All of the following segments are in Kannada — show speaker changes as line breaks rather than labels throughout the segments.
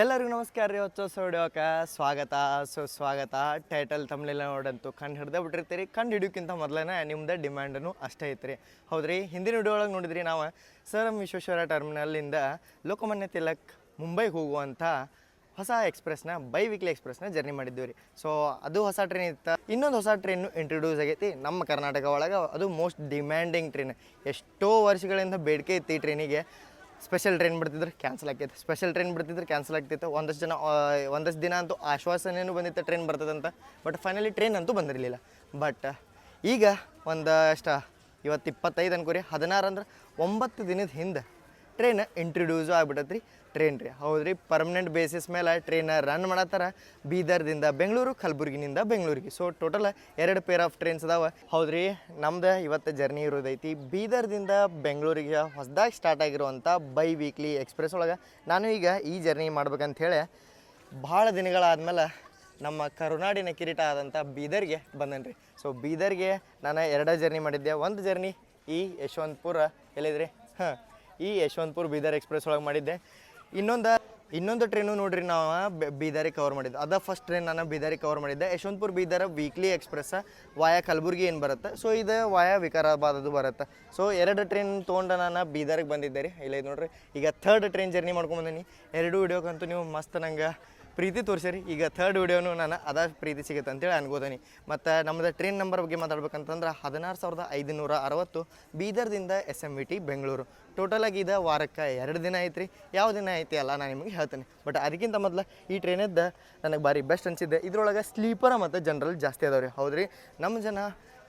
ಎಲ್ಲರಿಗೂ ನಮಸ್ಕಾರ ರೀ. ಹೊಚ್ಚ ಹೊಡಿಯೋಕೆ ಸ್ವಾಗತ ಸುಸ್ವಾಗತ. ಟೈಟಲ್ ತಮ್ಮನೆಲ್ಲ ನೋಡಂತೂ ಕಂಡು ಹಿಡ್ದೆ ಬಿಟ್ಟಿರ್ತೀರಿ. ಕಂಡು ಹಿಡಿಯೋಕ್ಕಿಂತ ಮೊದಲೇ ನಿಮ್ದು ಡಿಮ್ಯಾಂಡನು ಅಷ್ಟೇ ಐತ್ರಿ. ಹೌದ್ರಿ, ಹಿಂದಿನ ವಿಡಿಯೋ ಒಳಗೆ ನೋಡಿದ್ರಿ ನಾವು ಸರ್ ಎಂ ವಿಶ್ವೇಶ್ವರ ಟರ್ಮಿನಲ್ಲಿಂದ ಲೋಕಮಾನ್ಯ ತಿಲಕ್ ಮುಂಬೈಗೆ ಹೋಗುವಂಥ ಹೊಸ ಎಕ್ಸ್ಪ್ರೆಸ್ನ ವೀಕ್ಲಿ ಎಕ್ಸ್ಪ್ರೆಸ್ನ ಜರ್ನಿ ಮಾಡಿದ್ದೀವಿ ರೀ. ಸೊ ಅದು ಹೊಸ ಟ್ರೈನ್ ಇತ್ತು. ಇನ್ನೊಂದು ಹೊಸ ಟ್ರೈನು ಇಂಟ್ರೊಡ್ಯೂಸ್ ಆಗೈತಿ ನಮ್ಮ ಕರ್ನಾಟಕ ಒಳಗೆ. ಅದು ಮೋಸ್ಟ್ ಡಿಮ್ಯಾಂಡಿಂಗ್ ಟ್ರೈನ್. ಎಷ್ಟೋ ವರ್ಷಗಳಿಂದ ಬೇಡಿಕೆ ಇತ್ತು ಈ ಟ್ರೈನಿಗೆ. ಸ್ಪೆಷಲ್ ಟ್ರೈನ್ ಬಿಡ್ತಿದ್ರೆ ಕ್ಯಾನ್ಸಲ್ ಆಗ್ತೈತೆ, ಸ್ಪೆಷಲ್ ಟ್ರೈನ್ ಬಿಡ್ತಿದ್ರೆ ಕ್ಯಾನ್ಸಲ್ ಆಗ್ತಿತ್ತು. ಒಂದಷ್ಟು ದಿನ ಅಂತೂ ಆಶ್ವಾಸನೆಯೂ ಬಂದಿತ್ತು ಟ್ರೈನ್ ಬರ್ತದಂತ. ಬಟ್ ಫೈನಲಿ ಟ್ರೈನ್ ಅಂತೂ ಬಂದಿರಲಿಲ್ಲ. ಬಟ್ ಈಗ ಇವತ್ತು 25 ಅನ್ಕೋರಿ, 16 ಅಂದ್ರೆ 9 ದಿನದ ಹಿಂದೆ ಟ್ರೈನ್ ಇಂಟ್ರೊಡ್ಯೂಸು ಆಗ್ಬಿಟ್ಟತ್ರಿ. ಟ್ರೈನ್ ರೀ, ಹೌದ್ರಿ, ಪರ್ಮನೆಂಟ್ ಬೇಸಿಸ್ ಮೇಲೆ ಟ್ರೈನ್ ರನ್ ಮಾಡತ್ತಾರ. ಬೀದರ್ದಿಂದ ಬೆಂಗಳೂರು, ಕಲಬುರ್ಗಿನಿಂದ ಬೆಂಗಳೂರಿಗೆ. So total 2 pair of trains ಅದಾವೆ. ಹೌದ್ರಿ, ನಮ್ದು ಇವತ್ತು ಜರ್ನಿ ಇರೋದೈತಿ ಬೀದರ್ದಿಂದ ಬೆಂಗಳೂರಿಗೆ ಹೊಸದಾಗಿ ಸ್ಟಾರ್ಟ್ ಆಗಿರುವಂಥ ವೀಕ್ಲಿ ಎಕ್ಸ್ಪ್ರೆಸ್ ಒಳಗೆ. ನಾನು ಈಗ ಈ ಜರ್ನಿ ಮಾಡ್ಬೇಕಂತ ಹೇಳಿ ಭಾಳ ದಿನಗಳಾದ್ಮೇಲೆ ನಮ್ಮ ಕರುನಾಡಿನ ಕಿರೀಟ ಆದಂಥ ಬೀದರ್ಗೆ ಬಂದನು ರೀ. ಸೊ ಬೀದರ್ಗೆ ನಾನು 2 ಜರ್ನಿ ಮಾಡಿದ್ದೆ. ಒಂದು ಜರ್ನಿ ಈ ಯಶವಂತಪುರ ಎಲ್ಲಿದ್ರಿ, ಈ ಯಶವಂತಪುರ ಬೀದರ್ ಎಕ್ಸ್ಪ್ರೆಸ್ ಒಳಗೆ ಮಾಡಿದ್ದೆ. ಇನ್ನೊಂದು ಟ್ರೈನು ನೋಡ್ರಿ ನಾವು ಬೀದರಿಗೆ ಕವರ್ ಮಾಡಿದ್ದೆ. ಅದ ಫಸ್ಟ್ ಟ್ರೈನ್ ನಾನು ಬೀದರಿಗೆ ಕವರ್ ಮಾಡಿದ್ದೆ. ಯಶವಂತಪುರ ಬೀದರ್ ವೀಕ್ಲಿ ಎಕ್ಸ್ಪ್ರೆಸ್ ವಾಯಾ ಕಲಬುರ್ಗಿ ಏನು ಬರುತ್ತೆ, ಸೊ ಇದು ವಾಯಾ ವಿಕಾರಾಬಾದ್ ಅದು ಬರುತ್ತೆ. ಸೊ 2 ಟ್ರೈನ್ ತೊಗೊಂಡು ನಾನು ಬೀದರಿಗೆ ಬಂದಿದ್ದೆ ರೀ. ಇಲ್ಲ ಇದು ನೋಡ್ರಿ, ಈಗ 3rd ಟ್ರೈನ್ ಜರ್ನಿ ಮಾಡ್ಕೊಂಬಂದೀನಿ. 2 ವಿಡಿಯೋಕ್ಕಂತೂ ನೀವು ಮಸ್ತ್ ನಂಗೆ ಪ್ರೀತಿ ತೋರಿಸಿರಿ. ಈಗ 3rd ವಿಡಿಯೋನು ನಾನು ಪ್ರೀತಿ ಸಿಗುತ್ತೆ ಅಂತೇಳಿ ಅನ್ಕೋತೀನಿ. ಮತ್ತು ನಮ್ಮದು ಟ್ರೈನ್ ನಂಬರ್ ಬಗ್ಗೆ ಮಾತಾಡ್ಬೇಕಂತಂದ್ರೆ 16,560 ಬೀದರ್ದಿಂದ SMVT ಬೆಂಗಳೂರು. ಟೋಟಲಾಗಿ ಇದು ವಾರಕ್ಕೆ 2 ದಿನ ಐತ್ರಿ. ಯಾವ ದಿನ ಐತಿ ಅಲ್ಲ ನಾನು ನಿಮಗೆ ಹೇಳ್ತೀನಿ. ಬಟ್ ಅದಕ್ಕಿಂತ ಮೊದಲು ಈ ಟ್ರೈನದ್ದು ನನಗೆ ಭಾರಿ ಬೆಸ್ಟ್ ಅನಿಸಿದ್ದೆ. ಇದ್ರೊಳಗೆ ಸ್ಲೀಪರ ಮತ್ತು ಜನರಲ್ ಜಾಸ್ತಿ ಅದಾವೆ ರೀ. ಹೌದ್ರಿ, ನಮ್ಮ ಜನ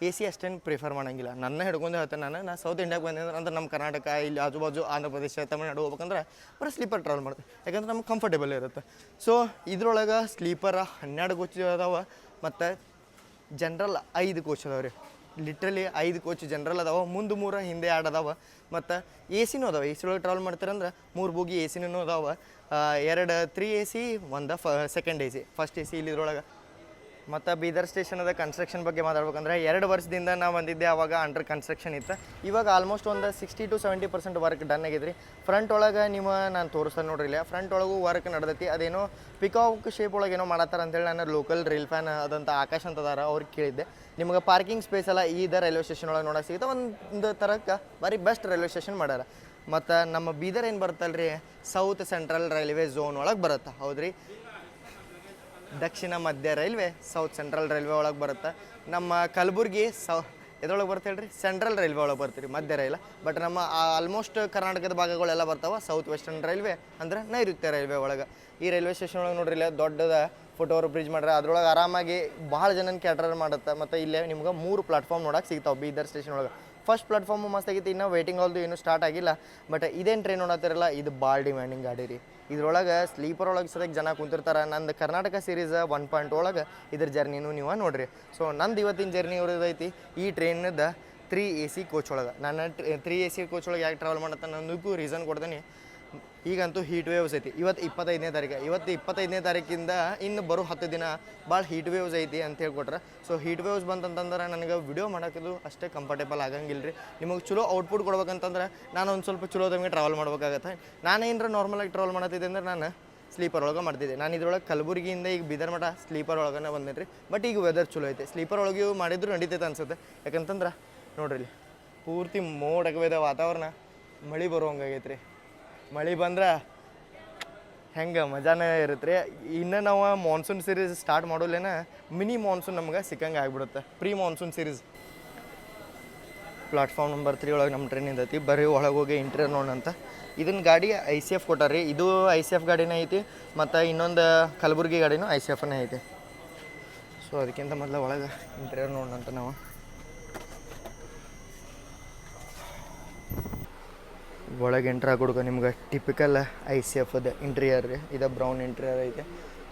AC ಅಷ್ಟೇನು ಪ್ರಿಫರ್ ಮಾಡೋಂಗಿಲ್ಲ. ನನ್ನ ಹಿಡ್ಕೊಂಡು ಹೇಳ್ತೇನೆ. ನಾನು ಸೌತ್ ಇಂಡಿಯಾಗೆ ಬಂದಿದ್ರೆ ಅಂದ್ರೆ ನಮ್ಮ ಕರ್ನಾಟಕ, ಇಲ್ಲಿ ಆಜು ಬಾಜು ಆಂಧ್ರ ಪ್ರದೇಶ, ತಮಿಳ್ನಾಡು ಹೋಗ್ಬೇಕಂದ್ರೆ ಬರೀ ಸ್ಲೀಪರ್ ಟ್ರಾವೆಲ್ ಮಾಡ್ತೀವಿ, ಯಾಕಂದ್ರೆ ನಮ್ಗೆ ಕಂಫರ್ಟೇಬಲ್ ಇರುತ್ತೆ. ಸೊ ಇದ್ರೊಳಗೆ ಸ್ಲೀಪರ್ 12 ಕೋಚ್ ಅದಾವೆ ಮತ್ತು ಜನರಲ್ 5 ಕೋಚ್ ಅದಾವೆ ರೀ. ಲಿಟ್ರಲಿ 5 ಕೋಚ್ ಜನರಲ್ ಅದಾವೆ. ಮುಂದೆ 3, ಹಿಂದೆ 2 ಅದಾವೆ. ಮತ್ತು AC ಅದಾವೆ. AC ಒಳಗೆ ಟ್ರಾವೆಲ್ ಮಾಡ್ತಾರಂದ್ರೆ 3 ಬೋಗಿ AC ಅದಾವೆ. 2 3 AC, 1 second AC, first AC ಇಲ್ಲಿ ಇದ್ರೊಳಗೆ. ಮತ್ತು ಬೀದರ್ ಸ್ಟೇಷನದ ಕನ್ಸ್ಟ್ರಕ್ಷನ್ ಬಗ್ಗೆ ಮಾತಾಡ್ಬೇಕಂದ್ರೆ 2 ವರ್ಷದಿಂದ ನಾವು ಬಂದಿದ್ದೆ, ಆವಾಗ ಅಂಡರ್ ಕನ್ಸ್ಟ್ರಕ್ಷನ್ ಇತ್ತು. ಇವಾಗ ಆಲ್ಮೋಸ್ಟ್ ಒಂದು 60 to 70% ವರ್ಕ್ ಡನ್ ಆಗಿದ್ರಿ. ಫ್ರಂಟ್ ಒಳಗೆ ನಾನು ತೋರಿಸ್ತಾ ನೋಡ್ರಿಲ್ಲ, ಫ್ರಂಟ್ ಒಳಗೂ ವರ್ಕ್ ನಡೆದೈತಿ. ಅದೇನೋ ಪಿಕಾಕ್ ಶೇಪ್ ಒಳಗೆ ಏನೋ ಮಾಡತ್ತಾರ ಅಂತೇಳಿ ನಾನು ಲೋಕಲ್ ರೈಲ್ ಫ್ಯಾನ್ ಅದಂತ ಆಕಾಶ್ ಅಂತದಾರ ಅವ್ರಿಗೆ ಕೇಳಿದ್ದೆ. ನಿಮ್ಗೆ ಪಾರ್ಕಿಂಗ್ ಸ್ಪೇಸ್ ಎಲ್ಲ ರೈಲ್ವೆ ಸ್ಟೇಷನ್ ಒಳಗೆ ನೋಡೋಕೆ ಸಿಗುತ್ತೆ. ಒಂದು ಥರಕ್ಕೆ ಭಾರಿ ಬೆಸ್ಟ್ ರೈಲ್ವೆ ಸ್ಟೇಷನ್ ಮಾಡ್ಯಾರ. ಮತ್ತು ನಮ್ಮ ಬೀದರ್ ಏನು ಬರುತ್ತಲ್ರಿ, ಸೌತ್ ಸೆಂಟ್ರಲ್ ರೈಲ್ವೆ ಝೋನ್ ಒಳಗೆ ಬರುತ್ತೆ. ಹೌದ್ರಿ, ದಕ್ಷಿಣ ಮಧ್ಯ ರೈಲ್ವೆ ಸೌತ್ ಸೆಂಟ್ರಲ್ ರೈಲ್ವೆ ಒಳಗೆ ಬರುತ್ತೆ. ನಮ್ಮ ಕಲಬುರ್ಗಿ ಎದ್ರೊಳಗೆ ಬರ್ತಾ ಹೇಳ್ರಿ, ಸೆಂಟ್ರಲ್ ರೈಲ್ವೆ ಒಳಗೆ ಬರ್ತೀರಿ, ಮಧ್ಯ ರೈಲ. ಬಟ್ ನಮ್ಮ ಆಲ್ಮೋಸ್ಟ್ ಕರ್ನಾಟಕದ ಭಾಗಗಳೆಲ್ಲ ಬರ್ತಾವೆ ಸೌತ್ ವೆಸ್ಟರ್ನ್ ರೈಲ್ವೆ ಅಂದ್ರೆ ನೈಋತ್ಯ ರೈಲ್ವೆ ಒಳಗೆ. ಈ ರೈಲ್ವೆ ಸ್ಟೇಷನ್ ಒಳಗೆ ನೋಡ್ರಿ, ಇಲ್ಲ ದೊಡ್ಡದ ಫುಟ್ಓವರ್ ಬ್ರಿಡ್ಜ್ ಮಾಡ್ರೆ ಅದ್ರೊಳಗೆ ಆರಾಮಾಗಿ ಭಾಳ ಜನನ ಕ್ಯಾಟರ್ ಮಾಡುತ್ತೆ. ಮತ್ತು ಇಲ್ಲೇ ನಿಮ್ಗೆ 3 ಪ್ಲಾಟ್ಫಾರ್ಮ್ ನೋಡೋಕೆ ಸಿಗ್ತಾವೆ ಬೀದರ್ ಸ್ಟೇಷನ್ ಒಳಗೆ. ಫಸ್ಟ್ ಪ್ಲಾಟ್ಫಾರ್ಮು ಮಸ್ತ್ ಆಗೈತಿ. ಇನ್ನೂ ವೇಟಿಂಗ್ ಹಾಲ್ದು ಇನ್ನೂ ಸ್ಟಾರ್ಟ್ ಆಗಿಲ್ಲ. ಬಟ್ ಇದೇನು ಟ್ರೈನ್ ನೋಡತ್ತಿರಲ್ಲ, ಇದು ಭಾಳ ಡಿಮ್ಯಾಂಡಿಂಗ್ ಗಾಡಿ ರೀ. ಇದ್ರೊಳಗೆ ಸ್ಲೀಪರ್ ಒಳಗೆ ಸದ್ಯಕ್ಕೆ ಜನ ಕುಂತಿರ್ತಾರೆ. ನಂದು ಕರ್ನಾಟಕ ಸೀರೀಸ್ 1.0 ಒಳಗೆ ಇದ್ರ ಜರ್ನಿನೂ ನೀವು ನೋಡಿರಿ. ಸೊ ನಂದು ಇವತ್ತಿನ ಜರ್ನಿ ಇರೋದೈತಿ ಈ ಟ್ರೈನದ 3 AC ಕೋಚ್ ಒಳಗೆ. ನಾನು 3 AC ಕೋಚ್ ಒಳಗೆ ಯಾಕೆ ಟ್ರಾವೆಲ್ ಮಾಡತ್ತೆ ನನಗೂ ರೀಸನ್ ಕೊಡ್ತೀನಿ. ಈಗಂತೂ ಹೀಟ್ ವೇವ್ಸ್ ಐತಿ. ಇವತ್ತು 25ನೇ ತಾರೀಕು. 25ನೇ ತಾರೀಕಿಂದ ಇನ್ನು ಬರೋ 10 ದಿನ ಭಾಳ ಹೀಟ್ ವೇವ್ಸ್ ಐತಿ ಅಂತ ಹೇಳ್ಕೊಟ್ರೆ. ಸೊ ಹೀಟ್ ವೇವ್ಸ್ ಬಂತಂತಂದ್ರೆ ನನಗೆ ವಿಡಿಯೋ ಮಾಡೋದು ಅಷ್ಟೇ ಕಂಫರ್ಟೇಬಲ್ ಆಗಂಗಿಲ್ಲ ರೀ. ನಿಮಗೆ ಚಲೋ ಔಟ್ಪುಟ್ ಕೊಡ್ಬೇಕಂತಂದ್ರೆ ನಾನು ಒಂದು ಸ್ವಲ್ಪ ಚಲೋ ತಮಗೆ ಟ್ರಾವೆಲ್ ಮಾಡ್ಬೇಕಾಗತ್ತೆ. ನಾನೇನರ ನಾರ್ಮಲಾಗಿ ಟ್ರಾವೆಲ್ ಮಾಡತ್ತಿದ್ದೆ ಅಂದ್ರೆ ನಾನು ಸ್ಲೀಪರ್ ಒಳಗೆ ಮಾಡ್ತಿದ್ದೆ. ನಾನು ಇದ್ರೊಳಗೆ ಕಲಬುರ್ಗಿಯಿಂದ ಈಗ ಬೀದರ್ ಮಠ ಸ್ಲೀಪರ್ ಒಳಗನೆ ಬಂದೇನೆ ರೀ. ಬಟ್ ಈಗ ವೆದರ್ ಚಲೋ ಐತೆ, ಸ್ಲೀಪರ್ ಒಳಗೆ ಮಾಡಿದ್ರು ನಡೀತೈತೆ ಅನ್ಸುತ್ತೆ. ಯಾಕಂತಂದ್ರೆ ನೋಡ್ರಿ, ಇಲ್ಲಿ ಪೂರ್ತಿ ಮೋಡಕವಿದೆ ವಾತಾವರಣ. ಮಳೆ ಬರುವಂಗಾಗೈತೆ ರೀ. ಮಳೆ ಬಂದ್ರೆ ಹೆಂಗೆ ಮಜಾನೇ ಇರುತ್ತೆ ರೀ. ಇನ್ನು ನಾವು ಮಾನ್ಸೂನ್ ಸೀರೀಸ್ ಸ್ಟಾರ್ಟ್ ಮಾಡೋಲ್ಲೇನ ಮಿನಿ ಮಾನ್ಸೂನ್ ನಮ್ಗೆ ಸಿಕ್ಕಂಗೆ ಆಗಿಬಿಡುತ್ತೆ. Pre monsoon series. Platform number 3 ಒಳಗೆ ನಮ್ಮ ಟ್ರೈನ್ ಐತಿ. ಬರೀ ಒಳಗೆ ಹೋಗಿ ಇಂಟೀರಿಯರ್ ನೋಡೋಣಂತ. ಇದನ್ನ ಗಾಡಿ ICF ಕೊಟ್ಟಾರ್ರಿ. ಇದು ICF ಗಾಡಿನೇ ಐತಿ. ಮತ್ತು ಇನ್ನೊಂದು ಕಲಬುರ್ಗಿ ಗಾಡಿನೂ ICFನೇ ಐತಿ. ಸೊ ಅದಕ್ಕಿಂತ ಮೊದಲು ಒಳಗೆ ಇಂಟೀರಿಯರ್ ನೋಡೋಣಂತ ನಾವು. ಒಳಗೆ ಎಂಟ್ರ್ ಆಗೋಡ್ಗ ನಿಮ್ಗೆ ಟಿಪಿಕಲ್ ICFದ ಇಂಟೀರಿಯರ್ ರೀ. ಇದು ಬ್ರೌನ್ ಇಂಟೀರಿಯರ್ ಐತೆ.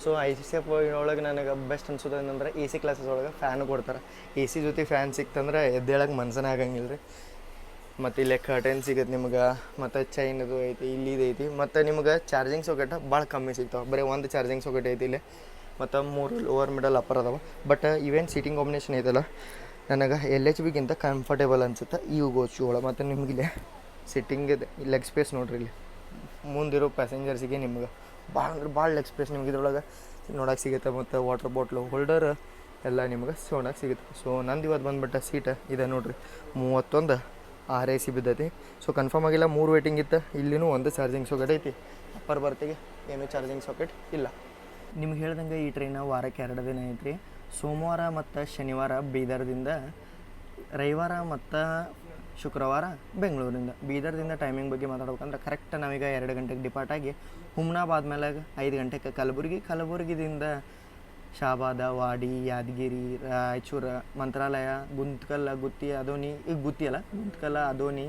ಸೊ ICF ಒಳಗೆ ನನಗೆ ಬೆಸ್ಟ್ ಅನ್ಸೋದು ಏನಂದ್ರೆ AC ಕ್ಲಾಸಸ್ ಒಳಗೆ ಫ್ಯಾನು ಕೊಡ್ತಾರೆ. AC ಜೊತೆ ಫ್ಯಾನ್ ಸಿಕ್ತಂದ್ರೆ ಎದ್ದೇಳಕ್ಕೆ ಮನ್ಸನೇ ಆಗಂಗಿಲ್ಲ ರೀ. ಮತ್ತು ಇಲ್ಲೇ ಕರ್ಟನ್ ಸಿಗುತ್ತೆ ನಿಮ್ಗೆ. ಮತ್ತು ಚೈನದು ಐತಿ, ಇಲ್ಲಿದು ಐತಿ. ಮತ್ತು ನಿಮ್ಗೆ ಚಾರ್ಜಿಂಗ್ ಸಾಕೆಟ್ ಭಾಳ ಕಮ್ಮಿ ಸಿಗ್ತಾವೆ. ಬರೀ ಒಂದು ಚಾರ್ಜಿಂಗ್ ಸಾಕೆಟ್ ಐತಿ ಇಲ್ಲಿ. ಮತ್ತು 3 ಲೋವರ್ ಮಿಡಲ್ ಅಪ್ಪರ್ ಅದಾವೆ. ಬಟ್ ಇವೇನು ಸೀಟಿಂಗ್ ಕಾಂಬಿನೇಷನ್ ಐತಲ್ಲ, ನನಗೆ LHBಗಿಂತ ಕಂಫರ್ಟೇಬಲ್ ಅನ್ಸುತ್ತೆ ಈ ಗೋಚು ಒಳಗೆ. ಮತ್ತು ನಿಮಗಿಲ್ಲಿ ಸಿಟ್ಟಿಂಗ್ ಲೆಗ್ ಸ್ಪೇಸ್ ನೋಡ್ರಿ. ಇಲ್ಲಿ ಮುಂದಿರೋ ಪ್ಯಾಸೆಂಜರ್ಸಿಗೆ ನಿಮ್ಗೆ ಭಾಳ ಅಂದ್ರೆ ಭಾಳ ಎಕ್ಸ್ಪ್ರೆಸ್ ನಿಮ್ಗೆ ಇದ್ರೊಳಗೆ ನೋಡೋಕೆ ಸಿಗುತ್ತೆ. ಮತ್ತು ವಾಟರ್ ಬಾಟ್ಲು ಹೋಲ್ಡರ್ ಎಲ್ಲ ನಿಮ್ಗೆ ನೋಡೋಕೆ ಸಿಗುತ್ತೆ. ಸೊ ನಂದು ಇವತ್ತು ಬಂದುಬಿಟ್ಟ ಸೀಟ್ ಇದೆ ನೋಡಿರಿ, 31 RAC ಬಿದ್ದೈತಿ. ಸೊ ಕನ್ಫರ್ಮ್ ಆಗಿಲ್ಲ, 3 ವೇಟಿಂಗ್ ಇತ್ತು. ಇಲ್ಲಿನೂ ಒಂದು ಚಾರ್ಜಿಂಗ್ ಸಾಕೆಟ್ ಐತಿ. ಅಪ್ಪರ್ ಬರ್ತಿಗೆ ಏನೂ ಚಾರ್ಜಿಂಗ್ ಸಾಕೆಟ್ ಇಲ್ಲ. ನಿಮ್ಗೆ ಹೇಳ್ದಂಗೆ ಈ ಟ್ರೈನ ವಾರಕ್ಕೆ 2 ದಿನ ಐತ್ರಿ. ಸೋಮವಾರ ಮತ್ತು ಶನಿವಾರ ಬೀದರ್ದಿಂದ, ರವಿವಾರ ಮತ್ತು ಶುಕ್ರವಾರ ಬೆಂಗಳೂರಿಂದ. ಬೀದರ್ದಿಂದ ಟೈಮಿಂಗ್ ಬಗ್ಗೆ ಮಾತಾಡ್ಬೇಕಂದ್ರೆ ಕರೆಕ್ಟ್ ನಾವೀಗ 2 ಗಂಟೆಗೆ ಡಿಪಾರ್ಟ್ ಆಗಿ ಹುಮ್ನಾಬಾದ್ ಮೇಲೆ 5 ಗಂಟೆಗೆ ಕಲಬುರಗಿದಿಂದ ಶಾಬಾದ, ವಾಡಿ, ಯಾದಗಿರಿ, ರಾಯಚೂರು, ಮಂತ್ರಾಲಯ, ಗುಂತ್ಕಲ್, ಗುತ್ತಿ, ಅದೋನಿ, ಈಗ ಗುತ್ತಿ ಅಲ್ಲ ಗುಂತ್ಕಲ್, ಅದೋನಿ,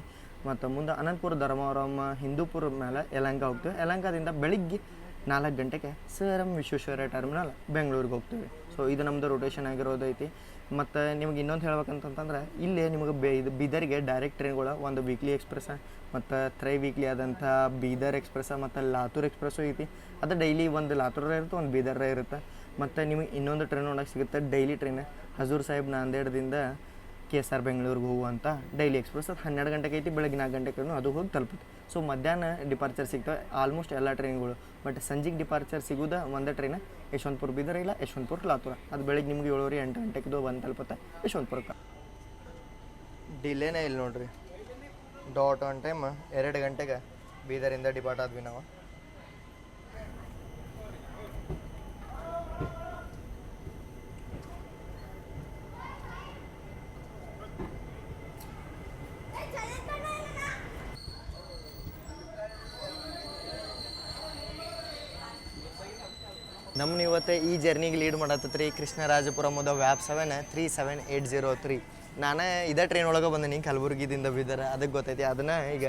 ಮತ್ತು ಮುಂದೆ ಅನಂತಪುರ, ಧರ್ಮವರಂ, ಹಿಂದೂಪುರ ಮೇಲೆ ಯಲಹಂಕ ಹೋಗ್ತೀವಿ. ಯಲಹಂಕದಿಂದ ಬೆಳಿಗ್ಗೆ 4 ಗಂಟೆಗೆ ಸರ್ ಎಂ ವಿಶ್ವೇಶ್ವರಯ್ಯ ಟರ್ಮಿನಲ್ ಬೆಂಗಳೂರಿಗೆ ಹೋಗ್ತೀವಿ. ಸೊ ಇದು ನಮ್ಮದು ರೊಟೇಷನ್ ಆಗಿರೋದೈತಿ. ಮತ್ತು ನಿಮ್ಗೆ ಇನ್ನೊಂದು ಹೇಳ್ಬೇಕಂತಂದ್ರೆ ಇಲ್ಲೇ ನಿಮಗೆ ಇದು ಬೀದರ್ಗೆ ಡೈರೆಕ್ಟ್ ಟ್ರೈನ್ಗಳು, ಒಂದು ವೀಕ್ಲಿ ಎಕ್ಸ್ಪ್ರೆಸ್ಸ ಮತ್ತು ವೀಕ್ಲಿ ಆದಂಥ ಬೀದರ್ ಎಕ್ಸ್ಪ್ರೆಸ್ಸ ಮತ್ತು ಲಾತೂರ್ ಎಕ್ಸ್ಪ್ರೆಸ್ಸು ಐತಿ. ಅದು ಡೈಲಿ ಒಂದು ಲಾತೂರ ಇರುತ್ತೆ, ಒಂದು ಬೀದರ್ರ ಇರುತ್ತೆ. ಮತ್ತು ನಿಮಗೆ ಇನ್ನೊಂದು ಟ್ರೈನ್ ನೋಡೋಕೆ ಸಿಗುತ್ತೆ, daily train Hazur Sahib ನಾಂದೇಡ್ದಿಂದ KSR ಬೆಂಗಳೂರಿಗೆ ಹೋಗುವಂಥ ಡೈಲಿ ಎಕ್ಸ್ಪ್ರೆಸ್. ಅದು 12 ಗಂಟೆಗೆ ಐತಿ, ಬೆಳಗ್ಗೆ 4 ಗಂಟೆಗೆ ಅದು ಹೋಗಿ ತಲುಪುತ್ತೆ. ಸೊ ಮಧ್ಯಾಹ್ನ ಡಿಪಾರ್ಚರ್ ಸಿಗ್ತವೆ ಆಲ್ಮೋಸ್ಟ್ ಎಲ್ಲ ಟ್ರೈನ್ಗಳು. ಬಟ್ ಸಂಜೆಗೆ ಡಿಪಾರ್ಚರ್ ಸಿಗೋದು ಒಂದೇ ಟ್ರೈನ್, ಯಶವಂತಪುರ ಬೀದರ್ ಇಲ್ಲ ಯಶವಂತಪುರ ಲಾತೂರ. ಅದು ಬೆಳಗ್ಗೆ ನಿಮ್ಗೆ 7:30 8 ಗಂಟೆಗೆ ಬಂದು ತಲುಪುತ್ತೆ ಯಶವಂತಪುರಕ್ಕೆ. ಡಿಲೇನೇ ಇಲ್ಲ ನೋಡ್ರಿ, ಡಾಟ್ ಆನ್ ಟೈಮ್ 2 ಗಂಟೆಗೆ ಬೀದರಿಂದ ಡಿಪಾರ್ಟ್ ಆದ್ವಿ ನಾವು. ನಮ್ಮನ್ನ ಇವತ್ತು ಈ ಜರ್ನಿಗೆ ಲೀಡ್ ಮಾಡತ್ತತ್ರಿ ಕೃಷ್ಣರಾಜಪುರಮದ ವ್ಯಾಪ್ 7 37803. ನಾನು ಇದೇ ಟ್ರೈನ್ ಒಳಗೆ ಬಂದೀನಿ ಕಲಬುರ್ಗಿದಿಂದ ಬೀದರ್, ಅದಕ್ಕೆ ಗೊತ್ತೈತಿ. ಅದನ್ನು ಈಗ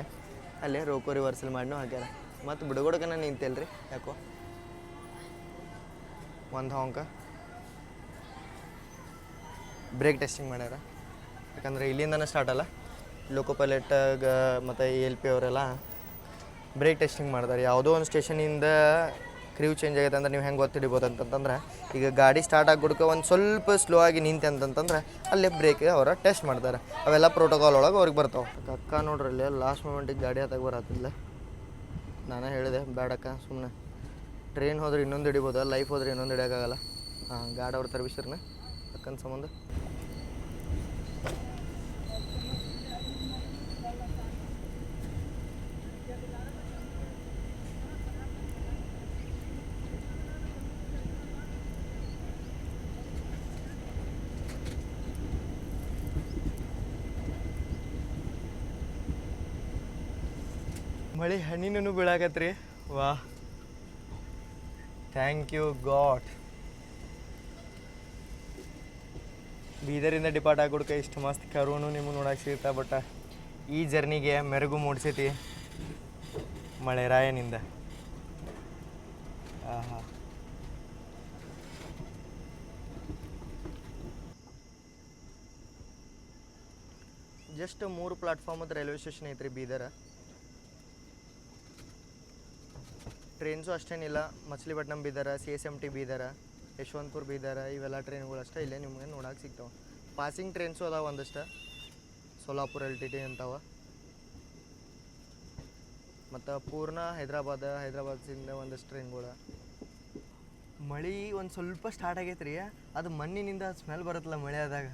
ಅಲ್ಲೇ ರೋಕೋ ರಿವರ್ಸಲ್ ಮಾಡಿನೂ ಹಾಕ್ಯಾರ. ಮತ್ತು ಬಿಡುಗಡೆಗೆ ನಾನು ನಿಂತೇಳ್ರಿ, ಯಾಕೋ ಒಂದು ಹಾಂಕ ಬ್ರೇಕ್ ಟೆಸ್ಟಿಂಗ್ ಮಾಡ್ಯಾರ. ಯಾಕಂದರೆ ಇಲ್ಲಿಂದನೇ ಸ್ಟಾರ್ಟ್ ಅಲ್ಲ, ಲೋಕೋ ಪೈಲಟ್ಗ ಮತ್ತು ALP ಅವರೆಲ್ಲ ಬ್ರೇಕ್ ಟೆಸ್ಟಿಂಗ್ ಮಾಡ್ತಾರೆ. ಯಾವುದೋ ಒಂದು ಸ್ಟೇಷನಿಂದ ಕ್ರೀವ್ ಚೇಂಜ್ ಆಗೈತೆ ಅಂದ್ರೆ ನೀವು ಹೆಂಗೆ ಗೊತ್ತಿಡಿಬೋದು ಅಂತಂತಂದ್ರೆ, ಈಗ ಗಾಡಿ ಸ್ಟಾರ್ಟ್ ಆಗಿಬಿಡ್ಕೆ ಒಂದು ಸ್ವಲ್ಪ ಸ್ಲೋ ಆಗಿ ನಿಂತೆ ಅಂತಂತಂದ್ರೆ ಅಲ್ಲೇ ಬ್ರೇಕ್ ಅವರ ಟೆಸ್ಟ್ ಮಾಡ್ತಾರೆ. ಅವೆಲ್ಲ ಪ್ರೋಟೋಕಾಲ್ ಒಳಗೆ ಅವ್ರಿಗೆ ಬರ್ತಾವೆ. ಅಕ್ಕ ನೋಡ್ರಿ ಅಲ್ಲಿ ಲಾಸ್ಟ್ ಮೂಮೆಂಟಿಗೆ ಗಾಡಿ ಹತ್ತಾಗ ಬರತ್ತಿಲ್ಲ. ನಾನು ಹೇಳಿದೆ ಬೇಡಕ್ಕ, ಸುಮ್ಮನೆ ಟ್ರೈನ್ ಹೋದ್ರೆ ಇನ್ನೊಂದು ಹಿಡಿಬೋದು, ಲೈಫ್ ಹೋದ್ರೆ ಇನ್ನೊಂದು ಹಿಡಿಯೋಕ್ಕಾಗಲ್ಲ. ಗಾಡಿ ಅವ್ರು ತರ್ಬಿಸಿರ್ನ ಅಕ್ಕನ ಸಂಬಂಧ. ಮಳೆ ಹಣ್ಣಿನೂ ಬೀಳಾಕತ್ರಿ. ವಾ, ಥ್ಯಾಂಕ್ ಯು ಗಾಡ್. ಬೀದರಿಂದ ಡಿಪಾರ್ಟ್ ಆಗ್ಬಿಡ್ಕೆ ಇಷ್ಟು ಮಸ್ತ್ ಕರುನು ನಿಮಗೆ ನೋಡಕ್ಕೆ ಸಿಗ್ತಾ. ಬಟ್ ಈ ಜರ್ನಿಗೆ ಮೆರುಗು ಮೂಡಿಸೈತಿ ಮಳೆರಾಯನಿಂದ. ಆಹಾ, ಜಸ್ಟ್ 3 ಪ್ಲಾಟ್ಫಾರ್ಮದ ರೈಲ್ವೆ ಸ್ಟೇಷನ್ ಐತ್ರಿ ಬೀದರ. ಟ್ರೈನ್ಸು ಅಷ್ಟೇನಿಲ್ಲ, ಮಚ್ಲಿಪಟ್ನಂ ಬೀದರ, CSMT ಬೀದರ, ಯಶವಂತಪುರ ಬೀದರ, ಇವೆಲ್ಲ ಟ್ರೈನ್ಗಳು ಅಷ್ಟೇ ಇಲ್ಲೇ ನಿಮ್ಗೆ ನೋಡಕ್ಕೆ ಸಿಗ್ತಾವೆ. ಪಾಸಿಂಗ್ ಟ್ರೈನ್ಸು ಅದಾವೆ ಒಂದಷ್ಟು, ಸೋಲಾಪುರ LTT ಅಂತಾವ. ಮತ್ತು ಪೂರ್ಣ ಹೈದ್ರಾಬಾದ್ದಿಂದ ಒಂದಷ್ಟು ಟ್ರೈನ್ಗಳು. ಮಳೆ ಒಂದು ಸ್ವಲ್ಪ ಸ್ಟಾರ್ಟ್ ಆಗೈತೆ ರೀ, ಅದು ಮಣ್ಣಿನಿಂದ ಸ್ಮೆಲ್ ಬರುತ್ತಲ್ಲ ಮಳೆ ಆದಾಗ.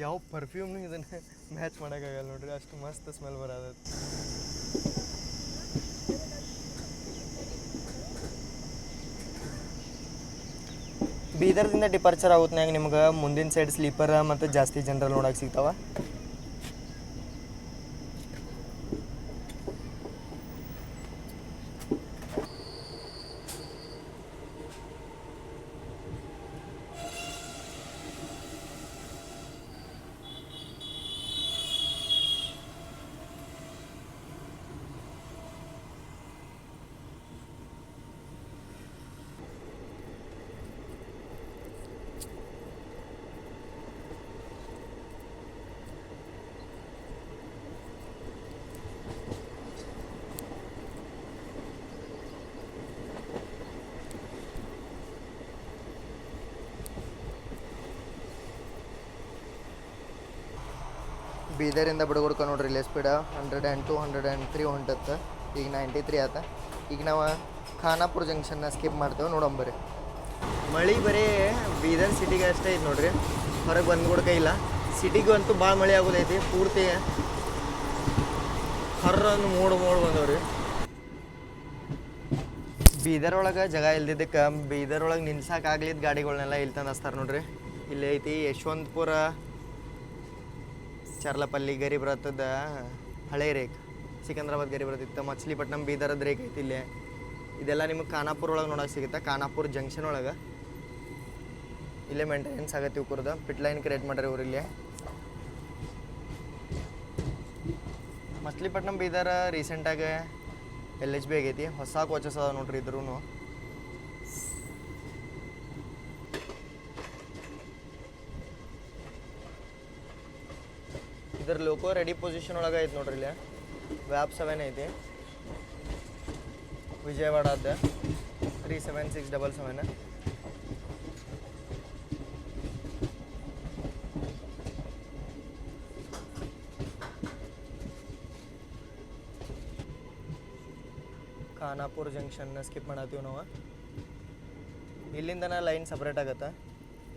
ಯಾವ ಪರ್ಫ್ಯೂಮ್ನು ಇದನ್ನು ಮ್ಯಾಚ್ ಮಾಡೋಕ್ಕಾಗಲ್ಲ ನೋಡ್ರಿ, ಅಷ್ಟು ಮಸ್ತ್ ಸ್ಮೆಲ್ ಬರೋದು. ಬೀದರ್ದಿಂದ ಡಿಪಾರ್ಚರ್ ಆಗುತ್ನಾಗ ನಿಮ್ಗೆ ಮುಂದಿನ ಸೈಡ್ ಸ್ಲೀಪರ್ ಮತ್ತು ಜಾಸ್ತಿ ಜನರಲ್ ನೋಡಕ್ಕೆ ಸಿಗ್ತಾವೆ. ಬೀದರಿಂದ ಬಿಡುಗಡ್ಕ ನೋಡ್ರಿ, ಇಲ್ಲೇ ಸ್ಪೀಡ 102 103 ಹೊಂಟತ್ತೆ. ಈಗ 93 ಆತ. ಈಗ ನಾವು ಖಾನಾಪುರ ಜಂಕ್ಷನ್ನ ಸ್ಕಿಪ್ ಮಾಡ್ತೇವೆ, ನೋಡಂಬರಿ. ಮಳೆ ಬರೀ ಬೀದರ್ ಸಿಟಿಗೆ ಅಷ್ಟೇ ಐತೆ ನೋಡ್ರಿ, ಹೊರಗೆ ಬಂದ್ಕೊಡ್ಕ ಇಲ್ಲ. ಸಿಟಿಗೂ ಅಂತೂ ಭಾಳ ಮಳೆ ಆಗೋದೈತಿ, ಪೂರ್ತಿ ಹರ್ರನ್ನು ಮೂಡು ಬಂದವ್ರಿ. ಬೀದರ್ ಒಳಗೆ ಜಾಗ ಇಲ್ದಿದ್ದಕ್ಕೆ ಬೀದರ್ ಒಳಗೆ ನಿಲ್ಸಕ್ಕಾಗ್ಲಿದ್ದ ಗಾಡಿಗಳನ್ನೆಲ್ಲ ಇಲ್ಲಿ ತಂದು ಹಚ್ತಾರೆ ನೋಡ್ರಿ. ಇಲ್ಲಿ ಐತಿ ಯಶವಂತಪುರ ಚರ್ಲಪಲ್ಲಿ ಗರೀಬ್ ರಥದ ಹಳೆ ರೇಕ್, ಸಿಕಂದ್ರಾಬಾದ್ ಗರೀಬ್ ರಥ ಇತ್ತು, ಮಚ್ಲಿಪಟ್ನಮ್ ಬೀದರದ ರೇಕ್ ಐತಿ ಇಲ್ಲೇ. ಇದೆಲ್ಲ ನಿಮಗೆ ಖಾನಾಪುರ ಒಳಗೆ ನೋಡೋಕೆ ಸಿಗುತ್ತೆ. ಖಾನಾಪುರ ಜಂಕ್ಷನ್ ಒಳಗೆ ಇಲ್ಲೇ ಮೇಂಟೆನೆನ್ಸ್ ಆಗತ್ತೆ ಇವ್ರದ್ದು. ಪಿಟ್ ಲೈನ್ ಕ್ರಿಯೇಟ್ ಮಾಡ್ರಿ ಇವ್ರು ಇಲ್ಲಿ. ಮಚ್ಲಿಪಟ್ನಮ್ ಬೀದರ್ ರೀಸೆಂಟಾಗಿ LHB ಆಗೈತಿ, ಹೊಸ ಕೋಚಸ್ ಅದ ನೋಡ್ರಿ ಇದ್ರೂ. ಇದ್ರ ಲೋಕೋ ರೆಡಿ ಪೊಸಿಷನ್ ಒಳಗೆ ಐತಿ ನೋಡ್ರಿ ಇಲ್ಲಿ. ವ್ಯಾಪ್ 7 ಐತಿ, ವಿಜಯವಾಡದ 37677. ಖಾನಾಪುರ ಜಂಕ್ಷನ್ನ ಸ್ಕಿಪ್ ಮಾಡತ್ತೀವಿ ನಾವು. ಇಲ್ಲಿಂದನೇ ಲೈನ್ ಸಪ್ರೇಟ್ ಆಗತ್ತೆ,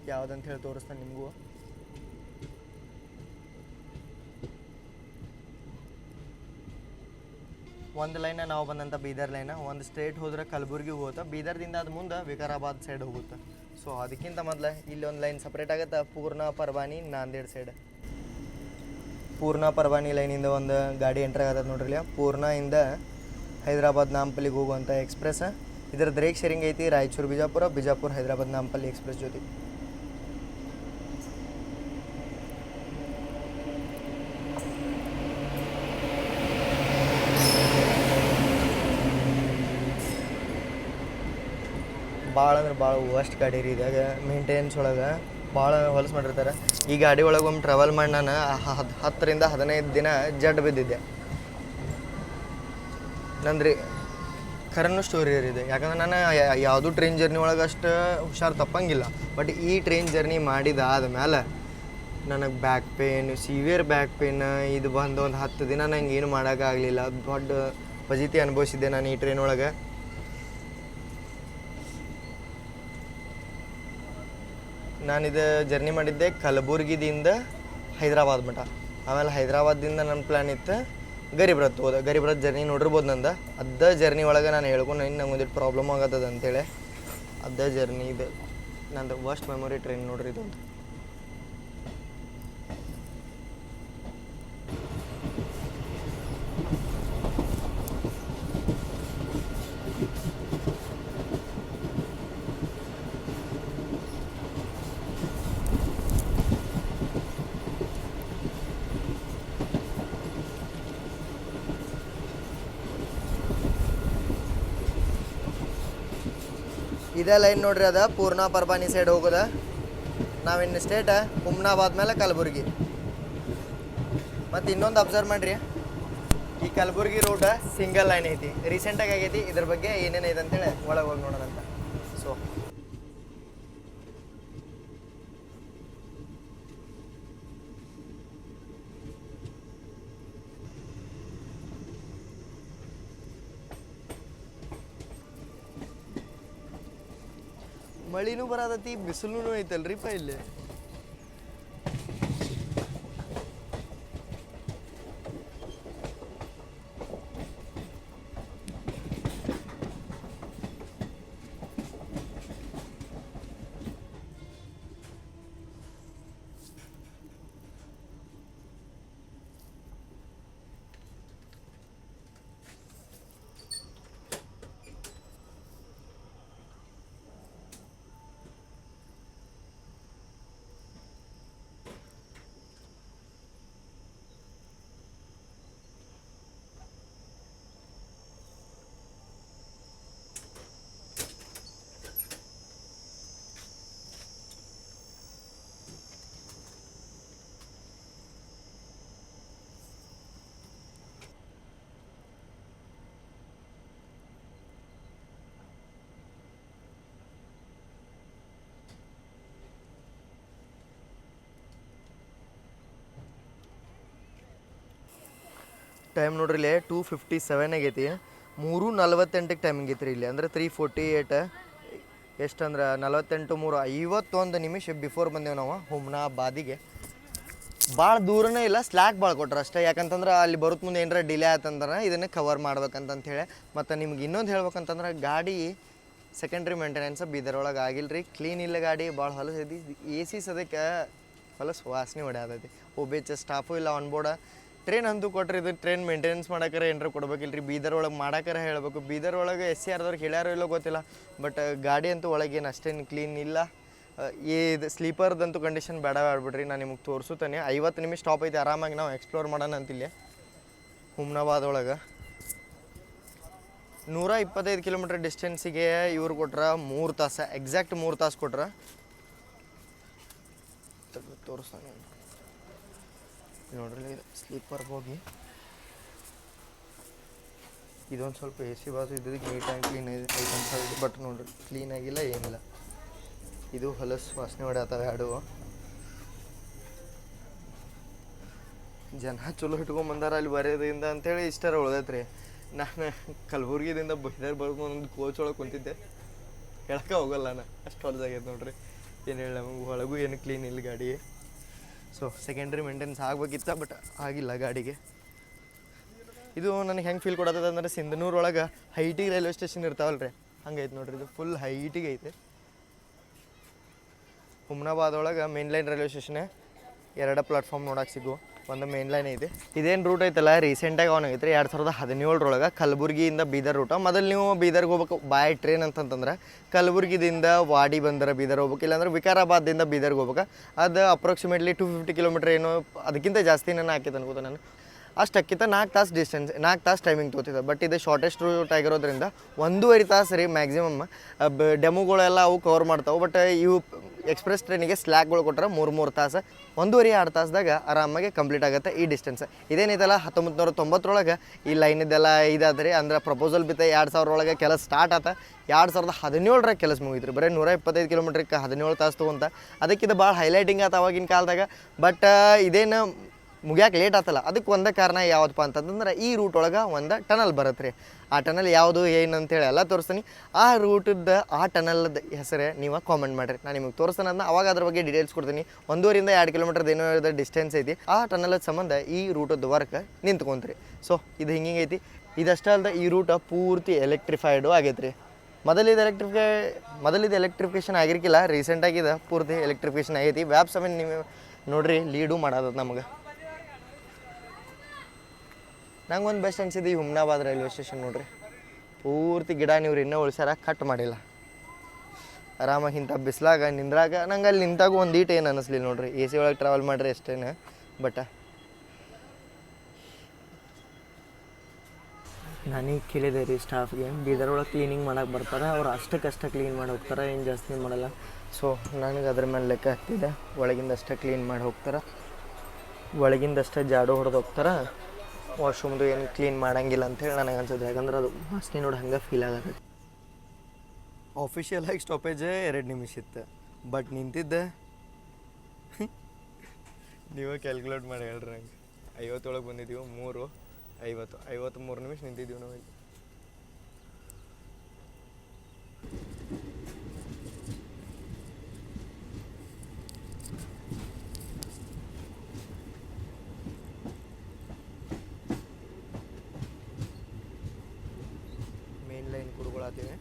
ಯಾವುದಂತ ಹೇಳಿ ತೋರಿಸ್ತಾನೆ ನಿಮಗೂ. ಒಂದು ಲೈನ ನಾವು ಬಂದಂಥ ಬೀದರ್ ಲೈನ, ಒಂದು ಸ್ಟ್ರೇಟ್ ಹೋದ್ರೆ ಕಲಬುರ್ಗಿ ಹೋಗುತ್ತೆ, ಬೀದರ್ದಿಂದ ಅದು ಮುಂದೆ ವಿಕಾರಾಬಾದ್ ಸೈಡ್ ಹೋಗುತ್ತೆ. ಸೊ ಅದಕ್ಕಿಂತ ಮೊದಲು ಇಲ್ಲಿ ಒಂದು ಲೈನ್ ಸಪ್ರೇಟ್ ಆಗುತ್ತೆ, ಪೂರ್ಣ ಪರ್ವಾನಿ ನಾಂದೇಡ್ ಸೈಡ್. ಪೂರ್ಣ ಪರ್ವಾನಿ ಲೈನಿಂದ ಒಂದು ಗಾಡಿ ಎಂಟ್ರ್ ಆಗತ್ತೆ ನೋಡ್ರಿ ಇಲ್ಲಿ. ಪೂರ್ಣದಿಂದ ಹೈದರಾಬಾದ್ ನಾಂಪಲ್ಲಿಗೆ ಹೋಗುವಂಥ ಎಕ್ಸ್ಪ್ರೆಸ್. ಇದ್ರದ್ದು ರೇಕ್ ಶೇರಿಂಗ್ ಐತಿ ರಾಯಚೂರು ಬಿಜಾಪುರ, ಬಿಜಾಪುರ ಹೈದರಾಬಾದ್ ನಾಂಪಲ್ಲಿ ಎಕ್ಸ್ಪ್ರೆಸ್ ಜೊತೆ. ಭಾಳ ಅಂದ್ರೆ ಭಾಳ ವರ್ಸ್ಟ್ ಗಾಡಿ ರೀ. ಇದಾಗ ಮೇಂಟೆನೆನ್ಸ್ ಒಳಗೆ ಭಾಳ ಹೊಲಸು ಮಾಡಿರ್ತಾರೆ. ಈ ಗಾಡಿ ಒಳಗೆ ಒಮ್ಮೆ ಟ್ರಾವೆಲ್ ಮಾಡಿ ನಾನು 10 ರಿಂದ 15 ದಿನ ಜಡ್ ಬಿದ್ದಿದ್ದೆ. ನಂದ್ರಿ ಖರನೂ ಸ್ಟೋರಿ ಇದೆ, ಯಾಕಂದ್ರೆ ನಾನು ಯಾವುದೂ ಟ್ರೈನ್ ಜರ್ನಿ ಒಳಗೆ ಅಷ್ಟು ಹುಷಾರು ತಪ್ಪಂಗಿಲ್ಲ. ಬಟ್ ಈ ಟ್ರೈನ್ ಜರ್ನಿ ಮಾಡಿದಾದ ಮೇಲೆ ನನಗೆ back pain, severe back pain ಇದು ಬಂದು ಒಂದು 10 ದಿನ ನಂಗೆ ಏನು ಮಾಡೋಕ್ಕಾಗಲಿಲ್ಲ. ದೊಡ್ಡ ಫಜೀತಿ ಅನುಭವಿಸಿದ್ದೆ ನಾನು ಈ ಟ್ರೈನ್ ಒಳಗೆ. ನಾನಿದು ಜರ್ನಿ ಮಾಡಿದ್ದೆ ಕಲಬುರ್ಗಿದಿಂದ ಹೈದರಾಬಾದ್ ಮಠ. ಆಮೇಲೆ ಹೈದರಾಬಾದಿಂದ ನನ್ನ ಪ್ಲ್ಯಾನ್ ಇತ್ತು ಗರೀಬ್ ರಥ್ ಹೋದ. ಗರೀಬ್ ರಥ್ ಜರ್ನಿ ನೋಡಿರ್ಬೋದು ನಂದು. ಅದ ಜರ್ನಿ ಒಳಗೆ ನಾನು ಹೇಳ್ಕೊಂಡು ನಂಗೆ ಒಂದಿಟ್ಟು ಪ್ರಾಬ್ಲಮ್ ಆಗತ್ತದ ಅಂತೇಳಿ ಅದ ಜರ್ನಿ ಇದು ನಂದು ವರ್ಸ್ಟ್ ಮೆಮೊರಿ ಟ್ರೈನ್ ನೋಡ್ರಿ ಇದು. ಇದೇ ಲೈನ್ ನೋಡ್ರಿ, ಅದ ಪೂರ್ಣ ಪರ್ಬಾನಿ ಸೈಡ್ ಹೋಗೋದ. ನಾವಿನ್ನು ಸ್ಟೇಟ್ ಹುಮ್ನಾಬಾದ್ ಮೇಲೆ ಕಲಬುರ್ಗಿ. ಮತ್ತು ಇನ್ನೊಂದು ಅಬ್ಸರ್ವ್ ಮಾಡಿರಿ, ಈ ಕಲಬುರ್ಗಿ ರೋಡ್ ಸಿಂಗಲ್ ಲೈನ್ ಐತಿ, ರೀಸೆಂಟಾಗಿ ಆಗೈತಿ. ಇದ್ರ ಬಗ್ಗೆ ಏನೇನೈತೆ ಅಂತೇಳಿ ಒಳಗೆ ಹೋಗಿ ನೋಡೋಣ ಅಂತ. ಸೊ ಮಳಿನೂ ಬರತೈತಿ, ಬಿಸಿಲೂ ಐತಲ್ರಿಪ್ಪ ಇಲ್ಲಿ. ಟೈಮ್ ನೋಡ್ರಿ ಇಲ್ಲಿ 2:57 ಆಗೈತಿ. 3:48ಕ್ಕೆ ಟೈಮಿಂಗ್ ಐತ್ರಿ ಇಲ್ಲಿ, ಅಂದ್ರೆ 3:48 ಎಷ್ಟು ಅಂದ್ರೆ 48 3 51 ನಿಮಿಷ ಬಿಫೋರ್ ಬಂದೇವು ನಾವು ಹುಮ್ನಾಬಾದಿಗೆ. ಭಾಳ ದೂರನೇ ಇಲ್ಲ, ಸ್ಲ್ಯಾಕ್ ಭಾಳ ಕೊಟ್ರು ಅಷ್ಟೇ. ಯಾಕಂತಂದ್ರೆ ಅಲ್ಲಿ ಬರೋದು ಮುಂದೆ ಏನಾರ ಡಿಲೇ ಆಯ್ತಂದ್ರೆ ಇದನ್ನೇ ಕವರ್ ಮಾಡ್ಬೇಕಂತಂತೇಳಿ. ಮತ್ತು ನಿಮ್ಗೆ ಇನ್ನೊಂದು ಹೇಳ್ಬೇಕಂತಂದ್ರೆ ಗಾಡಿ ಸೆಕೆಂಡ್ರಿ ಮೇಂಟೆನೆನ್ಸ್ ಬೀದರ್ ಒಳಗೆ ಆಗಿಲ್ಲ ರೀ. ಕ್ಲೀನ್ ಇಲ್ಲ ಗಾಡಿ, ಭಾಳ ಹೊಲಸು ಐತಿ. AC ಸದಕ್ಕೆ ಹೊಲಸು ವಾಸನೆ ಹೊಡ್ಯಾತೈತಿ. ಒಬ್ಬ ಸ್ಟಾಫು ಇಲ್ಲ ಆನ್ ಬೋರ್ಡ. ಟ್ರೈನ್ ಅಂತೂ ಕೊಟ್ರಿ, ಇದು ಟ್ರೈನ್ ಮೇಂಟೆನೆನ್ಸ್ ಮಾಡೋಕ್ಕಾರ ಏನಾರ ಕೊಡ್ಬೇಕಿಲ್ಲ ರೀ. ಬೀದರ್ ಒಳಗೆ ಮಾಡೋಕ್ಕಾರ ಹೇಳಬೇಕು. ಬೀದರ್ ಒಳಗೆ SCRದವ್ರಿಗೆ ಹೇಳ್ಯಾರೋ ಇಲ್ಲೋ ಗೊತ್ತಿಲ್ಲ, ಬಟ್ ಗಾಡಿ ಅಂತೂ ಒಳಗೇನು ಅಷ್ಟೇನು ಕ್ಲೀನ್ ಇಲ್ಲ. ಇದು ಸ್ಲೀಪರ್ದಂತೂ ಕಂಡೀಷನ್ ಬೇಡ ಆಡ್ಬಿಡ್ರಿ. ನಾನು ನಿಮಗೆ ತೋರಿಸುತ್ತೇನೆ. 50 ನಿಮಿಷ ಸ್ಟಾಪ್ ಐತಿ, ಆರಾಮಾಗಿ ನಾವು ಎಕ್ಸ್ಪ್ಲೋರ್ ಮಾಡೋಣ ಅಂತಿಲ್ಲ. ಹುಮ್ನಾಬಾದ್ ಒಳಗೆ 125 ಕಿಲೋಮೀಟ್ರ್ ಡಿಸ್ಟೆನ್ಸಿಗೆ ಇವ್ರು ಕೊಟ್ರೆ 3 ತಾಸು, ಎಕ್ಸಾಕ್ಟ್ 3 ತಾಸು ಕೊಟ್ರೆ. ತೋರಿಸ್ತಾನೆ ನೋಡ್ರಿ, ಸ್ಲೀಪರ್ ಹೋಗಿ ಇದೊಂದು ಸ್ವಲ್ಪ AC ಬಾಸು ಇದ್ದದಕ್ಕೆ ನೀಟಾಗಿ ಕ್ಲೀನ್ ಐತೆ ಅಂತ. ಬಟ್ ನೋಡ್ರಿ ಕ್ಲೀನ್ ಆಗಿಲ್ಲ, ಏನಿಲ್ಲ. ಇದು ಹೊಲಸು ವಾಸನೆ ಹೊಡ್ಯಾತವೆ ಎರಡು. ಜನ ಚಲೋ ಇಟ್ಕೊಂಬಂದಾರ ಅಲ್ಲಿ ಬರೋದ್ರಿಂದ ಅಂತೇಳಿ ಇಷ್ಟರ ಉಳ್ದೈತ್ರಿ. ನಾನು ಕಲಬುರ್ಗಿದಿಂದ ಬೈದರ್ ಬರ್ಬೋದು ಒಂದು ಕೋಚ್ ಒಳಗೆ ಕುಂತಿದ್ದೆ, ಹೇಳಕ್ಕೆ ಹೋಗಲ್ಲ ನಾನು, ಅಷ್ಟು ಹೊಲಸಾಗೈತೆ ನೋಡ್ರಿ. ಏನು ಹೇಳಿ, ನಮಗೆ ಒಳಗೂ ಏನು ಕ್ಲೀನ್ ಇಲ್ಲ ಗಾಡಿ. ಸೊ ಸೆಕೆಂಡ್ರಿ ಮೇಂಟೆನೆನ್ಸ್ ಆಗ್ಬೇಕಿತ್ತ, ಬಟ್ ಆಗಿಲ್ಲ ಗಾಡಿಗೆ. ಇದು ನನಗೆ ಹೆಂಗೆ ಫೀಲ್ ಕೊಡತ್ತದ ಅಂದ್ರೆ, ಸಿಂಧನೂರು ಒಳಗೆ ಹೈಟಿಗೆ ರೈಲ್ವೆ ಸ್ಟೇಷನ್ ಇರ್ತಾವಲ್ಲ ರೀ, ಹಂಗೈತೆ ನೋಡ್ರಿ. ಇದು ಫುಲ್ ಹೈಟಿಗೆ ಐತೆ. ಹುಮ್ನಾಬಾದ್ ಒಳಗೆ ಮೇನ್ ಲೈನ್ ರೈಲ್ವೆ ಸ್ಟೇಷನ್ನೇ 2 ಪ್ಲಾಟ್ಫಾರ್ಮ್ ನೋಡಕ್ಕೆ ಸಿಗು. ಒಂದು ಮೇನ್ ಲೈನ್ ಐತೆ. ಇದೇನು ರೂಟ್ ಐತಲ್ಲ, ರೀಸೆಂಟಾಗಿ ಅವನು ಐತ್ರಿ 2017 ಕಲಬುರ್ಗಿಯಿಂದ ಬೀದರ್ ರೂಟ. ಮೊದಲು ನೀವು ಬೀದರ್ಗೆ ಹೋಗ್ಬೇಕು ಬಾಯ್ ಟ್ರೈನ್ ಅಂತಂತಂದ್ರೆ ಕಲಬುರ್ಗಿದಿಂದ ವಾಡಿ ಬಂದ್ರೆ ಬೀದರ್ ಹೋಗ್ಬೇಕು, ಇಲ್ಲಾಂದ್ರೆ ವಿಕಾರಾಬಾದಿಂದ ಬೀದರ್ಗೆ ಹೋಗ್ಬೇಕು. ಅದು ಅಪ್ರಾಕ್ಸಿಮೇಟ್ಲಿ 250 ಕಿಲೋಮೀಟ್ರ್ ಏನೋ, ಅದಕ್ಕಿಂತ ಜಾಸ್ತಿ ನಾನು ಹಾಕಿದೆ ಅನ್ಕೋತ ನಾನು. ಅಷ್ಟಕ್ಕಿಂತ 4 ತಾಸು ಡಿಸ್ಟೆನ್ಸ್, 4 ತಾಸು ಟೈಮಿಂಗ್ ತೊಗೋತಿದ್ದೆ. ಬಟ್ ಇದು ಶಾರ್ಟೆಸ್ಟ್ ರೂಟ್ ಆಗಿರೋದ್ರಿಂದ 1.5 ತಾಸು ರೀ ಮ್ಯಾಕ್ಸಿಮಮ್. ಡೆಮೋಗಳೆಲ್ಲ ಅವು ಕವರ್ ಮಾಡ್ತಾವೆ. ಬಟ್ ಇವು ಎಕ್ಸ್ಪ್ರೆಸ್ ಟ್ರೈನಿಗೆ ಸ್ಲ್ಯಾಕ್ಗಳು ಕೊಟ್ಟರೆ 3 ತಾಸು, 1.5-2 ತಾಸ್ದಾಗ ಆರಾಮಾಗಿ ಕಂಪ್ಲೀಟ್ ಆಗುತ್ತೆ ಈ ಡಿಸ್ಟೆನ್ಸ್. ಇದೇನೈತಲ್ಲ 1990 ಈ ಲೈನ್ ಇದೆಲ್ಲ ಇದಾದ್ರಿ. ಅಂದ್ರೆ ಪ್ರಪೋಸಲ್ ಬಿತ್ತ 2000 ಒಳಗೆ ಕೆಲಸ ಸ್ಟಾರ್ಟ್ ಆತ. 2017 ಕೆಲಸ ಮುಗಿದ್ರಿ. ಬರೀ 125 ಕಿಲೋಮೀಟ್ರಿಗೆ 17 ತಾಸು ತೊಗೊಂತ. ಅದಕ್ಕೆ ಇದು ಭಾಳ ಹೈಲೈಟಿಂಗ್ ಆತ ಅವಾಗಿನ ಕಾಲದಾಗ. ಬಟ್ ಇದೇನು ಮುಗಿಯಾಕೆ ಲೇಟ್ ಆತಲ್ಲ, ಅದಕ್ಕೆ ಒಂದೇ ಕಾರಣ ಯಾವುದಪ್ಪ ಅಂತಂದ್ರೆ ಈ ರೂಟ್ ಒಳಗೆ ಒಂದು ಟನಲ್ ಬರುತ್ತೆ ರೀ. ಆ ಟನಲ್ ಯಾವುದು ಏನು ಅಂತೇಳಿ ಎಲ್ಲ ತೋರಿಸ್ತೀನಿ. ಆ ರೂಟದ್ದು ಆ ಟನಲ್ದ ಹೆಸರೇ ನೀವು ಕಾಮೆಂಟ್ ಮಾಡಿರಿ, ನಾನು ನಿಮಗೆ ತೋರಿಸ್ತಾನೆ. ಅದನ್ನ ಅವಾಗ ಅದ್ರ ಬಗ್ಗೆ ಡೀಟೇಲ್ಸ್ ಕೊಡ್ತೀನಿ. 1.5-2 ಕಿಲೋಮೀಟ್ರ್ ಏನೋ ಡಿಸ್ಟೆನ್ಸ್ ಐತಿ. ಆ ಟನಲ್ ಸಂಬಂಧ ಈ ರೂಟದ್ದು ವರ್ಕ್ ನಿಂತ್ಕೊಂತ್ರಿ. ಸೊ ಇದು ಹಿಂಗೆ ಐತಿ. ಇದಷ್ಟೇ ಅಲ್ಲದೆ ಈ ರೂಟ ಪೂರ್ತಿ ಎಲೆಕ್ಟ್ರಿಫೈಡು ಆಗೈತೆ ರೀ. ಮೊದಲಿದು ಎಲೆಕ್ಟ್ರಿಫಿಕೇಷನ್ ಆಗಿರ್ಕಿಲ್ಲ, ರೀಸೆಂಟಾಗಿದೆ ಪೂರ್ತಿ ಎಲೆಕ್ಟ್ರಿಫಿಕೇಷನ್ ಆಗೈತಿ. ವ್ಯಾಪ್ 7 ನೀವು ನೋಡ್ರಿ ಲೀಡು ಮಾಡೋದು ನಮಗೆ. ನಂಗೆ ಒಂದು ಬೆಸ್ಟ್ ಅನ್ಸಿದ್ದು ಈ ಹುಮ್ನಾಬಾದ್ ರೈಲ್ವೆ ಸ್ಟೇಷನ್ ನೋಡ್ರಿ. ಪೂರ್ತಿ ಗಿಡ ನೀವು ಇನ್ನೂ ಉಳ್ಸ್ಯಾರ, ಕಟ್ ಮಾಡಿಲ್ಲ. ಆರಾಮಾಗಿ ಇಂಥ ಬಿಸ್ಲಾಗ ನಿಂದ್ರಾಗ ನಂಗೆ ಅಲ್ಲಿ ನಿಂತಾಗ ಒಂದು ಈಟ್ ಏನು ಅನ್ನಿಸ್ಲಿಲ್ಲ ನೋಡ್ರಿ. AC ಒಳಗೆ ಟ್ರಾವೆಲ್ ಮಾಡಿರಿ ಅಷ್ಟೇನೆ. ಬಟ್ ನಾನೀಗ ಕೇಳಿದೆ ರೀ ಸ್ಟಾಫ್ಗೆ, ಬೀದರ್ ಒಳಗೆ ಕ್ಲೀನಿಂಗ್ ಮಾಡೋಕೆ ಬರ್ತಾರೆ, ಅವ್ರು ಅಷ್ಟಕ್ಕಷ್ಟೇ ಕ್ಲೀನ್ ಮಾಡಿ ಹೋಗ್ತಾರೆ, ಏನು ಜಾಸ್ತಿ ಮಾಡಲ್ಲ. ಸೊ ನನಗೆ ಅದ್ರ ಮೇಲೆ ಲೆಕ್ಕ ಹತ್ತಿದೆ. ಒಳಗಿಂದಷ್ಟೇ ಕ್ಲೀನ್ ಮಾಡಿ ಹೋಗ್ತಾರೆ, ಒಳಗಿಂದಷ್ಟೇ ಜಾಡು ಹೊಡೆದು ಹೋಗ್ತಾರೆ. ವಾಶ್ರೂಮ್ದು ಏನು ಕ್ಲೀನ್ ಮಾಡೋಂಗಿಲ್ಲ ಅಂಥೇಳಿ ನನಗೆ ಅನ್ಸುತ್ತೆ. ಯಾಕಂದ್ರೆ ಅದು ವಾಸನೆ ನೋಡಿ ಹಂಗೆ ಫೀಲ್ ಆಗತ್ತೆ. ಆಫಿಷಿಯಲಾಗಿ ಸ್ಟಾಪೇಜೇ 2 ನಿಮಿಷ ಇತ್ತು, ಬಟ್ ನಿಂತಿದ್ದೆ ನೀವೇ ಕ್ಯಾಲ್ಕುಲೇಟ್ ಮಾಡಿ ಹೇಳ್ರಿ. ನಂಗೆ 50 ಒಳಗೆ ಬಂದಿದ್ದೀವಿ, 53 ನಿಮಿಷ ನಿಂತಿದ್ದೀವಿ ನಾವು ಇಲ್ಲಿ. ಲೈನ್ ಕುಡ್ಕೊಳತ್ತೀವಿ,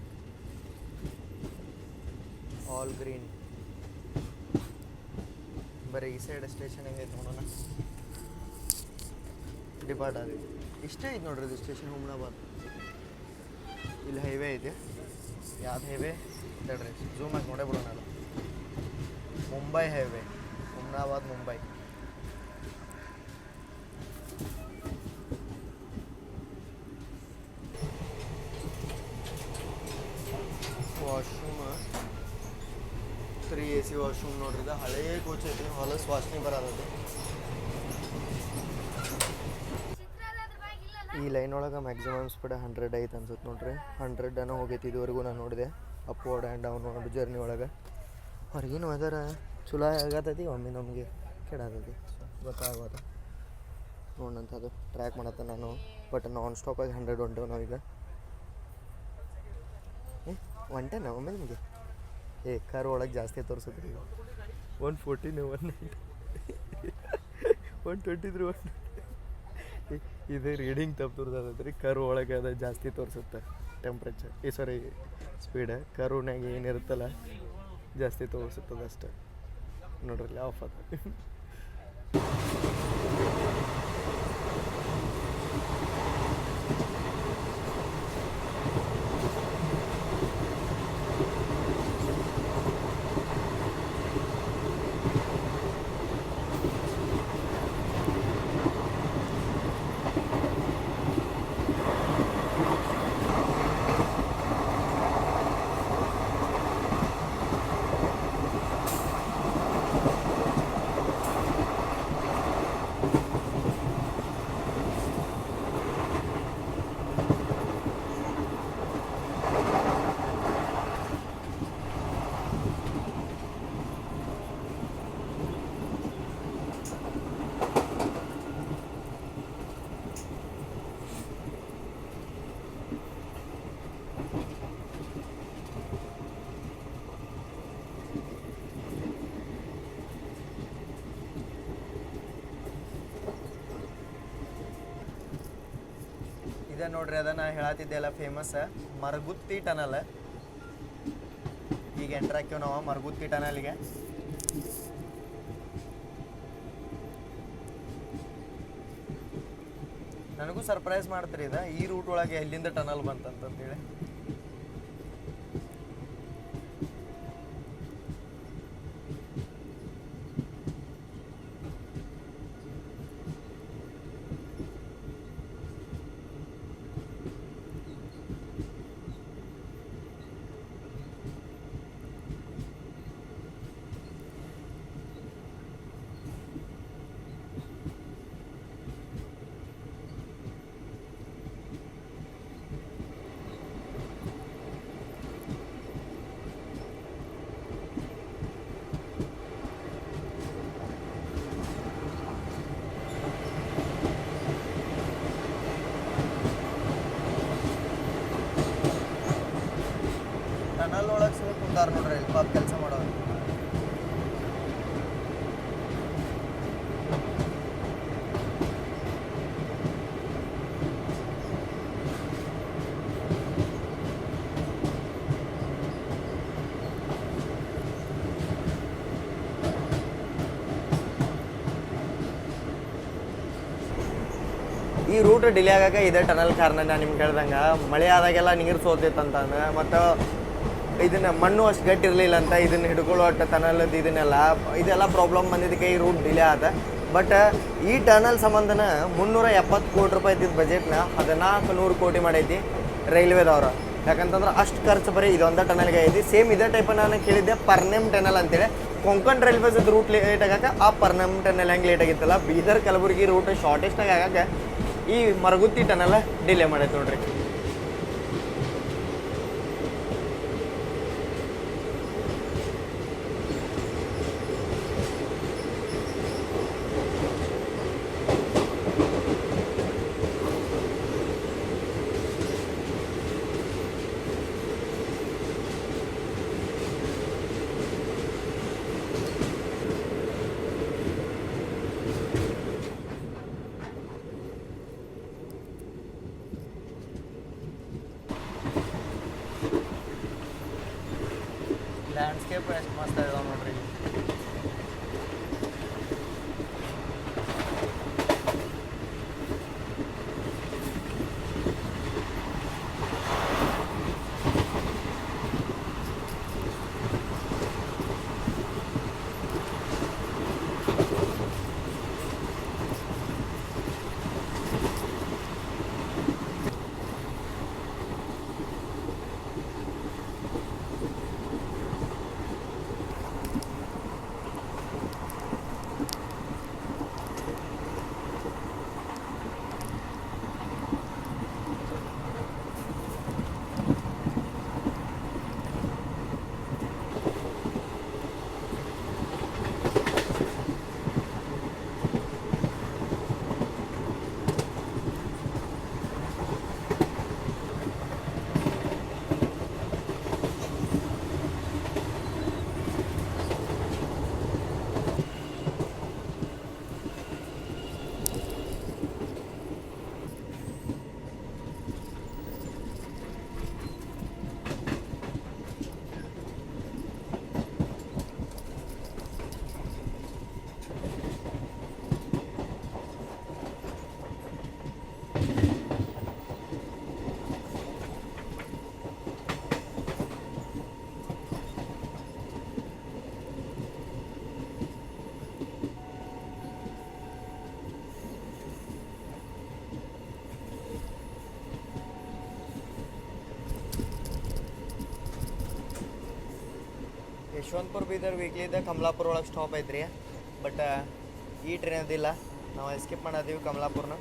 ಆಲ್ ಗ್ರೀನ್. ಬರೀ ಈ ಸೈಡ್ ಸ್ಟೇಷನ್ ಹೆಂಗೈತೆ ನೋಡೋಣ. ಡಿಪಾರ್ಟ್ ಆಗಿ ಇಷ್ಟೇ ಐತೆ ನೋಡ್ರಿ ಇದು ಸ್ಟೇಷನ್ ಹುಮ್ನಾಬಾದ್. ಇಲ್ಲಿ ಹೈವೇ ಐತೆ. ಯಾವ್ದು ಹೈವೇ ಹೇಳ್ರಿ, ಝೂಮ್ ಆಗಿ ನೋಡೇ ಬಿಡೋಣ. ಅದು Mumbai highway, Humnabad Mumbai. Washroom 3 AC washroom ನೋಡ್ರಿ. ಇದು ಹಳೇ ಕೋಚ್ ಐತಿ, ಹೊಲಸು ವಾಸನೆ ಬರೋದು. ಈ ಲೈನ್ ಒಳಗೆ ಮ್ಯಾಕ್ಸಿಮಮ್ ಸ್ಪೀಡ್ 100 ಐತೆ ಅನ್ಸುತ್ತೆ ನೋಡ್ರಿ. 100 ಹೋಗೈತಿ ಇದುವರೆಗೂ ನಾನು ನೋಡಿದೆ. ಅಪ್ವರ್ಡ್ ಆ್ಯಂಡ್ ಡೌನ್ ನೋಡಿ ಜರ್ನಿ ಒಳಗೆ. ಹೊರಗಿನ ವೆದರ್ ಚಲೋ ಆಗತೈತಿ, ಒಮ್ಮೆ ನಮಗೆ ಕೆಡತೈತಿ ಗೊತ್ತಾಗೋದು. ನೋಡಂತ ಅದು ಟ್ರ್ಯಾಕ್ ಮಾಡತ್ತ ನಾನು ಬಟ್ ನಾನ್ ಸ್ಟಾಪಾಗಿ 100 ಹೊಂಟೇವು ನಾವೀಗ ಒಂಟೆ ನಾವು ಒಮ್ಮೆ ನಿಮಗೆ ಕಾರ್ ಒಳಗೆ ಜಾಸ್ತಿ ತೋರಿಸಿದ್ರಿ 114 123 ಇದು ರೀಡಿಂಗ್ ತಪ್ಪು ತೋರಿಸತ್ರಿ ಕರು ಒಳಗೆ ಅದು ಜಾಸ್ತಿ ತೋರಿಸುತ್ತೆ ಟೆಂಪ್ರೇಚರ್ ಸಾರಿ ಸ್ಪೀಡ್ ಕರುನಾಗ ಏನಿರುತ್ತಲ್ಲ ಜಾಸ್ತಿ ತೋರಿಸುತ್ತದೆ ಅಷ್ಟೆ ನೋಡ್ರಿ ಆಫ್ ಅದು ಇದೆ ನೋಡ್ರಿ ಅದನ್ನ ಹೇಳತ್ತಿದ್ದೆಲ್ಲ ಫೇಮಸ್ ಮರಗುತ್ತಿ ಟನಲ್ ಈಗ ಎಂಟ್ರ್ ಹಾಕಿವ್ ನಾವು ಮರಗುತ್ತಿ ಟನಲ್ಗೆ ನನಗೂ ಸರ್ಪ್ರೈಸ್ ಮಾಡ್ತೀರಿ ಇದು ಈ ರೂಟ್ ಒಳಗೆ ಎಲ್ಲಿಂದ ಟನಲ್ ಬಂತಂತಂತೇಳಿ ಟನಲ್ ಒಳಗೆ ಸುಮ್ಮನೆ ಕುಂತಾರ ನೋಡ್ರಿ ಇಲ್ಲಿ ಪಾಪ ಕೆಲಸ ಮಾಡೋರು ಈ ರೂಟ್ ಡಿಲೇ ಆಗಕ್ಕೆ ಇದೇ ಟನಲ್ ಕಾರಣ ನಾನು ನಿಮ್ಗೆ ಹೇಳ್ದಂಗೆ ಮಳೆ ಆದಾಗೆಲ್ಲ ನೀರು ಸೋತಿತ್ತಂತಂದ್ರೆ ಮತ್ತು ಇದನ್ನ ಮಣ್ಣು ಅಷ್ಟು ಗಟ್ಟಿ ಇರಲಿಲ್ಲ ಅಂತ ಇದನ್ನು ಹಿಡ್ಕೊಳ್ಳೋ ಟನಲ್ದು ಇದೆಲ್ಲ ಪ್ರಾಬ್ಲಮ್ ಬಂದಿದ್ದಕ್ಕೆ ಈ ರೂಟ್ ಡಿಲೇ ಆದ ಬಟ್ ಈ ಟನಲ್ ಸಂಬಂಧನ 370 ಕೋಟಿ ರೂಪಾಯಿ ಇದ್ದಿದ್ದು ಬಜೆಟ್ನ 1400 ಕೋಟಿ ಮಾಡೈತಿ ರೈಲ್ವೇದವ್ರು ಯಾಕಂತಂದ್ರೆ ಅಷ್ಟು ಖರ್ಚು ಬರೀ ಇದೊಂದು ಟನಲ್ಗೆ ಐತಿ ಸೇಮ್ ಇದೇ ಟೈಪ್ ನಾನು ಕೇಳಿದ್ದೆ ಪರ್ನೆಮ್ ಟನಲ್ ಅಂತೇಳಿ ಕೊಂಕಣ್ ರೈಲ್ವೇಸ್ ರೂಟ್ ಲೇಟ್ ಆಗಕ್ಕೆ ಆ ಪರ್ನೆಮ್ ಟನಲ್ ಹೆಂಗೆ ಲೇಟ್ ಆಗಿತ್ತಲ್ಲ ಬೀದರ್ ಕಲಬುರಗಿ ರೂಟ್ ಶಾರ್ಟೆಸ್ಟಾಗಿ ಆಗಕ್ಕೆ ಈ ಮರಗುತ್ತಿ ಟನಲ್ ಡಿಲೇ ಮಾಡೈತೆ ನೋಡ್ರಿ ಲ್ಯಾಂಡ್ಸ್ಕೇಪ್ ಎಷ್ಟು ಮಸ್ತ್ ಇದಾವೆ ನೋಡ್ರಿ ಯಶವಂತಪುರ ಬೀದರ್ ವೀಕ್ಲಿದ ಕಮಲಾಪುರ ಒಳಗೆ ಸ್ಟಾಪ್ ಐತ್ರಿ. ಬಟ್ ಈ ಟ್ರೈನ್ ಅದಿಲ್ಲ, ನಾವು ಎಸ್ಕೇಪ್ ಮಾಡತ್ತೀವಿ ಕಮಲಾಪುರನ.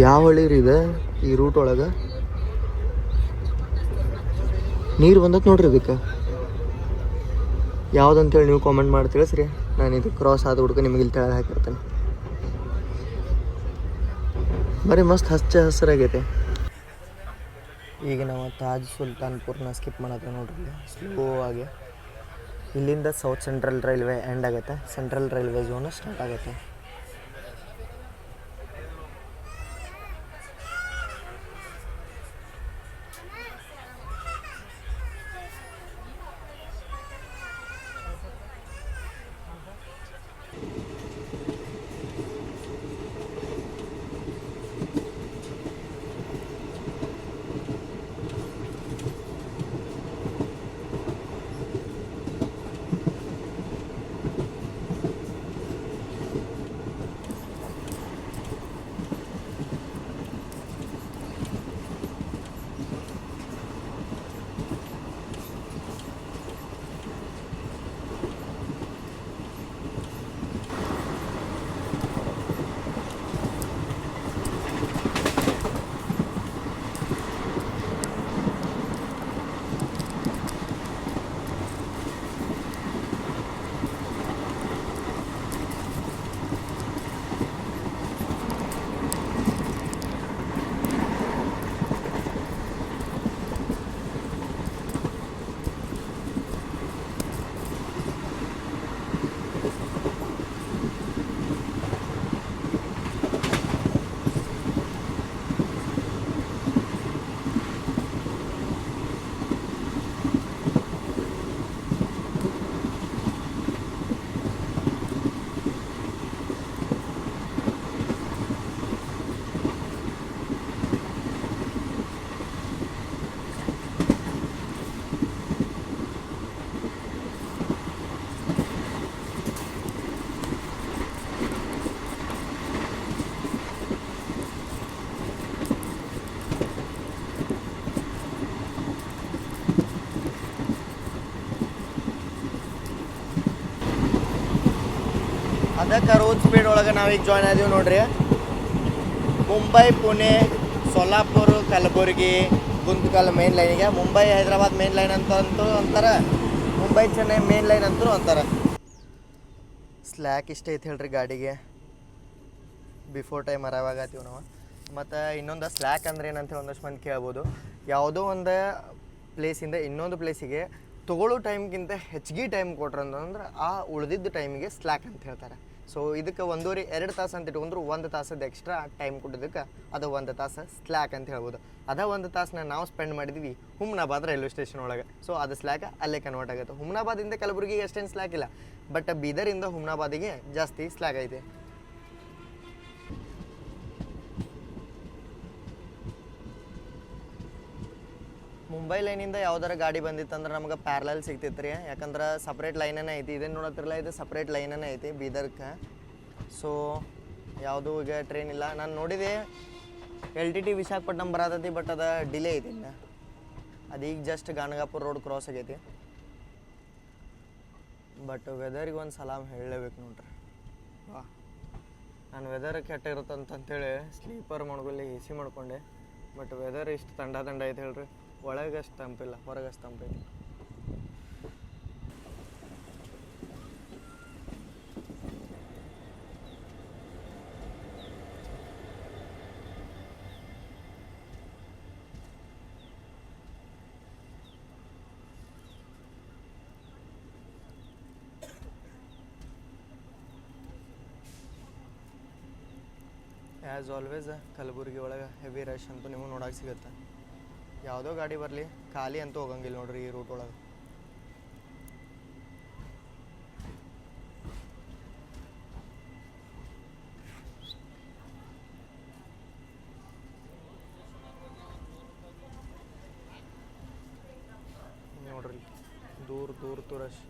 ಯಾವ ಹಳ್ಳಿ ರೀ ಇದು? ಈ ರೂಟ್ ಒಳಗೆ ನೀರು ಬಂದತ್ ನೋಡ್ರಿ. ಇದಕ್ಕೆ ಯಾವುದಂತೇಳಿ ನೀವು ಕಾಮೆಂಟ್ ಮಾಡಿ ತಿಳಿಸ್ರಿ. ನಾನು ಇದು ಕ್ರಾಸ್ ಆದ ಹುಡ್ಕ ನಿಮಗೆ ಇಲ್ಲಿ ತೆಳಗೆ ಹಾಕಿರ್ತೇನೆ. ಬರೀ ಮಸ್ತ್ ಹಚ್ಚ ಹಸಿರಾಗೈತೆ. ಈಗ ನಾವು ತಾಜ್ ಸುಲ್ತಾನ್ಪುರ್ನ ಸ್ಕಿಪ್ ಮಾಡತ್ತೆ ನೋಡ್ರಿ ಸ್ಲೋ ಆಗಿ. ಇಲ್ಲಿಂದ ಸೌತ್ ಸೆಂಟ್ರಲ್ ರೈಲ್ವೆ ಎಂಡ್ ಆಗುತ್ತೆ, ಸೆಂಟ್ರಲ್ ರೈಲ್ವೆ ಝೋನ್ ಸ್ಟಾರ್ಟ್ ಆಗುತ್ತೆ. ಅದಕ್ಕೆ ರೋಡ್ ಸ್ಪೀಡ್ ಒಳಗೆ ನಾವೀಗ ಜಾಯ್ನ್ ಆದೀವಿ ನೋಡ್ರಿ. ಮುಂಬೈ, ಪುಣೆ, ಸೊಲ್ಲಾಪುರ, ಕಲಬುರ್ಗಿ, ಗುಂತಕಲ್ ಮೇನ್ ಲೈನಿಗೆ. ಮುಂಬೈ ಹೈದರಾಬಾದ್ ಮೇನ್ ಲೈನ್ ಅಂತೂ ಅಂತಾರೆ, ಮುಂಬೈ ಚೆನ್ನೈ ಮೇನ್ ಲೈನ್ ಅಂತೂ ಅಂತಾರೆ. ಸ್ಲ್ಯಾಕ್ ಇಷ್ಟ ಐತೆ ಹೇಳ್ರಿ ಗಾಡಿಗೆ. ಬಿಫೋರ್ ಟೈಮ್ ಅರೈವ್ ಆಗತ್ತೀವಿ ನಾವು. ಮತ್ತು ಇನ್ನೊಂದು ಸ್ಲ್ಯಾಕ್ ಅಂದ್ರೆ ಏನಂತ ಒಂದಷ್ಟು ಮಂದಿ ಕೇಳ್ಬೋದು. ಯಾವುದೋ ಒಂದು ಪ್ಲೇಸಿಂದ ಇನ್ನೊಂದು ಪ್ಲೇಸಿಗೆ ತೊಗೊಳ್ಳೋ ಟೈಮ್ಗಿಂತ ಹೆಚ್ಚಿಗೆ ಟೈಮ್ ಕೊಟ್ರಂದ್ರೆ ಆ ಉಳಿದಿದ್ದ ಟೈಮಿಗೆ ಸ್ಲ್ಯಾಕ್ ಅಂತ ಹೇಳ್ತಾರೆ. ಸೊ ಇದಕ್ಕೆ 1.5-2 ತಾಸು ಅಂತ ಇಟ್ಕೊಂಡ್ರು 1 ತಾಸದ್ದು ಎಕ್ಸ್ಟ್ರಾ ಟೈಮ್ ಕೊಟ್ಟಿದ್ದಕ್ಕೆ ಅದು 1 ತಾಸು ಸ್ಲ್ಯಾಕ್ ಅಂತ ಹೇಳ್ಬೋದು. ಅದೇ 1 ತಾಸನ್ನ ನಾವು ಸ್ಪೆಂಡ್ ಮಾಡಿದ್ವಿ ಹುಮ್ನಾಬಾದ್ ರೈಲ್ವೆ ಸ್ಟೇಷನ್ ಒಳಗೆ. ಸೊ ಅದು ಸ್ಲ್ಯಾಕ್ ಅಲ್ಲೇ ಕನ್ವರ್ಟ್ ಆಗುತ್ತೆ. ಹುಮ್ನಾಬಾದಿಂದ ಕಲಬುರಗಿಗೆ ಅಷ್ಟೇನು ಸ್ಲ್ಯಾಕ್ ಇಲ್ಲ, ಬಟ್ ಬೀದರಿಂದ ಹುಮ್ನಾಬಾದಿಗೆ ಜಾಸ್ತಿ ಸ್ಲ್ಯಾಕ್ ಐತೆ. ಮುಂಬೈ ಲೈನಿಂದ ಯಾವ್ದಾರ ಗಾಡಿ ಬಂದಿತ್ತಂದ್ರೆ ನಮ್ಗೆ ಪ್ಯಾರಲಲ್ ಸಿಗ್ತಿತ್ತು ರೀ. ಯಾಕಂದ್ರೆ ಸಪ್ರೇಟ್ ಲೈನೇ ಐತಿ. ಇದೇನು ನೋಡತ್ತಿರಲ್ಲ, ಇದು ಸಪ್ರೇಟ್ ಲೈನೇ ಐತಿ ಬೀದರ್ಗೆ. ಸೊ ಯಾವುದು ಈಗ ಟ್ರೈನ್ ಇಲ್ಲ. ನಾನು ನೋಡಿದೆ LTT ವಿಶಾಖಪಟ್ಟಣಂ ಬರತೈತಿ, ಬಟ್ ಅದು ಡಿಲೇ ಐತಿ. ಇನ್ನು ಅದೀಗ ಜಸ್ಟ್ ಗಾಣಗಾಪುರ ರೋಡ್ ಕ್ರಾಸ್ ಆಗೈತಿ. ಬಟ್ ವೆದರಿಗೆ ಒಂದು ಸಲಾಮ್ ಹೇಳಲೇಬೇಕು ನೋಡ್ರಿ. ನಾನು ವೆದರ್ ಕೆಟ್ಟ ಇರುತ್ತಂತೇಳಿ ಸ್ಲೀಪರ್ ಮಾಡ್ಕೊಳ್ಳಿ AC ಮಾಡ್ಕೊಂಡೆ. ಬಟ್ ವೆದರ್ ಇಷ್ಟು ತಂಡ ಐತೆ ಹೇಳ್ರಿ. ಒಳಗೆ ಅಷ್ಟು ತಂಪಿಲ್ಲ, ಹೊರಗೆ ಅಷ್ಟು ತಂಪೈತಿ. ಆ್ಯಸ್ ಆಲ್ವೇಸ್ ಕಲಬುರಗಿ ಒಳಗೆ ಹೆವಿ ರಶ್ ಅಂತೂ ನಿಮಗೆ ನೋಡೋಕೆ ಸಿಗುತ್ತೆ. ಯಾವುದೋ ಗಾಡಿ ಬರಲಿ, ಖಾಲಿ ಅಂತೂ ಹೋಗಂಗಿಲ್ಲ ನೋಡ್ರಿ ಈ ರೂಟ್ ಒಳಗೆ. ನೋಡ್ರಿ ದೂರ ದೂರ ತುರಶ್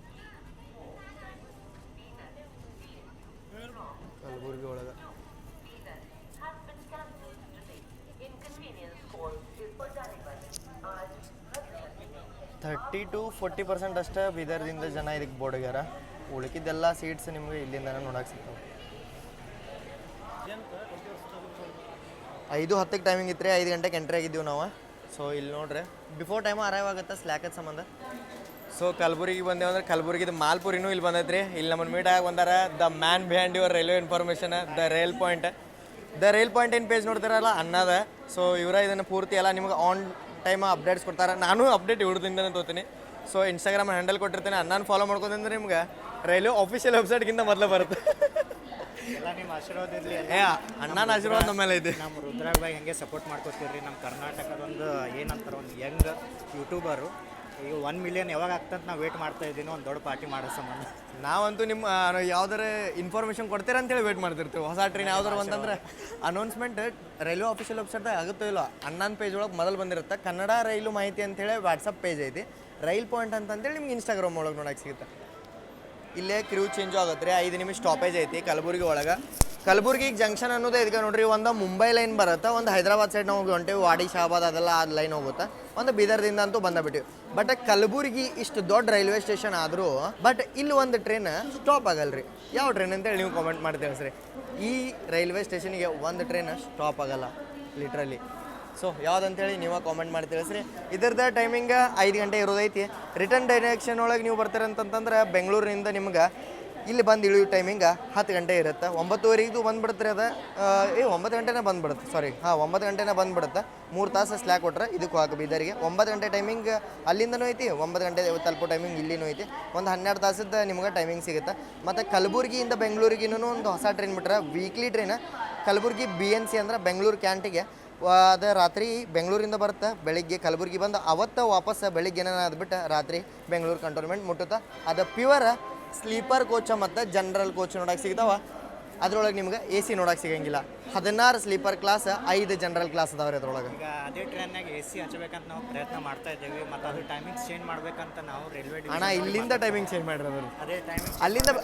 ಕಲಬುರ್ಗಿ ಒಳಗೆ 30-40% ಅಷ್ಟೇ ಬೀದರ್ದಿಂದ ಜನ ಇದಕ್ಕೆ ಬೋರ್ಡ್ಗ್ಯಾರ. ಉಳ್ಕಿದ್ದೆಲ್ಲ ಸೀಟ್ಸ್ ನಿಮ್ಗೆ ಇಲ್ಲಿಂದನೇ ನೋಡಕ್ಕೆ ಸಿಗ್ತಾವೆ. 5:10 ಟೈಮಿಂಗ್ ಇತ್ತು ರೀ, 5 ಗಂಟೆಗೆ ಎಂಟ್ರಿ ಆಗಿದ್ದೀವಿ ನಾವು. ಸೊ ಇಲ್ಲಿ ನೋಡ್ರಿ ಬಿಫೋರ್ ಟೈಮ್ ಅರೈವ್ ಆಗುತ್ತೆ ಸ್ಲ್ಯಾಕದ ಸಂಬಂಧ. ಸೊ ಕಲಬುರ್ಗಿಗೆ ಬಂದೇವು ಅಂದ್ರೆ ಕಲಬುರ್ಗಿದು ಮಾಲ್ಪುರಿನೂ ಇಲ್ಲಿ ಬಂದೈತೆ ರೀ. ಇಲ್ಲಿ ನಮ್ಮನ್ನು ಮೀಟ್ ಆಗಿ ಬಂದಾರ the man behind your railway information, the rail point. The rail point ಏನು ಪೇಜ್ ನೋಡ್ತಾರಲ್ಲ ಅನ್ನದ. ಸೊ ಇವರ ಇದನ್ನು ಪೂರ್ತಿ ಎಲ್ಲ ನಿಮ್ಗೆ ಆನ್ ಟೈಮ್ ಅಪ್ಡೇಟ್ಸ್ ಕೊಡ್ತಾರೆ. ನಾನು ಅಪ್ಡೇಟ್ ಇವ್ರದಿಂದನೇ ತೋತೀನಿ. ಸೊ ಇನ್ಸ್ಟಾಗ್ರಾಮ್ ಹ್ಯಾಂಡಲ್ ಕೊಟ್ಟಿರ್ತೀನಿ, ಅಣ್ಣನ ಫಾಲೋ ಮಾಡ್ಕೊಂಡ್ರೆ ನಿಮ್ಗೆ ರೈಲ್ವೆ ಆಫಿಷಿಯಲ್ ವೆಬ್ಸೈಟ್ಗಿಂತ ಮೊದಲು ಬರುತ್ತೆ.
ಎಲ್ಲ ನಿಮ್ಮ ಆಶೀರ್ವಾದ ಇರಲಿ.
ಅಣ್ಣನ ಆಶೀರ್ವಾದ ನಮ್ಮ ಮೇಲೆ ಇದೆ.
ನಮ್ಮ ರುದ್ರಾಗ್ ಬಾಯ್ ಹೆಂಗೆ ಸಪೋರ್ಟ್ ಮಾಡ್ಕೊತೀರಿ. ನಮ್ಮ ಕರ್ನಾಟಕದೊಂದು ಏನಂತಾರೆ ಒಂದು ಯಂಗ್ ಯೂಟ್ಯೂಬರು ಈಗ 1 ಮಿಲಿಯನ್ ಯಾವಾಗ ಆಗ್ತಂತ ನಾವು ವೇಟ್ ಮಾಡ್ತಾ ಇದ್ದೀನಿ, ಒಂದು ದೊಡ್ಡ ಪಾರ್ಟಿ ಮಾಡೋ ಸಂಬಂಧ.
ನಾವಂತೂ ನಿಮ್ಮ ಯಾವ್ದಾರ ಇನ್ಫಾರ್ಮೇಷನ್ ಕೊಡ್ತೀರ ಅಂತೇಳಿ ವೇಟ್ ಮಾಡ್ತಿರ್ತೀವಿ. ಹೊಸ ಟ್ರೈನ್ ಯಾವ್ದಾರು ಅಂತಂದ್ರೆ ಅನೌನ್ಸ್ಮೆಂಟ್ ರೈಲ್ವೆ ಆಫಿಷಿಯಲ್ ವೆಬ್ಸೈಟ್ದಾಗ ಆಗುತ್ತೋ ಇಲ್ಲ, ಅಣ್ಣನ ಪೇಜ್ ಒಳಗೆ ಮೊದಲು ಬಂದಿರುತ್ತೆ. ಕನ್ನಡ ರೈಲು ಮಾಹಿತಿ ಅಂತೇಳಿ ವಾಟ್ಸಪ್ ಪೇಜ್ ಐತಿ, ರೈಲ್ ಪಾಯಿಂಟ್ ಅಂತಂತೇಳಿ ನಿಮ್ಗೆ ಇನ್ಸ್ಟಾಗ್ರಾಮ್ ಒಳಗೆ ನೋಡಕ್ಕೆ ಸಿಗುತ್ತೆ. ಇಲ್ಲೇ ಕ್ರೂ ಚೇಂಜು ಆಗುತ್ತೆ ರೀ. 5 ನಿಮಿಷ ಸ್ಟಾಪೇಜ್ ಐತಿ ಕಲಬುರ್ಗಿ ಒಳಗೆ. ಕಲಬುರ್ಗಿ ಜಂಕ್ಷನ್ ಅನ್ನೋದು ಇದಕ್ಕೆ ನೋಡ್ರಿ, ಒಂದು ಮುಂಬೈ ಲೈನ್ ಬರುತ್ತೆ, ಒಂದು ಹೈದರಾಬಾದ್ ಸೈಡ್ ನಾವು ಹೊಂಟೇವಿ, ವಾಡಿ ಶಾಬಾದ್ ಅದೆಲ್ಲ ಆ ಲೈನ್ ಹೋಗುತ್ತೆ, ಒಂದು ಬೀದರ್ದಿಂದ ಅಂತೂ ಬಂದುಬಿಟ್ಟಿವಿ. ಬಟ್ ಕಲಬುರ್ಗಿ ಇಷ್ಟು ದೊಡ್ಡ ರೈಲ್ವೆ ಸ್ಟೇಷನ್ ಆದರೂ ಬಟ್ ಇಲ್ಲಿ ಒಂದು ಟ್ರೈನ್ ಸ್ಟಾಪ್ ಆಗಲ್ಲ ರೀ. ಯಾವ ಟ್ರೈನ್ ಅಂತೇಳಿ ನೀವು ಕಾಮೆಂಟ್ ಮಾಡಿ ತಿಳಿಸ್ರಿ. ಈ ರೈಲ್ವೆ ಸ್ಟೇಷನಿಗೆ ಒಂದು ಟ್ರೈನ್ ಸ್ಟಾಪ್ ಆಗಲ್ಲ ಲಿಟ್ರಲಿ. ಸೊ ಯಾವುದಂತೇಳಿ ನೀವು ಕಾಮೆಂಟ್ ಮಾಡಿ ತಿಳಿಸ್ರಿ. ಇದ್ರದ್ದು ಟೈಮಿಂಗ್ 5 ಗಂಟೆ ಇರೋದೈತಿ. ರಿಟರ್ನ್ ಡೈರೆಕ್ಷನ್ ಒಳಗೆ ನೀವು ಬರ್ತೀರಂತಂದ್ರೆ ಬೆಂಗಳೂರಿನಿಂದ ನಿಮ್ಗೆ ಇಲ್ಲಿ ಬಂದು ಇಳಿಯೋ ಟೈಮಿಂಗ 10 ಗಂಟೆ ಇರುತ್ತೆ. 9:15 ಬಂದುಬಿಡುತ್ತೆ ಅದು. 9 ಗಂಟೆನೇ ಬಂದುಬಿಡುತ್ತೆ, ಸಾರಿ 9 ಗಂಟೆನೇ ಬಂದುಬಿಡುತ್ತೆ. 3 ತಾಸು ಸ್ಲ್ಯಾಕ್ ಕೊಟ್ರೆ ಇದಕ್ಕೂ ಹಾಕಿ ಬೀದರಿಗೆ. 9 ಗಂಟೆ ಟೈಮಿಂಗ್ ಅಲ್ಲಿಂದನೂ ಐತಿ, 9 ಗಂಟೆ ತಲುಪೋ ಟೈಮಿಂಗ್ ಇಲ್ಲಿನೂ ಐತಿ. ಒಂದು 12 ತಾಸದ ನಿಮ್ಗೆ ಟೈಮಿಂಗ್ ಸಿಗುತ್ತೆ. ಮತ್ತು ಕಲಬುರ್ಗಿಯಿಂದ ಬೆಂಗಳೂರಿಗಿನ್ನೂ ಒಂದು ಹೊಸ ಟ್ರೈನ್ ಬಿಟ್ರೆ, ವೀಕ್ಲಿ ಟ್ರೈನ್ ಕಲಬುರ್ಗಿ BNC ಅಂದ್ರೆ ಬೆಂಗಳೂರು ಕ್ಯಾಂಟಿಗೆ. ಅದು ರಾತ್ರಿ ಬೆಂಗಳೂರಿಂದ ಬರುತ್ತೆ, ಬೆಳಿಗ್ಗೆ ಕಲಬುರ್ಗಿ ಬಂದು ಅವತ್ತು ವಾಪಸ್ ಬೆಳಿಗ್ಗೆ ಏನಾದ್ರು ಬಿಟ್ಟು ರಾತ್ರಿ ಬೆಂಗಳೂರು ಕಂಟೋನ್ಮೆಂಟ್ ಮುಟ್ಟುತ್ತೆ. ಅದು ಪ್ಯೂರ್ ಸ್ಲೀಪರ್ ಕೋಚ ಮತ್ತು ಜನರಲ್ ಕೋಚ್ ನೋಡೋಕೆ ಸಿಗ್ತಾವ. ಅದ್ರೊಳಗೆ ನಿಮ್ಗೆ AC ನೋಡೋಕೆ ಸಿಗಂಗಿಲ್ಲ. 16 ಸ್ಲೀಪರ್ ಕ್ಲಾಸ್, 5 ಜನರಲ್ ಕ್ಲಾಸ್ ಅದಾವ್ರಿ ಅದ್ರೊಳಗೆ.
ಈಗ ಅದೇ ಟ್ರೈನ್ನಾಗ AC ಹಚ್ಚಬೇಕಂತ ನಾವು ಪ್ರಯತ್ನ ಮಾಡ್ತಾ ಇದ್ದೇವೆ. ಮತ್ತು ಅದು ಟೈಮಿಂಗ್ಸ್ ಚೇಂಜ್ ಮಾಡ್ಬೇಕಂತ ನಾವು ರೈಲ್ವೆ
ಅಣ್ಣ ಇಲ್ಲಿಂದ ಟೈಮಿಂಗ್ ಚೇಂಜ್ ಮಾಡಿರೋದು.
ಅದೇ ಟೈಮಿಂಗ್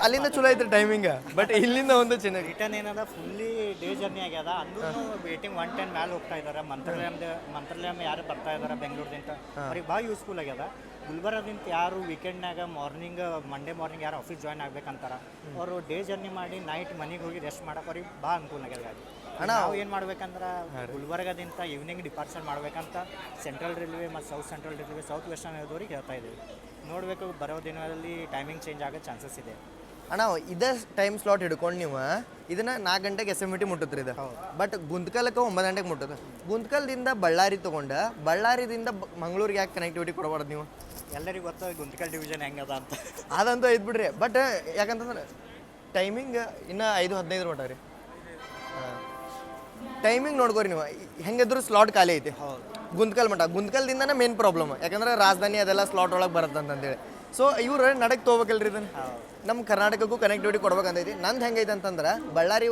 ಅಲ್ಲಿಂದ ಚಲೋ ಐತ್ರಿ ಟೈಮಿಂಗ್, ಬಟ್ ಇಲ್ಲಿಂದ ಒಂದು ಚೆನ್ನಾಗಿ.
ರಿಟರ್ನ್ ಏನದ ಫುಲ್ಲಿ ಡೇ ಜರ್ನಿ ಆಗ್ಯದ. ಅಂದ್ರೂ ವೇಟಿಂಗ್ 110 ಮೇಲೆ ಹೋಗ್ತಾ ಇದ್ದಾರೆ. ಮಂತ್ರಾಲಯ ಯಾರು ಬರ್ತಾ ಇದ್ದಾರೆ ಬೆಂಗಳೂರಿಂದ, ಅವ್ರಿಗೆ ಭಾಳ ಯೂಸ್ಫುಲ್ ಆಗ್ಯದ. ಗುಲ್ಬರ್ಗದಿಂದ ಯಾರು ವೀಕೆಂಡ್ನಾಗ ಮಂಡೇ ಮಾರ್ನಿಂಗ್ ಯಾರು ಆಫೀಸ್ ಜಾಯ್ನ್ ಆಗ್ಬೇಕಂತಾರ, ಅವರು ಡೇ ಜರ್ನಿ ಮಾಡಿ ನೈಟ್ ಮನೆಗೆ ಹೋಗಿ ರೆಸ್ಟ್ ಮಾಡಕ್ಕೆ ಅವ್ರಿಗೆ ಭಾಳ ಅನುಕೂಲ ಆಗ್ಯದ ಗಾಡಿ. ನಾವು ಏನು ಮಾಡ್ಬೇಕಂದ್ರೆ ಗುಲ್ಬರ್ಗದಿಂದ ಈವ್ನಿಂಗ್ ಡಿಪಾರ್ಚರ್ ಮಾಡ್ಬೇಕಂತ ಸೆಂಟ್ರಲ್ ರೈಲ್ವೆ ಮತ್ತು south central railway, south western ರೈಲ್ವೆದವ್ರಿಗೆ ಹೇಳ್ತಾ ಇದ್ದೀವಿ. ನೋಡಬೇಕು, ಬರೋ ದಿನದಲ್ಲಿ ಟೈಮಿಂಗ್ ಚೇಂಜ್ ಆಗೋ ಚಾನ್ಸಸ್ ಇದೆ.
ಅಣ್ಣ ಇದೇ ಟೈಮ್ ಸ್ಲಾಟ್ ಹಿಡ್ಕೊಂಡು ನೀವು ಇದನ್ನ 4 ಗಂಟೆಗೆ SMT ಮುಟ್ಟುತ್ರಿ ಇದು. ಬಟ್ ಗುಂತ್ಕಲಕ್ಕೆ 9 ಗಂಟೆಗೆ ಮುಟ್ಟುತ್ತೆ. ಗುಂತ್ಕಲ್ದಿಂದ ಬಳ್ಳಾರಿ ತೊಗೊಂಡು ಬಳ್ಳಾರಿದಿಂದ ಮಂಗಳೂರಿಗೆ ಯಾಕೆ ಕನೆಕ್ಟಿವಿಟಿ ಕೊಡಬಾರ್ದು ನೀವು?
ಎಲ್ಲರಿಗೂ ಗೊತ್ತ ಗುಂತ್ಕಲ್ ಡಿವಿಷನ್ ಹೆಂಗದ ಅಂತ.
ಅದಂತೂ ಐದು ಬಿಡ್ರಿ. ಬಟ್ ಯಾಕಂತಂದ್ರೆ ಟೈಮಿಂಗ್ ಇನ್ನೂ 5:15 ಮಟ್ಟ ರೀ. ಟೈಮಿಂಗ್ ನೋಡ್ಕೋರಿ ನೀವು, ಹೆಂಗಿದ್ರು ಸ್ಲಾಟ್ ಖಾಲಿ ಐತಿ ಗುಂತ್ಕಲ್ ಮಟ್ಟ. ಗುಂತ್ಕಲ್ದಿಂದನೇ ಮೇನ್ ಪ್ರಾಬ್ಲಮ್, ಯಾಕಂದ್ರೆ ರಾಜಧಾನಿ ಅದೆಲ್ಲ ಸ್ಲಾಟ್ ಒಳಗೆ ಬರುತ್ತೆ ಅಂತಂದೇಳಿ. ಸೊ ಇವ್ರು ನಡಕ್ಕೆ ತೊಗೋಬೇಕಲ್ರಿ ಇದನ್ನು. ನಮ್ಮ ಕರ್ನಾಟಕಕ್ಕೂ ಕನೆಕ್ಟಿವಿಟಿ ಕೊಡ್ಬೇಕಂತೈತಿ. ನಂದು ಹೆಂಗೈತೆ ಅಂತಂದ್ರೆ ಬಳ್ಳಾರಿ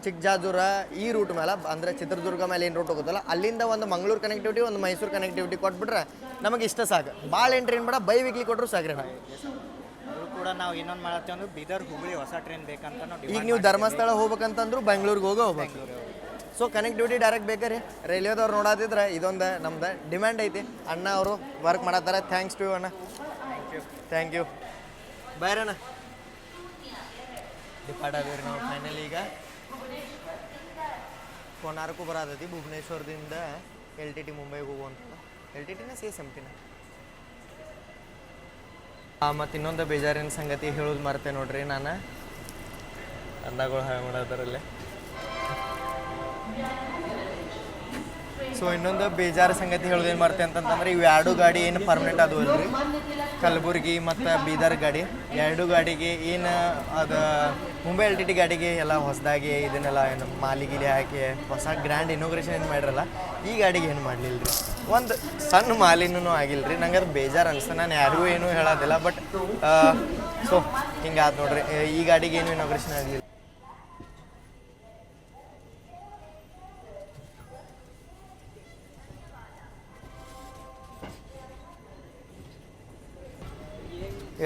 ಚಿಕ್ಕಜಾಜೂರ ಈ ರೂಟ್ ಮೇಲೆ ಅಂದರೆ ಚಿತ್ರದುರ್ಗ ಮೇಲೆ ಏನು ರೂಟ್ ಹೋಗುತ್ತಲ್ಲ, ಅಲ್ಲಿಂದ ಒಂದು ಮಂಗಳೂರು ಕನೆಕ್ಟಿವಿಟಿ, ಒಂದು ಮೈಸೂರು ಕನೆಕ್ಟಿವಿಟಿ ಕೊಟ್ಬಿಟ್ರೆ ನಮಗೆ ಇಷ್ಟ ಸಾಕು. ಭಾಳ ಎಂಟ್ರಿ ಬೇಡ, ಬೈ ವೀಕ್ಲಿ ಕೊಟ್ಟರು ಸಾಕ್ರಿ. ನಾವು
ಅದು ಕೂಡ ನಾವು ಇನ್ನೊಂದು ಮಾಡತ್ತೀವಿ ಅಂದ್ರೆ ಬೀದರ್ ಹುಬ್ಳಿ ಹೊಸ ಟ್ರೈನ್ ಬೇಕಂತ ನಾವು.
ಈಗ ನೀವು ಧರ್ಮಸ್ಥಳ ಹೋಗ್ಬೇಕಂತಂದ್ರು ಬೆಂಗಳೂರಿಗೆ ಹೋಗ್ಬೇಕು. ಸೊ ಕನೆಕ್ಟಿವಿಟಿ ಡೈರೆಕ್ಟ್ ಬೇಕಾರೆ ರೈಲ್ವೆದವ್ರು ನೋಡೋದಿದ್ರೆ ಇದೊಂದು ನಮ್ದು ಡಿಮ್ಯಾಂಡ್ ಐತಿ. ಅಣ್ಣ ಅವರು ವರ್ಕ್ ಮಾಡತ್ತಾರೆ. ಥ್ಯಾಂಕ್ಸ್ ಟು ಅಣ್ಣ. Thank you. ಬಾಯ್ರಣ್ಣ. ಡಿಪಾರ್ಟ್ ಆದೀವಿ ನಾವು ಫೈನಲಿ. ಈಗ ಕೋನಾರ್ಕು ಬರತೈತಿ ಭುವನೇಶ್ವರದಿಂದ LTT ಮುಂಬೈಗೆ ಹೋಗುವಂಥದ್ದು. LTTನ CSMTನ. ಮತ್ತು ಇನ್ನೊಂದು ಬೇಜಾರಿನ ಸಂಗತಿ ಹೇಳೋದು ಮರ್ತೆ ನೋಡ್ರಿ, ನಾನು ಅಂದಾಗಳು ಹಾಳು ಮಾಡೋದರಲ್ಲೇ. ಸೊ ಇನ್ನೊಂದು ಬೇಜಾರು ಸಂಗತಿ ಹೇಳೋದೇನು ಮರ್ತೆ ಅಂತಂತಂದ್ರೆ, ಇವು 2 ಗಾಡಿ ಏನು ಪರ್ಮನೆಂಟ್ ಅದು ಅಲ್ರಿ, ಕಲಬುರ್ಗಿ ಮತ್ತು ಬೀದರ್ ಗಾಡಿ 2 ಗಾಡಿಗೆ ಏನು ಅದು ಮುಂಬೈ ಎಲ್ ಟಿ ಟಿ ಗಾಡಿಗೆ ಎಲ್ಲ ಹೊಸದಾಗಿ ಇದನ್ನೆಲ್ಲ ಏನು ಮಾಲಿಗಿಲಿ ಹಾಕಿ ಹೊಸ ಗ್ರ್ಯಾಂಡ್ ಇನೋಗ್ರೇಷನ್ ಏನು ಮಾಡಿರಲ್ಲ, ಈ ಗಾಡಿಗೆ ಏನು ಮಾಡಲಿಲ್ಲ ರೀ. ಒಂದು ಸಣ್ಣ ಮಾಲಿನೂ ಆಗಿಲ್ಲ ರೀ. ನಂಗೆ ಅದು ಬೇಜಾರು ಅನಿಸ್ತು. ನಾನು ಯಾರಿಗೂ ಏನೂ ಹೇಳೋದಿಲ್ಲ, ಬಟ್ ಸೊ ಹಿಂಗಾದ್ ನೋಡ್ರಿ, ಈ ಗಾಡಿಗೆ ಏನು ಇನೋಗ್ರೇಷನ್ ಆಗಲಿಲ್ಲ.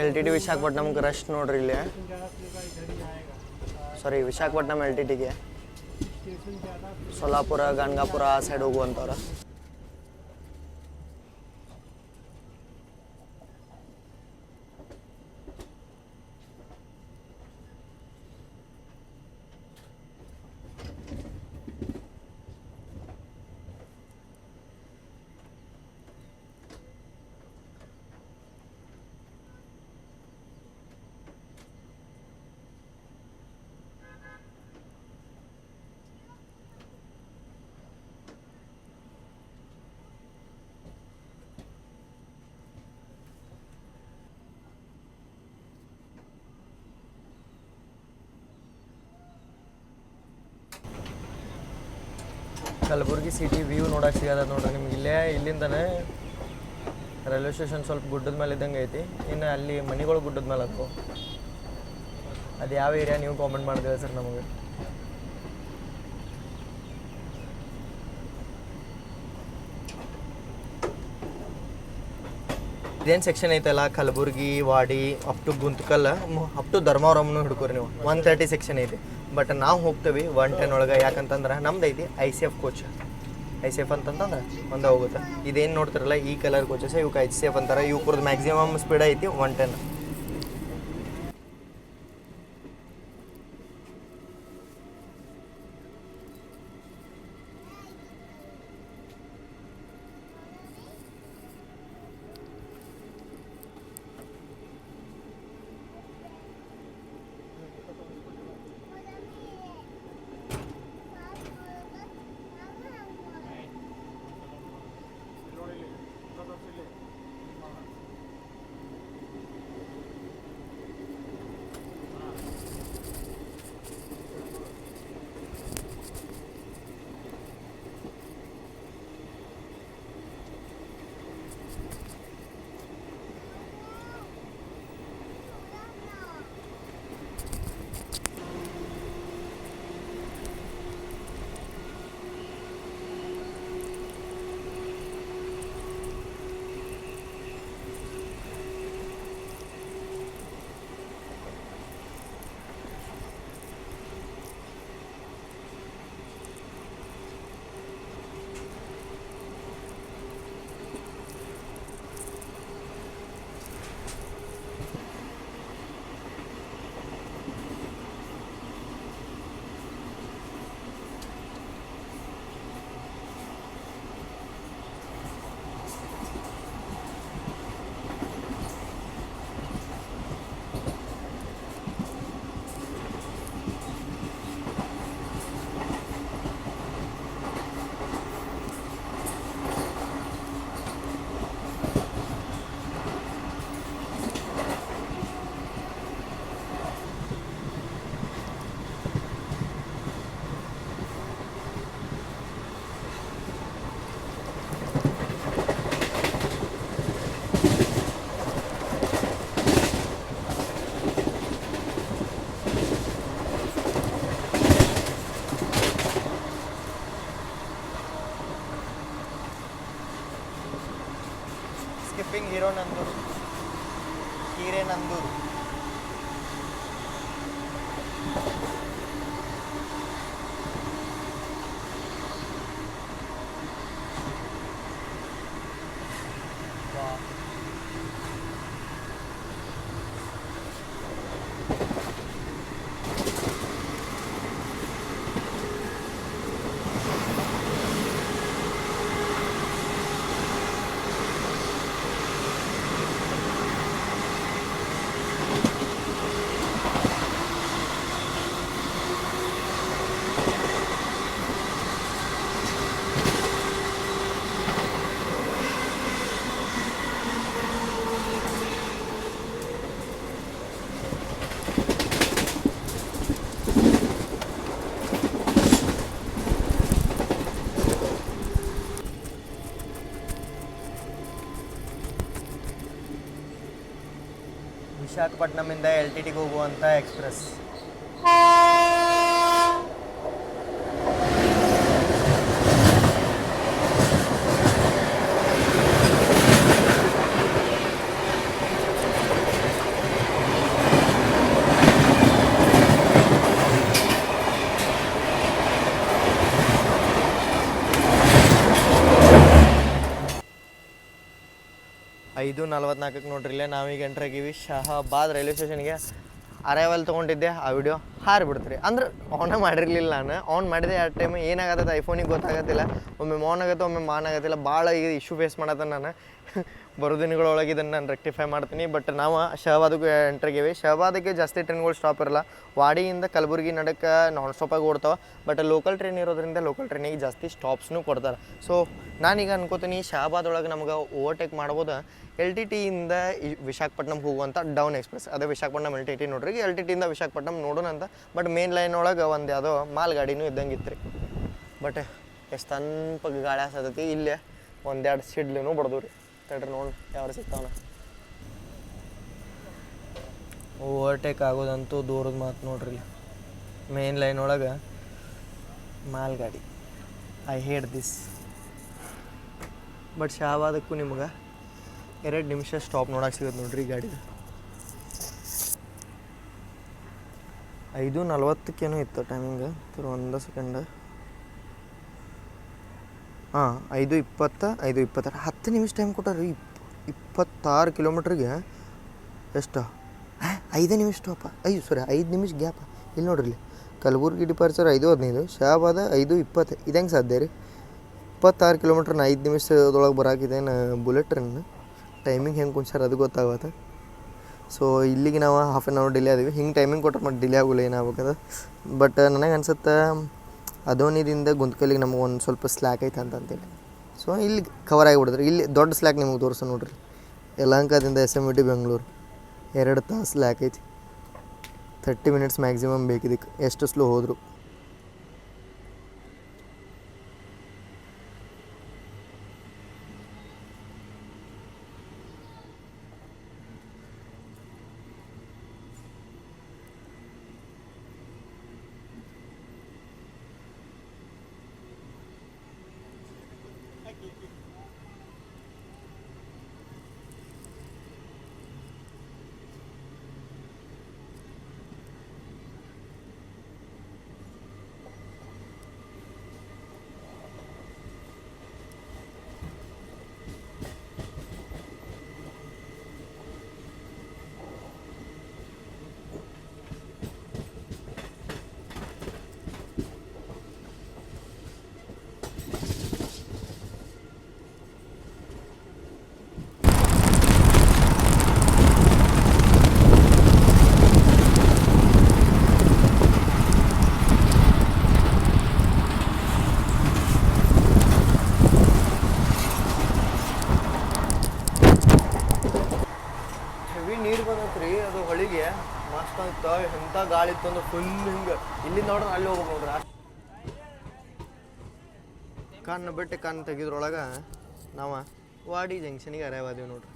ಎಲ್ ಟಿ ಟಿ ವಿಶಾಖಪಟ್ಟಣಮ್ಗೆ ರಶ್ ನೋಡ್ರಿ ಇಲ್ಲಿ. ಸಾರಿ, ವಿಶಾಖಪಟ್ಟಣಂ ಎಲ್ ಟಿ ಟಿಗೆ ಸೊಲ್ಲಾಪುರ ಗಂಗಾಪುರ ಆ ಸೈಡ್ ಹೋಗುವಂಥವ್ರು. ಕಲಬುರ್ಗಿ ಸಿಟಿ ವ್ಯೂ ನೋಡಕ್ಕೆ ಸಿಗದ ನೋಡ್ರಿ ನಿಮ್ಗೆ. ಇಲ್ಲಿಂದನೇ ರೈಲ್ವೆ ಸ್ಟೇಷನ್ ಸ್ವಲ್ಪ ಗುಡ್ಡದ ಮೇಲೆ ಇದ್ದಂಗೆ ಐತಿ. ಇನ್ನು ಅಲ್ಲಿ ಮನೆಗಳು ಗುಡ್ಡದ ಮೇಲೆ ಅದು ಯಾವ ಏರಿಯಾ ನೀವು ಕಾಮೆಂಟ್ ಮಾಡಿದ್ರೆ ಸರ್ ನಮಗೆ. ಇದೇನು ಸೆಕ್ಷನ್ ಐತಲ್ಲ, Kalaburagi Wadi up to Guntakal up to ಧರ್ಮವರಮ್ನು ಹಿಡ್ಕೋರಿ ನೀವು. 130 ಸೆಕ್ಷನ್ ಐತಿ. ಬಟ್ ನಾವು ಹೋಗ್ತೀವಿ 110 ಒಳಗೆ. ಯಾಕಂತಂದ್ರೆ ನಮ್ದು ಐತಿ ICF ಕೋಚ್. ICF ಅಂತಂತಂದ್ರೆ ಒಂದೇ ಹೋಗುತ್ತೆ. ಇದೇನು ನೋಡ್ತಿರಲ್ಲ ಈ ಕಲರ್ ಕೋಚಸ್ ಇವಕ್ಕೆ ICF ಅಂತಾರೆ. ಇವ್ರದ್ದು ಮ್ಯಾಕ್ಸಿಮಮ್ ಸ್ಪೀಡ್ ಐತಿ 110. ಸ್ಕಿಪ್ಪಿಂಗ್ ಹೀರೋ ನಂದೂರು, ಹಿರೇನಂದೂರು. ವಿಶಾಖಪಟ್ಟಣಮಿಂದ ಎಲ್ ಟಿ ಟಿಗೆ ಹೋಗುವಂಥ ಎಕ್ಸ್ಪ್ರೆಸ್. ಐದು 44ಕ್ಕೆ ನೋಡ್ರಿ ಇಲ್ಲೇ ನಾವೀಗ ಎಂಟ್ರಾಗೀವಿ ಶಹಾಬಾದ್ ರೈಲ್ವೆ ಸ್ಟೇಷನ್ಗೆ. ಅರೈವಲ್ ತೊಗೊಂಡಿದ್ದೆ, ಆ ವಿಡಿಯೋ ಹಾರಿಬಿಡ್ತೀರಿ ಅಂದ್ರೆ ಆನೇ ಮಾಡಿರಲಿಲ್ಲ. ನಾನು ಆನ್ ಮಾಡಿದೆ ಆ ಟೈಮ್ ಏನಾಗತ್ತೆ ಐಫೋನಿಗೆ ಗೊತ್ತಾಗತ್ತಿಲ್ಲ, ಒಮ್ಮೆ ಆನ್ ಆಗುತ್ತೆ ಒಮ್ಮೆ ಆನ್ ಆಗತ್ತಿಲ್ಲ. ಭಾಳ ಈಗ ಇಶ್ಯೂ ಫೇಸ್ ಮಾಡತ್ತೆ. ನಾನು ಬರೋ ದಿನಗಳೊಳಗೆ ಇದನ್ನು ನಾನು ರೆಕ್ಟಿಫೈ ಮಾಡ್ತೀನಿ. ಬಟ್ ನಾವು ಶಹಾಬಾದ್ಗೆ ಎಂಟ್ರಾಗೀವಿ. ಶಹಾಬಾದಕ್ಕೆ ಜಾಸ್ತಿ ಟ್ರೈನ್ಗಳು ಸ್ಟಾಪ್ ಇರಲ್ಲ. ವಾಡಿಯಿಂದ ಕಲಬುರಗಿ ನಡಕ್ಕೆ ನಾನ್ ಸ್ಟಾಪಾಗಿ ಓಡ್ತಾವೆ. ಬಟ್ ಲೋಕಲ್ ಟ್ರೈನ್ ಇರೋದ್ರಿಂದ ಲೋಕಲ್ ಟ್ರೈನಿಗೆ ಜಾಸ್ತಿ ಸ್ಟಾಪ್ಸ್ನೂ ಕೊಡ್ತಾರೆ. ಸೊ ನಾನೀಗ ಅನ್ಕೋತೀನಿ ಶಹಾಬಾದ್ ಒಳಗೆ ನಮ್ಗೆ ಓವರ್ಟೇಕ್ ಮಾಡ್ಬೋದು ಎಲ್ ಟಿ ಟಿಯಿಂದ ವಿಶಾಖಪಟ್ಟಣಮ್ಗೆ ಹೋಗುವಂಥ ಡೌನ್ ಎಕ್ಸ್ಪ್ರೆಸ್. ಅದೇ ವಿಶಾಖಪಟ್ಟಣಂ ಎಲ್ ಟಿ ಟಿ ನೋಡ್ರಿ. ಎಲ್ ಟಿ ಟಿಯಿಂದ ವಿಶಾಖಪಟ್ಟಣಂ ನೋಡೋಣ ಅಂತ. ಬಟ್ ಮೇನ್ ಲೈನ್ ಒಳಗೆ ಒಂದು ಯಾವುದೋ ಮಾಲ್ ಗಾಡಿನೂ ಇದ್ದಂಗೆ ಇತ್ತು ರೀ. ಬಟ್ ಎಷ್ಟು ತನ್ಪಗೆ ಗಾಳಿ ಹಸತೈತಿ. ಇಲ್ಲೇ ಒಂದೆರಡು ಸಿಡ್ಲೂ ಬಡ್ದು ರೀ. ತಡ್ರಿ ನೋಡಿ ಯಾವ ಸಿಗ್ತಾವನ. ಓವರ್ಟೇಕ್ ಆಗೋದಂತೂ ದೂರದ ಮಾತು ನೋಡ್ರಿ. ಮೇನ್ ಲೈನ್ ಒಳಗೆ ಮಾಲ್ ಗಾಡಿ. I hate this. ಬಟ್ ಶಹಾಬಾದಕ್ಕೂ ನಿಮ್ಗೆ 2 ನಿಮಿಷ ಸ್ಟಾಪ್ ನೋಡಕ್ಕೆ ಸಿಗುತ್ತೆ ನೋಡ್ರಿ ಈ ಗಾಡಿದು. 5:40 ಇತ್ತು ಟೈಮಿಂಗ್. ಒಂದು ಸೆಕೆಂಡ್. ಹಾಂ 5:20 5:22 10 ನಿಮಿಷ ಟೈಮ್ ಕೊಟ್ಟಾರಿ. 26 ಕಿಲೋಮೀಟ್ರಿಗೆ ಎಷ್ಟು 5 ನಿಮಿಷ ಸ್ಟಾಪ. 5 ನಿಮಿಷ ಗ್ಯಾಪ. ಇಲ್ಲಿ ನೋಡ್ರಿ ಇಲ್ಲಿ ಕಲಬುರ್ಗಿ ಡಿಪಾರ್ಚರ್ 5:15, ಶಹಾಬಾದ 5:20. ಇದು ಹೆಂಗೆ ಸಾಧ್ಯ ರೀ? 26 ಕಿಲೋಮೀಟ್ರನ್ನ 5 ನಿಮಿಷದೊಳಗೆ ಬರಾಕಿದ್ದೇನು ಬುಲೆಟ್ ಟ್ರೈನ್? ಟೈಮಿಂಗ್ ಹೆಂಗೆ ಕುಂಚಾರ ಅದು ಗೊತ್ತಾಗತ್ತೆ. ಸೊ ಇಲ್ಲಿಗೆ ನಾವು ಹಾಫ್ ಆನ್ ಅವರ್ ಡಿಲೇ ಆದೀವಿ. ಹಿಂಗೆ ಟೈಮಿಂಗ್ ಕೊಟ್ಟರೆ ಮತ್ತೆ ಡಿಲೇ ಆಗೋಲ್ಲ ಏನಾಗ್ಬೇಕದ. ಬಟ್ ನನಗೆ ಅನ್ಸುತ್ತೆ ಅದೋನಿದಿಂದ ಗುಂತ್ಕಲ್ಲಿಗೆ ನಮಗೆ ಒಂದು ಸ್ವಲ್ಪ ಸ್ಲ್ಯಾಕ್ ಐತೆ ಅಂತೇಳಿ. ಸೊ ಇಲ್ಲಿ ಕವರ್ ಆಗಿಬಿಡಿದ್ರಿ. ಇಲ್ಲಿ ದೊಡ್ಡ ಸ್ಲ್ಯಾಕ್ ನಿಮಗೆ ತೋರಿಸೋ ನೋಡ್ರಿ. ಯಲಹಂಕದಿಂದ SMVT ಬೆಂಗಳೂರು 2 ತಾಸು ಸ್ಲ್ಯಾಕ್ ಐತಿ. 30 ಮಿನಿಟ್ಸ್ ಮ್ಯಾಕ್ಸಿಮಮ್ ಬೇಕಿದ್ದಕ್ಕೆ ಎಷ್ಟು ಸ್ಲೋ ಹೋದರು. ಮಸ್ತ್ ಅಂತ ಎಂಥ ಗಾಳಿ ಇತ್ತು ಅಂದ್ರೆ ಫುಲ್ ಹಿಂಗೆ ಇಲ್ಲಿಂದ ನೋಡ್ರೆ ಅಲ್ಲಿ ಹೋಗ್ಬೇಕು ನೋಡ್ರಿ. ಕಣ್ಣು ಬಿಟ್ಟು ಕಣ್ಣು ತೆಗಿದ್ರೊಳಗೆ ನಾವು ವಾಡಿ ಜಂಕ್ಷನಿಗೆ ಅರೈವ್ ಆದೀವಿ ನೋಡ್ರಿ.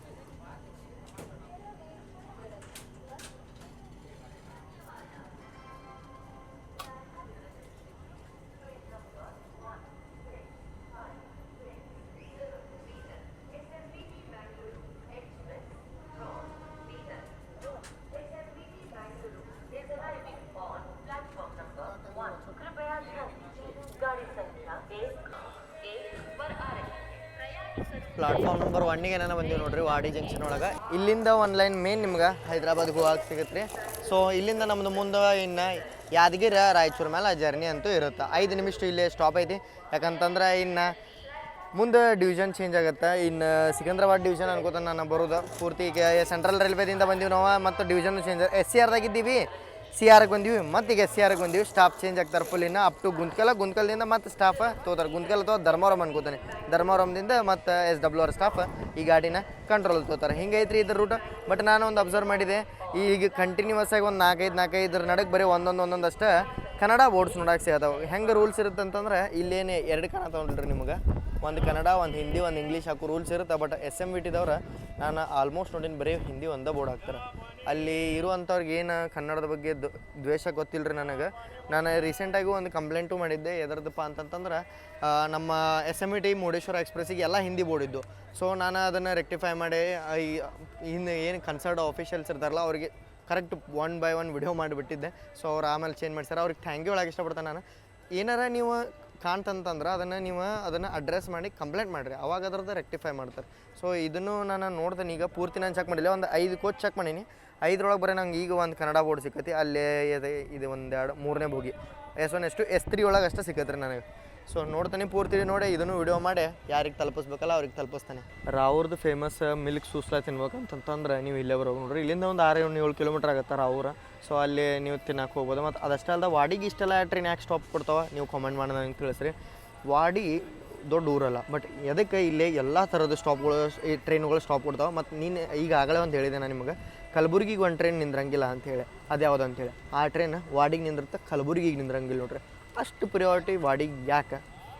ಪ್ಲಾಟ್ಫಾರ್ಮ್ ನಂಬರ್ 1ಗೆ ನಾನು ಬಂದೀವಿ ನೋಡ್ರಿ ವಾಡಿ ಜಂಕ್ಷನ್ ಒಳಗೆ. ಇಲ್ಲಿಂದ ಒಂದು ಲೈನ್ ಮೇನ್ ನಿಮ್ಗೆ ಹೈದ್ರಾಬಾದ್ಗೆ ಹೋಗಕ್ಕೆ ಸಿಗುತ್ತೆ ರೀ. ಸೊ ಇಲ್ಲಿಂದ ನಮ್ಮದು ಮುಂದೆ ಇನ್ನು ಯಾದಗಿರಿ ರಾಯಚೂರು ಮೇಲೆ ಜರ್ನಿ ಅಂತೂ ಇರುತ್ತೆ. 5 ನಿಮಿಷ ಇಲ್ಲೇ ಸ್ಟಾಪ್ ಐತಿ. ಯಾಕಂತಂದ್ರೆ ಇನ್ನು ಮುಂದೆ ಡಿವಿಷನ್ ಚೇಂಜ್ ಆಗುತ್ತೆ. ಇನ್ನು ಸಿಕಂದ್ರಾಬಾದ್ ಡಿವಿಷನ್ ಅನ್ಕೋತ ನಾನು ಬರೋದು ಪೂರ್ತಿ. ಈಗ ಸೆಂಟ್ರಲ್ ರೈಲ್ವೇದಿಂದ ಬಂದೀವಿ ನಾವು, ಮತ್ತು ಡಿವಿಷನ್ ಚೇಂಜ್ SCR ದಾಗಿದ್ದೀವಿ, CRಗೆ ಬಂದೀವಿ, ಮತ್ತು ಈಗ SCRಗೆ ಬಂದೀವಿ. ಸ್ಟಾಪ್ ಚೇಂಜ್ ಆಗ್ತಾರೆ ಫುಲ್. ಇನ್ನು ಅಪ್ ಟು ಗುಂತ್ಕಲ್ದಿಂದ ಮತ್ತು ಸ್ಟಾಫ್ ತೋತಾರೆ. ಗುಂತ್ಕಲ್ ಅಥವಾ ಧರ್ಮವರಂ ಅನ್ಕೋತಾನೆ. ಧರ್ಮವರಂದಿಂದ ಮತ್ತು SWR ಸ್ಟಾಫ್ ಈ ಗಾಡಿನ ಕಂಟ್ರೋಲ್ ತೋತಾರೆ. ಹಿಂಗೈತ್ರಿ ಇದ್ರ ರೂಟ್. ಬಟ್ ನಾನು ಒಂದು ಅಬ್ಸರ್ವ್ ಮಾಡಿದೆ, ಈಗ ಕಂಟಿನ್ಯೂಸ್ ಆಗಿ ಒಂದು 4-5 ನಡಕ್ಕೆ ಬರೀ ಒಂದೊಂದು ಅಷ್ಟೇ ಕನ್ನಡ ಬೋರ್ಡ್ಸ್ ನೋಡಕ್ಕೆ ಸಿಗತ್ತವೆ. ಹೆಂಗೆ ರೂಲ್ಸ್ ಇರುತ್ತೆ ಅಂತಂದ್ರೆ ಇಲ್ಲೇನು 2 ಕಾಣತಾವಲ್ರಿ ನಿಮ್ಗೆ. ಒಂದು ಕನ್ನಡ, ಒಂದು ಹಿಂದಿ, ಒಂದು ಇಂಗ್ಲೀಷ್ ಹಾಕೋ ರೂಲ್ಸ್ ಇರುತ್ತೆ. ಬಟ್ SMVTದವ್ರು ನಾನು ಆಲ್ಮೋಸ್ಟ್ ನೋಡಿನ ಬರೀ ಹಿಂದಿ ಒಂದೇ ಬೋರ್ಡ್ ಹಾಕ್ತಾರೆ. ಅಲ್ಲಿ ಇರುವಂಥವ್ರಿಗೆ ಏನು ಕನ್ನಡದ ಬಗ್ಗೆ ದ್ವೇಷ ಗೊತ್ತಿಲ್ಲ ರೀ ನನಗೆ. ನಾನು ರೀಸೆಂಟಾಗಿ ಒಂದು ಕಂಪ್ಲೇಂಟು ಮಾಡಿದ್ದೆ. ಎದ್ರದಪ್ಪ ಅಂತಂತಂದ್ರೆ ನಮ್ಮ SMVT ಮುರುಡೇಶ್ವರ ಎಕ್ಸ್ಪ್ರೆಸ್ಸಿಗೆ ಎಲ್ಲ ಹಿಂದಿ ಬೋರ್ಡ್ ಇದ್ದು. ಸೊ ನಾನು ಅದನ್ನು ರೆಕ್ಟಿಫೈ ಮಾಡಿ ಇನ್ನು ಏನು ಕನ್ಸರ್ಡ್ ಆಫೀಷಿಯಲ್ಸ್ ಇರ್ತಾರಲ್ಲ ಅವ್ರಿಗೆ ಕರೆಕ್ಟ್ 1 by 1 ವಿಡಿಯೋ ಮಾಡಿಬಿಟ್ಟಿದ್ದೆ. ಸೊ ಅವ್ರು ಆಮೇಲೆ ಚೇಂಜ್ ಮಾಡ್ತಾರೆ. ಅವ್ರಿಗೆ ಥ್ಯಾಂಕ್ ಯು ಒಳಗೆ ಇಷ್ಟಪಡ್ತಾನೆ ನಾನು. ಏನಾರ ನೀವು ಕಾಣ್ತಂತಂದ್ರೆ ಅದನ್ನು ಅಡ್ರೆಸ್ ಮಾಡಿ ಕಂಪ್ಲೇಂಟ್ ಮಾಡಿರಿ, ಅವಾಗ ಅದ್ರದ್ದು ರೆಕ್ಟಿಫೈ ಮಾಡ್ತಾರೆ. ಸೊ ಇದನ್ನು ನಾನು ನೋಡ್ತೇನೆ. ಈಗ ಪೂರ್ತಿ ನಾನು ಚೆಕ್ ಮಾಡಿಲ್ಲ, ಒಂದು 5 ಕೋಚ್ ಚೆಕ್ ಮಾಡೀನಿ. 5ರೊಳಗೆ ಬರೀ ನಂಗೆ ಈಗ ಒಂದು ಕನ್ನಡ ಬೋರ್ಡ್ ಸಿಕ್ಕತಿ. ಅಲ್ಲೇ ಇದು 1 2 3ನೇ ಬೋಗಿ S1 S2 S3 ಒಳಗೆ ಅಷ್ಟೇ ಸಿಕ್ಕತ್ರಿ ನನಗೆ. ಸೊ ನೋಡ್ತಾನೆ, ಪೂರ್ತಿ ನೋಡಿ ಇದನ್ನು ವಿಡಿಯೋ ಮಾಡಿ ಯಾರಿಗೆ ತಲುಪಿಸ್ಬೇಕಲ್ಲ ಅವ್ರಿಗೆ ತಲುಪಿಸ್ತಾನೆ. ರಾವ್ರದ್ದು ಫೇಮಸ್ ಮಿಲ್ಕ್ ಸೂಸ್ಲಾ ತಿನ್ಬೇಕಂತಂದ್ರೆ ನೀವು ಇಲ್ಲೇ ಬರೋದು ನೋಡ್ರಿ. ಇಲ್ಲಿಂದ ಒಂದು 6-7 ಕಿಲೋಮೀಟ್ರ್ ಆಗುತ್ತೆ ರಾವ್ರ. ಸೊ ಅಲ್ಲಿ ನೀವು ತಿನ್ನಕ್ಕೆ ಹೋಗ್ಬೋದು. ಮತ್ತು ಅದಷ್ಟೇ ಅಲ್ಲದೆ ವಾಡಿಗೆ ಇಷ್ಟೆಲ್ಲ ಟ್ರೈನ್ ಯಾಕೆ ಸ್ಟಾಪ್ ಕೊಡ್ತಾವೆ ನೀವು ಕಾಮೆಂಟ್ ಮಾಡಿ ನಂಗೆ ತಿಳಿಸ್ರಿ. ವಾಡಿ ದೊಡ್ಡ ಊರಲ್ಲ, ಬಟ್ ಎದಕ್ಕೆ ಇಲ್ಲೇ ಎಲ್ಲ ಥರದ ಸ್ಟಾಪ್ಗಳು ಈ ಟ್ರೈನ್ಗಳು ಸ್ಟಾಪ್ ಕೊಡ್ತಾವೆ. ಮತ್ತು ನೀನು ಈಗಾಗಲೇ ಒಂದು ಹೇಳಿದೆ ನಾನು ನಿಮಗೆ, ಕಲಬುರ್ಗಿಗೆ ಒಂದು ಟ್ರೈನ್ ನಿಂದ್ರಂಗಿಲ್ಲ ಅಂಥೇಳಿ. ಅದು ಯಾವುದು ಅಂತೇಳಿ ಆ ಟ್ರೈನ್ ವಾಡಿಗೆ ನಿಂದಿರುತ್ತೆ, ಕಲಬುರ್ಗಿಗೆ ನಿಂದ್ರಂಗಿಲ್ಲ ನೋಡ್ರಿ. ಅಷ್ಟು ಪ್ರಿಯಾರಿಟಿ ವಾಡಿಗೆ ಯಾಕೆ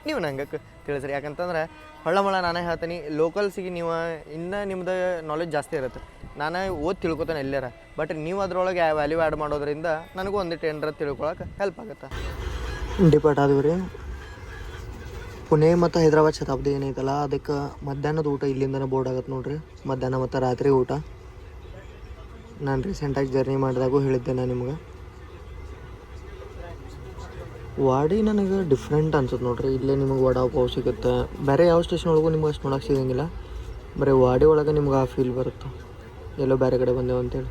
ನೀವು ನಂಗೆ ತಿಳಿಸ್ರಿ. ಯಾಕಂತಂದ್ರೆ ಹೊಳ್ಳಮಳ ನಾನೇ ಹೇಳ್ತೀನಿ, ಲೋಕಲ್ಸಿಗೆ ನೀವು ಇನ್ನೂ ನಿಮ್ದು ನಾಲೆಜ್ ಜಾಸ್ತಿ ಇರುತ್ತೆ. ನಾನು ತಿಳ್ಕೊತಾನೆ ಎಲ್ಲಾರ, ಬಟ್ ನೀವು ಅದರೊಳಗೆ ವ್ಯಾಲ್ಯೂ ಆ್ಯಡ್ ಮಾಡೋದ್ರಿಂದ ನನಗೂ ಒಂದಿಟ್ಟು ಏನಾರ ತಿಳ್ಕೊಳಕ್ಕೆ ಹೆಲ್ಪ್ ಆಗುತ್ತೆ. ಡಿಪಾರ್ಟ್ ಆದ್ವಿ ರೀ. ಪುಣೆ ಮತ್ತು ಹೈದ್ರಾಬಾದ್ ಶತಾಬ್ದಿ ಏನೈತಲ್ಲ ಅದಕ್ಕೆ ಮಧ್ಯಾಹ್ನದ ಊಟ ಇಲ್ಲಿಂದನೇ ಬೋರ್ಡ್ ಆಗುತ್ತೆ ನೋಡ್ರಿ. ಮಧ್ಯಾಹ್ನ ಮತ್ತು ರಾತ್ರಿ ಊಟ ನಾನು ರೀಸೆಂಟಾಗಿ ಜರ್ನಿ ಮಾಡಿದಾಗೂ ಹೇಳಿದ್ದೆ ನಾನು ನಿಮ್ಗೆ. ವಾಡಿ ನನಗೆ ಡಿಫ್ರೆಂಟ್ ಅನ್ಸುತ್ತೆ ನೋಡ್ರಿ. ಇಲ್ಲೇ ನಿಮಗೆ ವಡಾ ಪಾವ್ ಸಿಗುತ್ತೆ. ಬೇರೆ ಯಾವ ಸ್ಟೇಷನ್ ಒಳಗೂ ನಿಮ್ಗೆ ಅಷ್ಟು ನೋಡೋಕೆ ಸಿಗೋಂಗಿಲ್ಲ. ಬರೀ ವಾಡಿ ಒಳಗೆ ನಿಮ್ಗೆ ಆ ಫೀಲ್ ಬರುತ್ತೆ, ಎಲ್ಲೋ ಬೇರೆ ಕಡೆ ಬಂದೇವು ಅಂತೇಳಿ.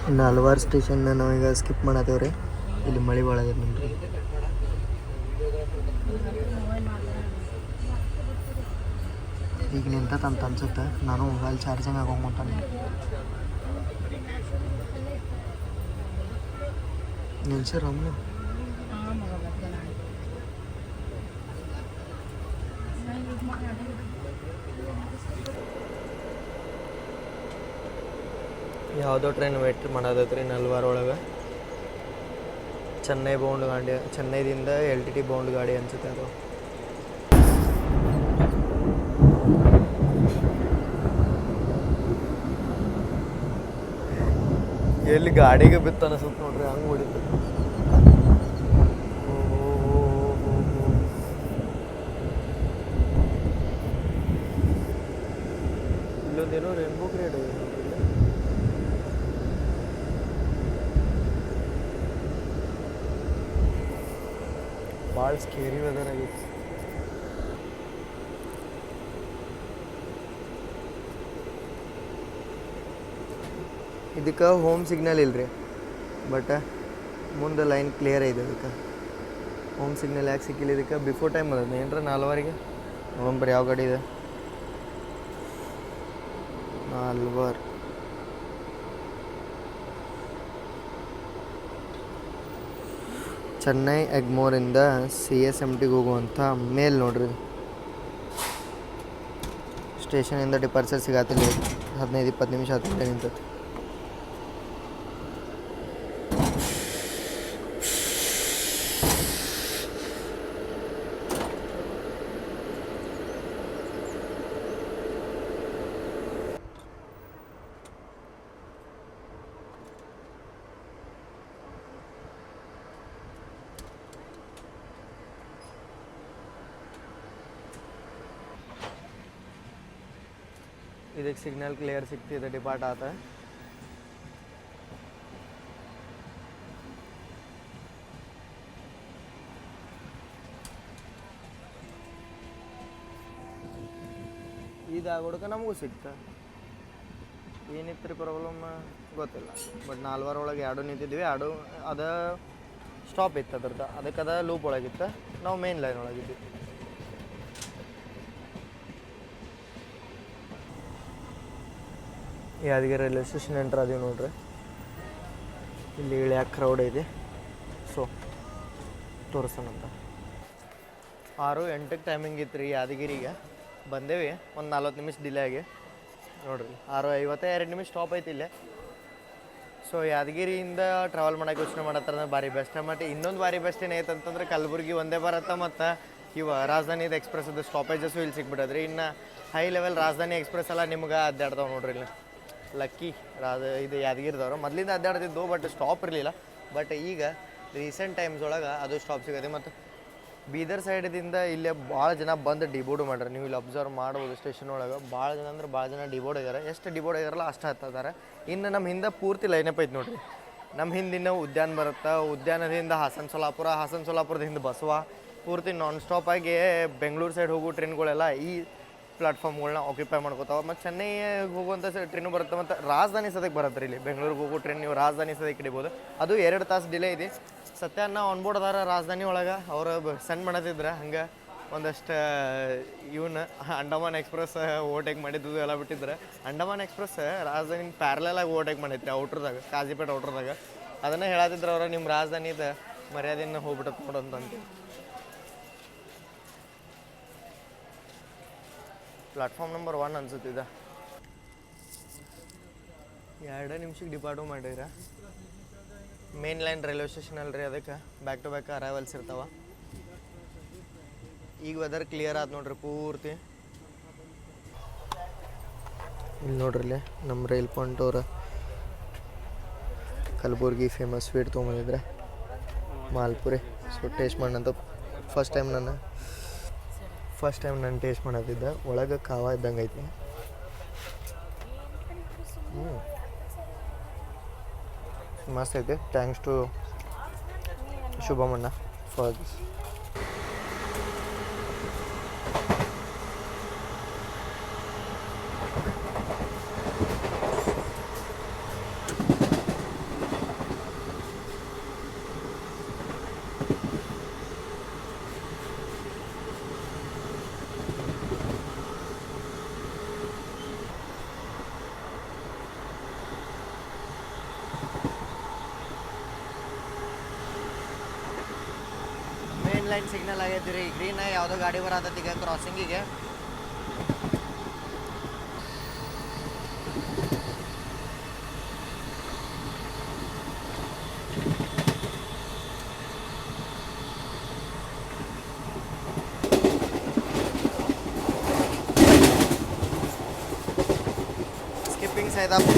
ಇನ್ನು ಹಲವಾರು ಸ್ಟೇಷನ್ನ ನಾವೀಗ ಸ್ಕಿಪ್ ಮಾಡತ್ತೇವ್ರಿ. ಇಲ್ಲಿ ಮಳೆ ಭಾಳ ಆಗ್ಯದ ನೋಡ್ರಿ. ಈಗ ನಿಂತಂತ ಅನ್ಸುತ್ತೆ. ನಾನು ಮೊಬೈಲ್ ಚಾರ್ಜಿಂಗ್ ಆಗೋಗ್ಬಿಟ್ಟಾನೆ. ನಿಲ್ಸಿರಮ್ಮ ಯಾವುದೋ ಟ್ರೈನ್ ವೇಟ್ ಮಾಡೋದೈತ್ರಿ ನಲ್ವಾರ ಒಳಗೆ. ಚೆನ್ನೈ ಬೌಂಡ್ ಗಾಡಿ, ಚೆನ್ನೈದಿಂದ LTT ಬೌಂಡ್ ಗಾಡಿ ಅನ್ಸುತ್ತೆ ಅದು. ಎಲ್ಲಿ ಗಾಡಿಗೆ ಬಿತ್ತು ಅನಿಸುತ್ತೆ ನೋಡ್ರಿ, ಹಂಗೆ ಹೊಡಿತು. ಇಲ್ಲೊಂದೇನೋ ರೇನ್ಬೋ ಗ್ರೇಡ್ ಇದೆ ನೋಡ್ರಿ. ಭಾಳ ಸ್ಕೇರಿ ವೆದರ್ ಆಗಿತ್ತು. ಇದಕ್ಕೆ ಹೋಮ್ ಸಿಗ್ನಲ್ ಇಲ್ಲರಿ, ಬಟ್ ಮುಂದೆ ಲೈನ್ ಕ್ಲಿಯರ್ ಇದೆ. ಇದಕ್ಕೆ ಹೋಮ್ ಸಿಗ್ನಲ್ ಯಾಕೆ ಸಿಕ್ಕಿಲ್ಲ? ಇದಕ್ಕೆ ಬಿಫೋರ್ ಟೈಮ್ ಬಂದದ್ದು ಏನರ 4ವರೆಗೆ. ನೋಡಂಬರಿ ಯಾವ ಗಾಡಿ ಇದೆ. 4 ಚೆನ್ನೈ ಎಗ್ಮೋರಿಂದ CSMTಗೆ ಹೋಗುವಂಥ ಮೇಲ್ ನೋಡ್ರಿ. ಸ್ಟೇಷನಿಂದ ಡಿಪಾರ್ಚರ್ ಸಿಗತ್ತಿಲ್ಲ. 15-20 ನಿಮಿಷ ಹತ್ತಿರ ನಿಂತೈತಿ. ಇದಕ್ಕೆ ಸಿಗ್ನಲ್ ಕ್ಲಿಯರ್ ಸಿಗ್ತಿದೆ, ಡಿಪಾರ್ಟ್ ಆತ. ಇದಾಗೋಡಕ್ಕೆ ನಮಗೂ ಸಿಕ್ತ. ಏನಿತ್ತು ರೀ ಪ್ರಾಬ್ಲಮ್ ಗೊತ್ತಿಲ್ಲ. ಬಟ್ 4 ಒಳಗೆ 2 ನಿಂತಿದ್ವಿ. 2 ಅದ ಸ್ಟಾಪ್ ಇತ್ತು ಅದ್ರದ್ದು. ಅದಕ್ಕೆ ಅದ ಲೂಪ್ ಒಳಗಿತ್ತು, ನಾವು ಮೇನ್ ಲೈನ್ ಒಳಗಿದ್ವಿ. ಯಾದಗಿರಿ ರೈಲ್ವೆ ಸ್ಟೇಷನ್ ಎಂಟ್ರ್ ಅದೀವಿ ನೋಡ್ರಿ. ಇಲ್ಲಿ ಇಳಿಯಾಕ ಕ್ರೌಡ್ ಇದೆ. ಸೊ ತೋರಿಸೋಣಂತ. 6:08ಕ್ಕೆ ಟೈಮಿಂಗ್ ಇತ್ತು ರೀ ಯಾದಗಿರಿಗೆ. ಬಂದೇವಿ ಒಂದು 40 ನಿಮಿಷ ಡಿಲೇ ಆಗಿ. ನೋಡ್ರಿ 6:52 ನಿಮಿಷ ಸ್ಟಾಪ್ ಐತಿ ಇಲ್ಲೇ. ಸೊ ಯಾದಗಿರಿಯಿಂದ ಟ್ರಾವೆಲ್ ಮಾಡೋಕೆ ಯೋಚನೆ ಮಾಡತ್ತಾರ ಭಾರಿ ಬೆಸ್ಟ್. ಮತ್ತು ಇನ್ನೊಂದು ಭಾರಿ ಬೆಸ್ಟ್ ಏನೈತೆ ಅಂತಂದ್ರೆ ಕಲಬುರ್ಗಿ ಒಂದೇ ಭಾರತ ಮತ್ತು ಇವ ರಾಜಧಾನಿದು ಎಕ್ಸ್ಪ್ರೆಸ್ದು ಸ್ಟಾಪೇಜಸ್ಸು ಇಲ್ಲಿ ಸಿಕ್ಬಿಟ್ಟದ್ರಿ. ಇನ್ನು ಹೈ ಲೆವೆಲ್ ರಾಜಧಾನಿ ಎಕ್ಸ್ಪ್ರೆಸ್ ಎಲ್ಲ ನಿಮ್ಗೆ ಅಡ್ಡಾಡ್ತಾವೆ ನೋಡ್ರಿ ಇಲ್ಲಿ. ಲಕ್ಕಿ ಇದು ಯಾದಗಿರಿದವ್ರು ಮೊದಲಿಂದ ಅಡ್ಡಾಡ್ತಿದ್ದು, ಬಟ್ ಸ್ಟಾಪ್ ಇರಲಿಲ್ಲ. ಬಟ್ ಈಗ ರೀಸೆಂಟ್ ಟೈಮ್ಸ್ ಒಳಗೆ ಅದು ಸ್ಟಾಪ್ ಸಿಗುತ್ತೆ. ಮತ್ತು ಬೀದರ್ ಸೈಡ್ದಿಂದ ಇಲ್ಲೇ ಭಾಳ ಜನ ಬಂದು ಡಿಬೋರ್ಡ್ ಮಾಡ್ರಿ. ನೀವು ಇಲ್ಲಿ ಅಬ್ಸರ್ವ್ ಮಾಡ್ಬೋದು ಸ್ಟೇಷನ್ ಒಳಗೆ ಭಾಳ ಜನ ಅಂದ್ರೆ ಭಾಳ ಜನ ಡಿಬೋರ್ಡ್ ಆಗ್ಯಾರ. ಎಷ್ಟು ಡಿಬೋರ್ಡ್ ಆಗ್ಯಾರಲ್ಲ ಅಷ್ಟು ಹತ್ತಿದ್ದಾರೆ. ಇನ್ನು ನಮ್ಮ ಹಿಂದೆ ಪೂರ್ತಿ ಲೈನಪ್ ಐತೆ ನೋಡ್ರಿ. ನಮ್ಮ ಹಿಂದಿನ ಉದ್ಯಾನ ಬರುತ್ತೆ, ಉದ್ಯಾನದಿಂದ ಹಾಸನ ಸೋಲಾಪುರದ ಹಿಂದೆ ಬಸವ, ಪೂರ್ತಿ ನಾನ್ ಸ್ಟಾಪ್ ಆಗಿ ಬೆಂಗಳೂರು ಸೈಡ್ ಹೋಗೋ ಟ್ರೈನ್ಗಳೆಲ್ಲ ಈ ಪ್ಲಾಟ್ಫಾರ್ಮ್ಗಳನ್ನ ಆಕ್ಯುಪೈ ಮಾಡ್ಕೋತಾವೆ. ಮತ್ತು ಚೆನ್ನೈ ಹೋಗುವಂಥ ಟ್ರೈನು ಬರುತ್ತೆ. ಮತ್ತು ರಾಜಧಾನಿ ಸದ್ಯಕ್ಕೆ ಬರುತ್ತೆ ರೀ ಇಲ್ಲಿ. ಬೆಂಗಳೂರಿಗೆ ಹೋಗೋ ಟ್ರೈನ್ ನೀವು ರಾಜಧಾನಿ ಸದ್ಯಕ್ಕೆ ಹಿಡಿಬೋದು. ಅದು 2 ತಾಸು ಡಿಲೇ ಇದೆ. ಸತ್ಯನ್ನ ಆನ್ಬೋರ್ಡ್ ಅದಾರ ರಾಜಧಾನಿ ಒಳಗೆ. ಅವರು ಸೆಂಡ್ ಮಾಡತ್ತಿದ್ರೆ ಹಂಗೆ ಒಂದಷ್ಟು ಇವನ್ನ ಅಂಡಮಾನ್ ಎಕ್ಸ್ಪ್ರೆಸ್ ಓವರ್ಟೇಕ್ ಮಾಡಿದ್ದು ಎಲ್ಲ ಬಿಟ್ಟಿದ್ರೆ. ಅಂಡಮಾನ್ ಎಕ್ಸ್ಪ್ರೆಸ್ ರಾಜಧಾನಿ ಪ್ಯಾರಲಾಗಿ ಓವರ್ಟೇಕ್ ಮಾಡೈತ್ರಿ ಔಟ್ರದಾಗ, ಕಾಜಿಪೇಟೆ ಔಟ್ರದಾಗ. ಅದನ್ನೇ ಹೇಳತ್ತಿದ್ರು ಅವ್ರು, ನಿಮ್ಮ ರಾಜಧಾನಿದ ಮರ್ಯಾದೆಯನ್ನು ಹೋಗ್ಬಿಟ್ಟತ್ ನೋಡಂತಂತ. Platform number 1 ಅನ್ಸುತ್ತಿದ್ದ. 2 ನಿಮಿಷಕ್ಕೆ ಡಿಪಾರ್ಟು ಮಾಡಿರ. ಮೇನ್ ಲೈನ್ ರೈಲ್ವೆ ಸ್ಟೇಷನ್ ಅಲ್ರಿ, ಅದಕ್ಕೆ ಬ್ಯಾಕ್ ಟು ಬ್ಯಾಕ್ ಅರೈವಲ್ಸ್ ಇರ್ತಾವೆ. ಈಗ ವೆದರ್ ಕ್ಲಿಯರ್ ಆಯ್ತು ನೋಡ್ರಿ ಪೂರ್ತಿ. ಇಲ್ಲಿ ನೋಡ್ರಿ ಇಲ್ಲಿ ನಮ್ಮ ರೈಲ್ ಪಾಯಿಂಟ್ ಅವ್ರ ಕಲಬುರ್ಗಿ ಫೇಮಸ್ ಸ್ವೀಟ್ ತೊಗೊಂಬಂದಿದ್ರೆ ಮಾಲ್ಪುರಿ. ಸೊ ಟೇಸ್ಟ್ ಮಾಡಂತ ಫಸ್ಟ್ ಟೈಮ್ ನಾನು ಟೇಸ್ಟ್ ಮಾಡತ್ತಿದ್ದೆ. ಒಳಗೆ ಕಾವ ಇದ್ದಂಗೆ ಐತಿ. ಮಸ್ತ್ ಐತೆ. ಥ್ಯಾಂಕ್ಸ್ ಟು ಶುಭಮಣ್ಣ ಫಾರ್ ದಿಸ್. ಲೈನ್ ಸಿಗ್ನಲ್ ಆಗೈತಿ ರೀ. ಗ್ರೀನ್ ಯಾವುದೋ ಗಾಡಿ ಬರತೈತಿ ಈಗ ಕ್ರಾಸಿಂಗಿಗೆ. ಸ್ಕಿಪ್ಪಿಂಗ್ ಸೈದಾಪ್.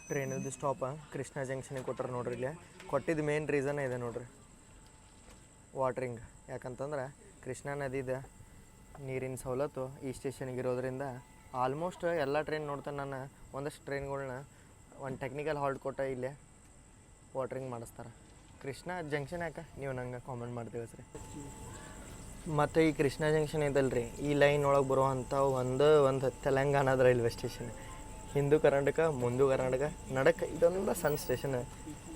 ಟ್ರೈನದು ಸ್ಟಾಪ ಕೃಷ್ಣ ಜಂಕ್ಷನಿಗೆ ಕೊಟ್ಟರು ನೋಡ್ರಿ. ಇಲ್ಲಿ ಕೊಟ್ಟಿದ್ದು ಮೇನ್ ರೀಸನ್ ಇದೆ ನೋಡ್ರಿ, ವಾಟ್ರಿಂಗ್. ಯಾಕಂತಂದ್ರೆ ಕೃಷ್ಣಾ ನದಿದ ನೀರಿನ ಸವಲತ್ತು ಈ ಸ್ಟೇಷನ್ಗೆ ಇರೋದ್ರಿಂದ ಆಲ್ಮೋಸ್ಟ್ ಎಲ್ಲ ಟ್ರೈನ್ ನೋಡ್ತಾನೆ ನಾನು. ಒಂದಷ್ಟು ಟ್ರೈನ್ಗಳ್ನ ಒಂದು ಟೆಕ್ನಿಕಲ್ ಹಾಲ್ಟ್ ಕೊಟ್ಟ ಇಲ್ಲೇ ವಾಟ್ರಿಂಗ್ ಮಾಡಿಸ್ತಾರೆ. ಕೃಷ್ಣ ಜಂಕ್ಷನ್ ಯಾಕೆ ನೀವು ನಂಗೆ ಕಾಮೆಂಟ್ ಮಾಡಿ ತಿಳಿಸ್ರಿ. ಮತ್ತು ಈ ಕೃಷ್ಣ ಜಂಕ್ಷನ್ ಇದಲ್ರಿ, ಈ ಲೈನ್ ಒಳಗೆ ಬರುವಂಥ ಒಂದು ತೆಲಂಗಾಣದ ರೈಲ್ವೆ ಸ್ಟೇಷನ್. ಹಿಂದೂ ಕರ್ನಾಟಕ, ಮುಂದೂ ಕರ್ನಾಟಕ ನಡಕ್ಕೆ ಇದೊಂದು ಸಣ್ಣ ಸ್ಟೇಷನ್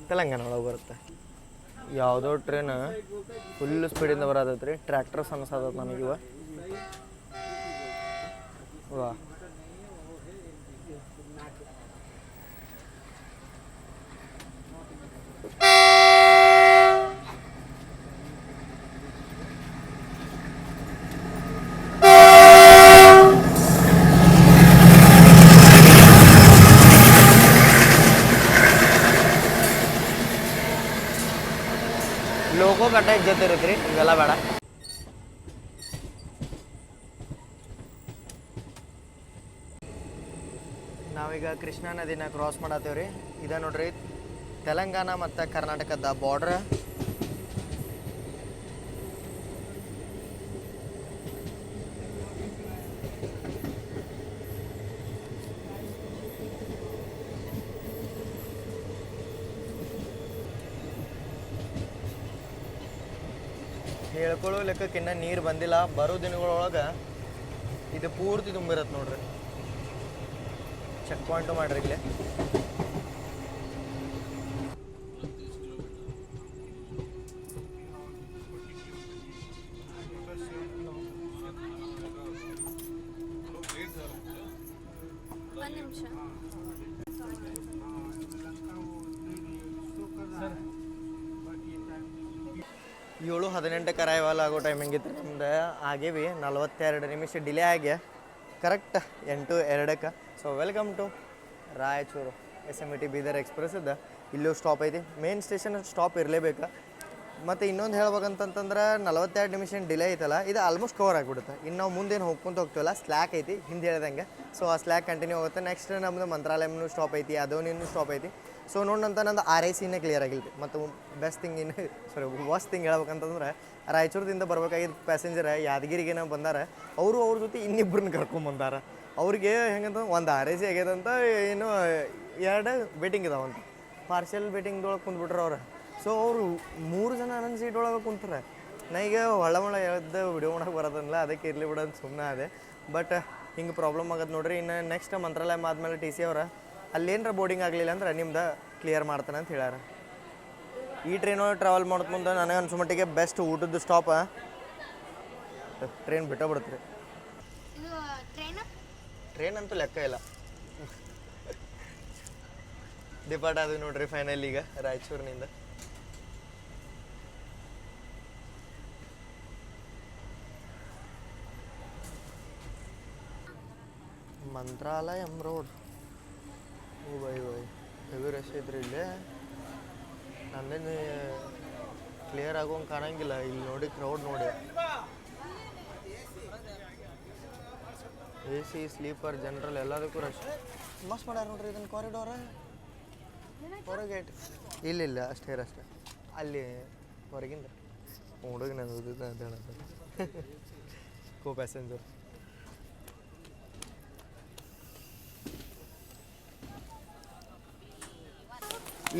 ತೆಲಂಗಾಣ ಒಳಗೆ ಬರುತ್ತೆ. ಯಾವುದೋ ಟ್ರೈನ್ ಫುಲ್ ಸ್ಪೀಡಿಂದ ಬರತೈತೆ ರೀ. ಟ್ರ್ಯಾಕ್ಟರ್ಸ್ ಅನ್ಸತ್ತ ನನಗಿವ. ವಾ, ಲೋಗೋ ಕಟ್ಟ ಇಜ್ಜತ್ ಇರುತ್ತೆ ರೀ, ಇವೆಲ್ಲ ಬೇಡ. ನಾವೀಗ ಕೃಷ್ಣಾ ನದಿನ ಕ್ರಾಸ್ ಮಾಡತ್ತೇವೆ ರೀ. ಇದೆ ನೋಡ್ರಿ ತೆಲಂಗಾಣ ಮತ್ತು ಕರ್ನಾಟಕದ ಬಾರ್ಡ್ರ್. ಹೇಳ್ಕೊಳ್ಳೋ ಲೆಕ್ಕಕ್ಕೆ ಇನ್ನೂ ನೀರು ಬಂದಿಲ್ಲ. ಬರೋ ದಿನಗಳೊಳಗೆ ಇದು ಪೂರ್ತಿ ತುಂಬಿರತ್ತೆ ನೋಡ್ರಿ. ಚೆಕ್ ಪಾಯಿಂಟು ಮಾಡ್ರಿ ಇಲ್ಲೇ. ಏಳು 18 ಅರೈವಲ್ ಆಗೋ ಟೈಮಿಂಗ್ ಇತ್ತು ನಮ್ದು. ಆಗೇವಿ 42 ನಿಮಿಷ ಡಿಲೇ ಆಗಿ correct 8:02. So welcome to Raichur SMT Bidar express ಇದ್ದ. ಇಲ್ಲೂ ಸ್ಟಾಪ್ ಐತಿ. ಮೇನ್ ಸ್ಟೇಷನ್ ಸ್ಟಾಪ್ ಇರಲೇಬೇಕು. ಮತ್ತು ಇನ್ನೊಂದು ಹೇಳ್ಬೇಕಂತಂದ್ರೆ 42 ನಿಮಿಷ ಡಿಲೇ ಐತಲ್ಲ, ಇದು ಆಲ್ಮೋಸ್ಟ್ ಕವರ್ ಆಗಿಬಿಡುತ್ತೆ. ಇನ್ನು ನಾವು ಮುಂದೇನು ಹೋಗ್ಕೊಂತ ಹೋಗ್ತೀವಲ್ಲ, ಸ್ಲ್ಯಾಕ್ ಐತಿ ಹಿಂದೆ ಹೇಳ್ದಂಗೆ. ಸೊ ಆ ಸ್ಲ್ಯಾಕ್ ಕಂಟಿನ್ಯೂ ಹೋಗುತ್ತೆ. ನೆಕ್ಸ್ಟ್ ನಮ್ಮದು ಮಂತ್ರಾಲಯನೂ ಸ್ಟಾಪ್ ಐತಿ, ಅದೋನಿನೂ ಸ್ಟಾಪ್ ಐತಿ. ಸೊ ನೋಡಂತ ನಂದು RICನೇ ಕ್ಲಿಯರ್ ಆಗಿಲ್ರಿ. ಮತ್ತು ಬೆಸ್ಟ್ ಥಿಂಗ್ ವರ್ಸ್ಟ್ ಥಿಂಗ್ ಹೇಳ್ಬೇಕಂತಂದ್ರೆ ರಾಯಚೂರದಿಂದ ಬರ್ಬೇಕಾಗಿದ್ದ ಪ್ಯಾಸೆಂಜರ್ ಯಾದಗಿರಿಗೆ ನಾವು ಬಂದಾರ. ಅವ್ರ ಜೊತೆ ಇನ್ನಿಬ್ಬರನ್ನ ಕರ್ಕೊಂಬಂದಾರ. ಅವ್ರಿಗೆ ಹೆಂಗಂತ ಒಂದು RIC ಆಗ್ಯದಂತ, ಏನು 2 ವೇಟಿಂಗ್ ಇದಾವಂತ. ಪಾರ್ಷಲ್ ವೇಟಿಂಗ್ದೊಳಗೆ ಕುಂತ್ಬಿಟ್ರೆ ಅವ್ರು. ಸೊ ಅವರು 3 ಜನ ನನ್ನ ಸೀಟ್ ಒಳಗೆ ಕುಂತಾರೆ. ನಾ ಈಗ ಹೊಳ ಎದ್ದು ವಿಡಿಯೋ ಮಾಡಕ್ಕೆ ಬರೋದಲ್ಲ, ಅದಕ್ಕೆ ಇರಲಿ ಬಿಡೋದು ಸುಮ್ಮನೆ ಅದೇ. ಬಟ್ ಹಿಂಗೆ ಪ್ರಾಬ್ಲಮ್ ಆಗೋದು ನೋಡ್ರಿ. ಇನ್ನು ನೆಕ್ಸ್ಟ್ ಮಂತ್ರಾಲಯ ಆದಮೇಲೆ TC ಅವ್ರ ಅಲ್ಲೇನರ ಬೋರ್ಡಿಂಗ್ ಆಗಲಿಲ್ಲ ಅಂದ್ರೆ ನಿಮ್ದು ಕ್ಲಿಯರ್ ಮಾಡ್ತಾನೆ ಅಂತ ಹೇಳ್ಯಾರ. ಈ ಟ್ರೈನೊಳಗೆ ಟ್ರಾವೆಲ್ ಮಾಡೋದು ಮುಂದೆ ನನಗೆ ಅನ್ಸೋ ಮಟ್ಟಿಗೆ ಬೆಸ್ಟ್ ಊಟದ ಸ್ಟಾಪ್ ಟ್ರೈನ್ ಬಿಟ್ಟಬಿಡುತ್ತೆ. ಟ್ರೈನ್ ಅಂತೂ ಲೆಕ್ಕ ಇಲ್ಲ. ಡಿಪಾರ್ಟ್ ಅದು ನೋಡ್ರಿ ಫೈನಲ್ ಈಗ ರಾಯಚೂರಿನಿಂದ. ಮಂತ್ರಾಲಯಂ ರೋಡ್. ಓ ಬೈ ಹೆವಿ ರಶ್ ಐತ್ರಿ ಇಲ್ಲೇ. ನಂದೇನು ಕ್ಲಿಯರ್ ಆಗೋಂಗೆ ಕಾಣಂಗಿಲ್ಲ. ಇಲ್ಲಿ ನೋಡಿ ಕ್ರೌಡ್ ನೋಡಿ. AC ಸ್ಲೀಪರ್ ಜನರಲ್ ಎಲ್ಲದಕ್ಕೂ ರಶ್. ಮಸ್ತ್ ಮಾಡ್ಯಾರ ನೋಡ್ರಿ ಇದನ್ನು ಕಾರಿಡೋರ. ಹೊರಗೇಟ್ ಇಲ್ಲ ಅಷ್ಟೇ ಅಲ್ಲಿ ಹೊರಗಿಂದ ಹುಡುಗ ನನ್ನ ಕೋ ಪ್ಯಾಸೆಂಜರ್.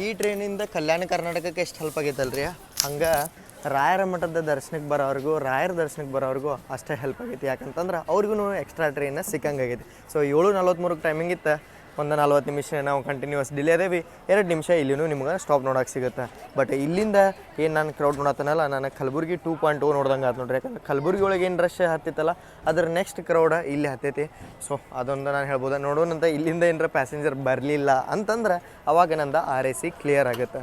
ಈ ಟ್ರೈನಿಂದ ಕಲ್ಯಾಣ ಕರ್ನಾಟಕಕ್ಕೆ ಎಷ್ಟು ಹೆಲ್ಪ್ ಆಗೈತಲ್ರಿ, ಹಂಗೆ ರಾಯರ ಮಠದ ದರ್ಶನಕ್ಕೆ ಬರೋವ್ರಿಗೂ ರಾಯರ ದರ್ಶನಕ್ಕೆ ಬರೋವ್ರಿಗೂ ಅಷ್ಟೇ ಹೆಲ್ಪ್ ಆಗೈತಿ. ಯಾಕಂತಂದ್ರೆ ಅವ್ರಿಗೂ ಎಕ್ಸ್ಟ್ರಾ ಟ್ರೈನ ಸಿಕ್ಕಂಗಾಗೈತಿ. ಸೊ 7:43 ಟೈಮಿಂಗ್ ಇತ್ತು. 1:40 ನಿಮಿಷ ನಾವು ಕಂಟಿನ್ಯೂಸ್ ಡಿಲೇ ಅದೇವಿ. 2 ನಿಮಿಷ ಇಲ್ಲಿನೂ ನಿಮ್ಗೆ ಸ್ಟಾಪ್ ನೋಡೋಕೆ ಸಿಗುತ್ತೆ. ಬಟ್ ಇಲ್ಲಿಂದ ಏನು ನಾನು ಕ್ರೌಡ್ ನೋಡತ್ತನಲ್ಲ, ನಾನು ಕಲಬುರ್ಗಿ 2.0 ನೋಡ್ದಂಗೆ ಆಯ್ತು ನೋಡ್ರಿ. ಯಾಕಂದ್ರೆ ಕಲಬುರ್ಗಿ ಒಳಗೆ ಏನು ರಶ್ ಹತ್ತಿತ್ತಲ್ಲ, ಅದ್ರ ನೆಕ್ಸ್ಟ್ ಕ್ರೌಡ ಇಲ್ಲಿ ಹತ್ತೈತಿ. ಸೊ ಅದೊಂದು ನಾನು ಹೇಳ್ಬೋದು. ನೋಡೋಣಂತ ಇಲ್ಲಿಂದ ಏನರ ಪ್ಯಾಸೆಂಜರ್ ಬರಲಿಲ್ಲ ಅಂತಂದ್ರೆ ಅವಾಗ ನಂದು RIC ಕ್ಲಿಯರ್ ಆಗುತ್ತೆ.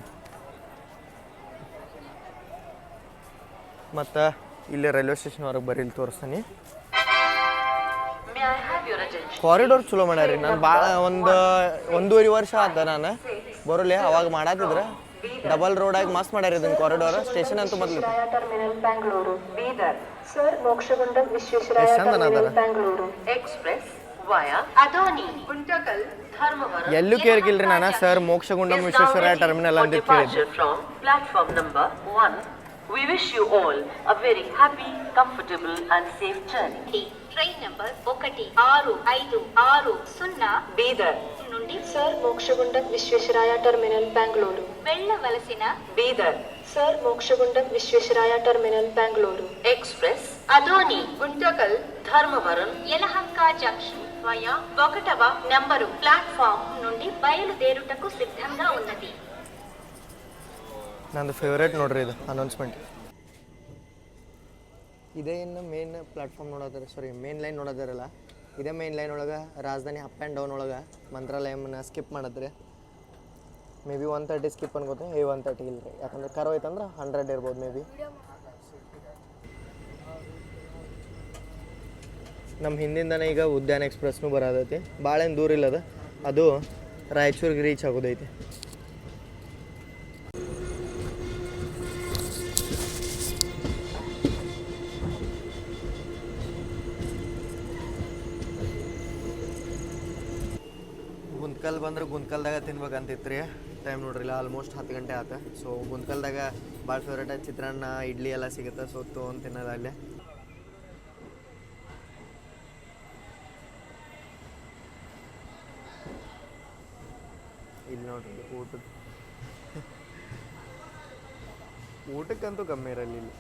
ಮತ್ತು ಇಲ್ಲಿ ರೈಲ್ವೆ ಸ್ಟೇಷನ್ ಹೊರಗೆ ಬರೀ ಇಲ್ಲಿ ತೋರಿಸ್ತೀನಿ. ಕಾರಿಡೋರ್ ಚಲೋ ಮಾಡ್ಯಾರಿ. ನಾನು ಭಾಳ 1.5 ವರ್ಷ ಆದ ನಾನು ಬರೋಲಿ. ಅವಾಗ ಮಾಡತ್ತಿದ್ರೆ ಡಬಲ್ ರೋಡಾಗಿ ಮಸ್ತ್ ಮಾಡ್ಯಾರ ಇದನ್ನು ಕಾರಿಡೋರ್. ಸ್ಟೇಷನ್ ಅಂತೂ ಮೊದಲು ಎಲ್ಲೂ ಕೇಳ್ಕಿಲ್ರಿ ನಾನು. ಸರ್ ಮೋಕ್ಷಗುಂಡಂ ವಿಶ್ವೇಶ್ವರಯ್ಯ ಟರ್ಮಿನಲ್ ಅಂತ ಕೇಳಿದ್ದೆ.
We wish you all a very happy, comfortable and safe journey.
Train number 1656
Bidar
నుండి
Sir Mokshagundam Vishwesvaraya Terminal Bangalore.
వెళ్ళవలసిన
Bidar
Sir Mokshagundam Vishwesvaraya Terminal Bangalore.
Express
Adoni
Guntakal Dharmavaram
Yelahanka junction
via
1వ నంబరు ప్లాట్ఫామ్ నుండి బయలుదేరుటకు సిద్ధంగా ఉన్నది.
ನಂದು ಫೇವ್ರೇಟ್ ನೋಡ್ರಿ ಇದು ಅನೌನ್ಸ್ಮೆಂಟ್. ಇದೇ ಇನ್ನು ಮೇನ್ ಪ್ಲಾಟ್ಫಾರ್ಮ್ ನೋಡೋದಾರೆ, ಸಾರಿ ಮೇನ್ ಲೈನ್ ನೋಡೋದಾರಲ್ಲ, ಇದೇ ಮೇನ್ ಲೈನ್ ಒಳಗೆ ರಾಜಧಾನಿ ಅಪ್ ಆ್ಯಂಡ್ ಡೌನ್ ಒಳಗೆ ಮಂತ್ರಾಲಯಮ್ಮನ ಸ್ಕಿಪ್ ಮಾಡಿದ್ರೆ ಮೇ ಬಿ 130 ಸ್ಕಿಪ್ ಅನ್ಕೋತೀನಿ. 130 ಇಲ್ಲ ರೀ, ಯಾಕಂದ್ರೆ ಕರೋ ಐತಂದ್ರೆ 100 ಇರ್ಬೋದು ಮೇ ಬಿ. ನಮ್ಮ ಹಿಂದಿಂದನೇ ಈಗ ಉದ್ಯಾನ ಎಕ್ಸ್ಪ್ರೆಸ್ನೂ ಬರೋದೈತಿ. ಭಾಳೇನು ದೂರ ಇಲ್ಲದ, ಅದು ರಾಯಚೂರಿಗೆ ರೀಚ್ ಆಗೋದೈತಿ. ಗುಂತ್ಕಲ್ ಬಂದ್ರೆ ಗುಂತ್ಕಲ್ದಾಗ ತಿನ್ಬೇಕಂತಿತ್ತು ರೀ. ಟೈಮ್ ನೋಡ್ರಿಲ್ಲ, ಆಲ್ಮೋಸ್ಟ್ 10 ಗಂಟೆ ಆತ. ಸೊ ಗುಂತ್ಕಲ್ದಾಗ ಭಾಳ ಫೇವ್ರೇಟ್ ಚಿತ್ರಾನ್ನ ಇಡ್ಲಿ ಎಲ್ಲ ಸಿಗುತ್ತೆ. ಸೊ ತೊಗೊಂಡು ತಿನ್ನೋದು ಅಲ್ಲೇ. ಇಲ್ಲಿ ನೋಡ್ರಿ ಊಟಕ್ಕಂತೂ ಕಮ್ಮಿ ಇರಲ್ಲ ಇಲ್ಲಿ.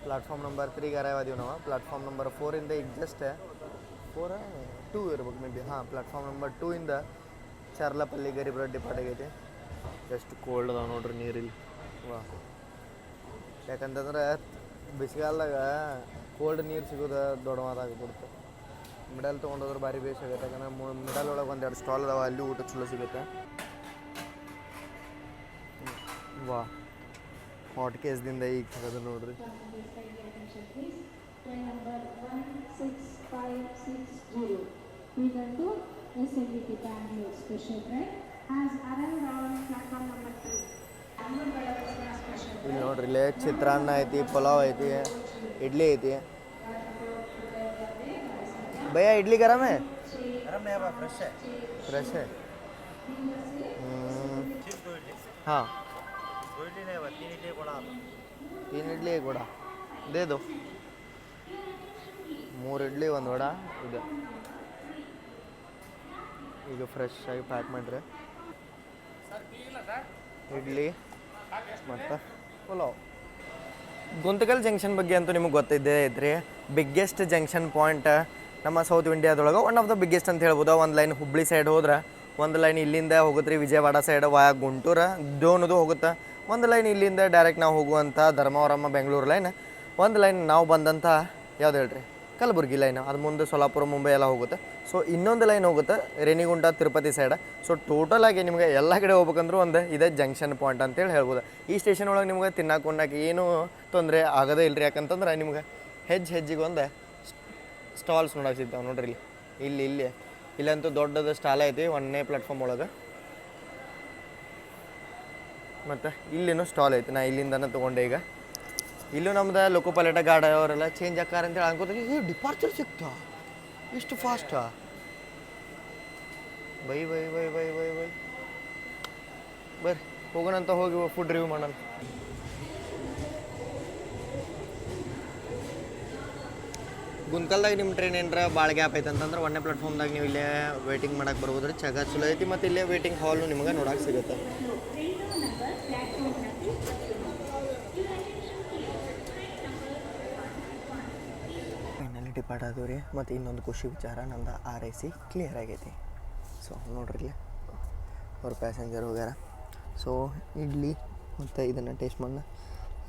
ಪ್ಲಾಟ್ಫಾರ್ಮ್ ನಂಬರ್ 3ಗೆ ಅರೈವ್ ನಾವು. ಪ್ಲಾಟ್ಫಾರ್ಮ್ ನಂಬರ್ 4ಇಂದ ಈಗ ಜಸ್ಟ್ 2 ಇರ್ಬೇಕು ಮೇ ಬಿ. ಹಾಂ, ಪ್ಲಾಟ್ಫಾರ್ಮ್ ನಂಬರ್ 2ಇಂದ ಚಾರ್ಲಪಲ್ಲಿ ಗರೀಬ್ ರೋಡ್ ಡಿಪಾರ್ಟ್ ಆಗೈತಿ. ಎಷ್ಟು ಕೋಲ್ಡ್ ಅದಾವೆ ನೋಡ್ರಿ ನೀರಿಲ್ಲಿ. ವಾ, ಯಾಕಂತಂದ್ರೆ ಬಿಸಿಗಾಲದಾಗ ಕೋಲ್ಡ್ ನೀರು ಸಿಗೋದು ದೊಡ್ಡ ಮಾತಾಗ್ಬಿಡುತ್ತೆ. ಮಿಡಲ್ ತೊಗೊಂಡೋದ್ರೆ ಭಾರಿ ಬೇಸ್ ಆಗುತ್ತೆ. ಯಾಕಂದ್ರೆ ಮಿಡಲ್ ಒಳಗೆ ಒಂದೆರಡು ಸ್ಟಾಲ್ ಅದಾವೆ, ಅಲ್ಲಿ ಊಟ ಚಲೋ ಸಿಗುತ್ತೆ. ವಾ, ಹಾಟ್ ಕೇಸ್ದಿಂದ ಈಗ ತೆಗೆದು ನೋಡ್ರಿ.
Train number 16560 return to SMT Bangalore special train has arrived on platform number 3.
ಇಲ್ಲಿ ನೋಡ್ರಿ, ಇಲ್ಲೇ ಚಿತ್ರಾನ್ನ ಐತಿ, ಪಲಾವ್ ಐತಿ, ಇಡ್ಲಿ ಐತಿ. ಭಯ್ಯ ಇಡ್ಲಿ ಗರಮ್ ಹೈ? ಫ್ರೆಶ್ है. हाँ, 3 ಇಡ್ಲಿ ಕೂಡ ದೇ ದೋ. 3 ಇಡ್ಲಿ 1 ವಡ ಇದೆ. ಈಗ ಫ್ರೆಶ್ ಆಗಿ ಪ್ಯಾಕ್ ಮಾಡಿರಿ ಇಡ್ಲಿ ಮತ್ತು ಪಲಾವ್. ಗುಂತಕಲ್ ಜಂಕ್ಷನ್ ಬಗ್ಗೆ ಅಂತೂ ನಿಮಗೆ ಗೊತ್ತಿದ್ದೇ ಐತ್ರಿ. ಬಿಗ್ಗೆಸ್ಟ್ ಜಂಕ್ಷನ್ ಪಾಯಿಂಟ್ ನಮ್ಮ ಸೌತ್ ಇಂಡಿಯಾದೊಳಗೆ ಒನ್ ಆಫ್ ದ ಬಿಗ್ಗೆಸ್ಟ್ ಅಂತ ಹೇಳ್ಬೋದು. ಒಂದು ಲೈನ್ ಹುಬ್ಳಿ ಸೈಡ್ ಹೋದ್ರೆ, ಒಂದು ಲೈನ್ ಇಲ್ಲಿಂದ ಹೋಗುತ್ತೆ ರೀ ವಿಜಯವಾಡ ಸೈಡ್ ವಾಯ ಗುಂಟೂರು ಡೋನದು ಹೋಗುತ್ತೆ. ಒಂದು ಲೈನ್ ಇಲ್ಲಿಂದ ಡೈರೆಕ್ಟ್ ನಾವು ಹೋಗುವಂಥ ಧರ್ಮವರಮ್ಮ ಬೆಂಗಳೂರು ಲೈನ್. ಒಂದು ಲೈನ್ ನಾವು ಬಂದಂಥ ಯಾವ್ದು ಹೇಳ್ರಿ, ಕಲಬುರ್ಗಿ ಲೈನ್. ಅದು ಮುಂದೆ ಸೊಲ್ಲಾಪುರ ಮುಂಬೈ ಎಲ್ಲ ಹೋಗುತ್ತೆ. ಸೊ ಇನ್ನೊಂದು ಲೈನ್ ಹೋಗುತ್ತೆ ರೇಣಿಗುಂಟ ತಿರುಪತಿ ಸೈಡ್. ಸೊ ಟೋಟಲಾಗಿ ನಿಮಗೆ ಎಲ್ಲ ಕಡೆ ಹೋಗ್ಬೇಕಂದ್ರೂ ಒಂದು ಇದೇ ಜಂಕ್ಷನ್ ಪಾಯಿಂಟ್ ಅಂತೇಳಿ ಹೇಳ್ಬೋದು. ಈ ಸ್ಟೇಷನ್ ಒಳಗೆ ನಿಮ್ಗೆ ತಿನ್ನಕ್ಕೆ ಉಣ್ಣಕ್ಕೆ ಏನೂ ತೊಂದರೆ ಆಗೋದೇ ಇಲ್ಲ ರೀ. ಯಾಕಂತಂದ್ರೆ ನಿಮ್ಗೆ ಹೆಜ್ಜೆಗೆ ಒಂದು ಸ್ಟಾಲ್ಸ್ ನೋಡಕ್ಕೆ ಸಿಗ್ತಾವೆ ನೋಡ್ರಿ. ಇಲ್ಲಂತೂ ದೊಡ್ಡದು ಸ್ಟಾಲ್ ಐತಿ 1ನೇ ಪ್ಲಾಟ್ಫಾರ್ಮ್ ಒಳಗೆ. ಮತ್ತು ಇಲ್ಲಿನೂ ಸ್ಟಾಲ್ ಐತಿ. ನಾ ಇಲ್ಲಿಂದನೇ ತೊಗೊಂಡೆ. ಈಗ ಇಲ್ಲೂ ನಮ್ದು ಲೋಕೋ ಪೈಲಟ್ ಗಾಡಿ ಅವರೆಲ್ಲ ಚೇಂಜ್ ಆಕಾರ ಅಂತೇಳಿ ಅನ್ಕೋತೀವಿ. ಈ ಡಿಪಾರ್ಚರ್ ಸಿಗ್ತಾ ಇಷ್ಟು ಫಾಸ್ಟಾ? ಬೈ ಬರ್ರಿ ಹೋಗೋಣಂತ, ಹೋಗಿ ಫುಡ್ ರಿವ್ಯೂ ಮಾಡೋಣ. ಗುಂತಕಲ್ದಾಗ ನಿಮ್ಮ ಟ್ರೈನ್ ಏನಾರ ಭಾಳ ಗ್ಯಾಪ್ ಐತೆ ಅಂತಂದ್ರೆ 1ನೇ ಪ್ಲಾಟ್ಫಾರ್ಮ್ದಾಗ ನೀವು ಇಲ್ಲೇ ವೇಟಿಂಗ್ ಮಾಡಕ್ಕೆ ಬರ್ಬೋದು ರೀ. ಜಾಗ ಚಲೋ ಐತಿ. ಮತ್ತು ಇಲ್ಲೇ ವೇಟಿಂಗ್ ಹಾಲ್ನು ನಿಮಗೆ ನೋಡಕ್ಕೆ ಸಿಗುತ್ತೆ. ಫೈನಲಿ ಡಿಪಾರ್ಟ್ ಆದವು ರೀ. ಮತ್ತು ಇನ್ನೊಂದು ಖುಷಿ ವಿಚಾರ, ನಮ್ದು RIC ಕ್ಲಿಯರ್ ಆಗೈತಿ. ಸೊ ನೋಡ್ರಿ ಇಲ್ಲಿ ಅವ್ರ ಪ್ಯಾಸೆಂಜರ್ ಹೋಗ್ಯಾರ. ಸೊ ಇಡ್ಲಿ ಮತ್ತು ಇದನ್ನು ಟೇಸ್ಟ್ ಮಾಡೋಣ.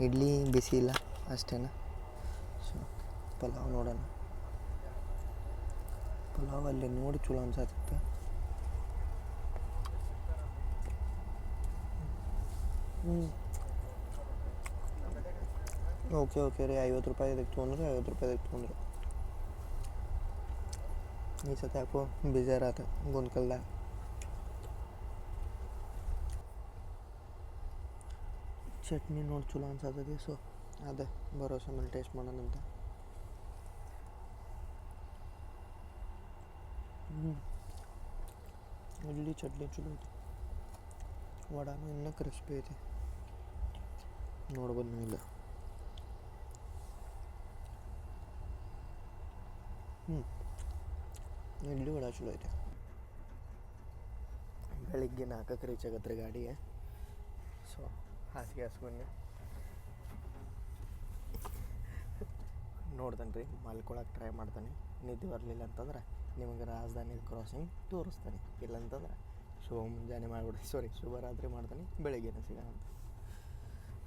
ಇಡ್ಲಿ ಬಿಸಿ ಇಲ್ಲ ಅಷ್ಟೇನ. ಸೊ ಪಲಾವ್ ನೋಡೋಣ. ಪಲಾವ್ ಅಲ್ಲಿ ನೋಡಿ ಚಲೋ ಅನ್ಸತ್ತೆ. ಓಕೆ ರೀ. 50 ರೂಪಾಯಿ ಇದಕ್ಕೆ ತೊಗೊಂಡ್ರೆ 50 ರೂಪಾಯಿ ಇದಕ್ಕೆ ತೊಗೊಂಡ್ರೆ. ಈ ಸತಿ ಯಾಕೋ ಬೇಜಾರಾತ ಗುಂತಕಲ್ದಾಗ. ಚಟ್ನಿ ನೋಡಿ ಚಲೋ ಅನ್ಸತ್ತೈತಿ. ಸೊ ಅದೇ ಭರೋಸೆ ಮೇಲೆ ಟೇಸ್ಟ್ ಮಾಡೋಣಂತ. ಇಡ್ಲಿ ಚಟ್ನಿ ಚಲೋ ಐತಿ. ವಡಾನು ಇನ್ನೂ ಕ್ರಿಸ್ಪಿ ಐತಿ ನೋಡ್ಬೋದು ನೀವು. ಇಲ್ಲ ಇಡ್ಲಿ ವಡ ಚಲೋ ಐತೆ. ಬೆಳಿಗ್ಗೆ 4ಕ್ಕೆ ರೀಚ್ ಆಗತ್ತೆ ರೀ ಗಾಡಿಗೆ. ಸೊ ಹಾಸಿಗೆ ಹಾಸ್ಕೊಂಡು ನೋಡ್ತಾನೆ ರೀ, ಮಲ್ಕೊಳಕ್ಕೆ ಟ್ರೈ ಮಾಡ್ತಾನೆ. ನಿದ್ದೆ ಬರಲಿಲ್ಲ ಅಂತಂದ್ರೆ ನಿಮಗೆ ರಾಜಧಾನಿ ಕ್ರಾಸಿಂಗ್ ತೋರಿಸ್ತಾನೆ. ಇಲ್ಲಂತಂದ್ರೆ ಶುಭ ಮುಂಜಾನೆ ಮಾಡಿಬಿಡ್ತೀನಿ, ಶುಭರಾತ್ರಿ ಮಾಡ್ತಾನೆ, ಬೆಳಿಗ್ಗೆನೇ ಸಿಗೋಣ ಅಂತ.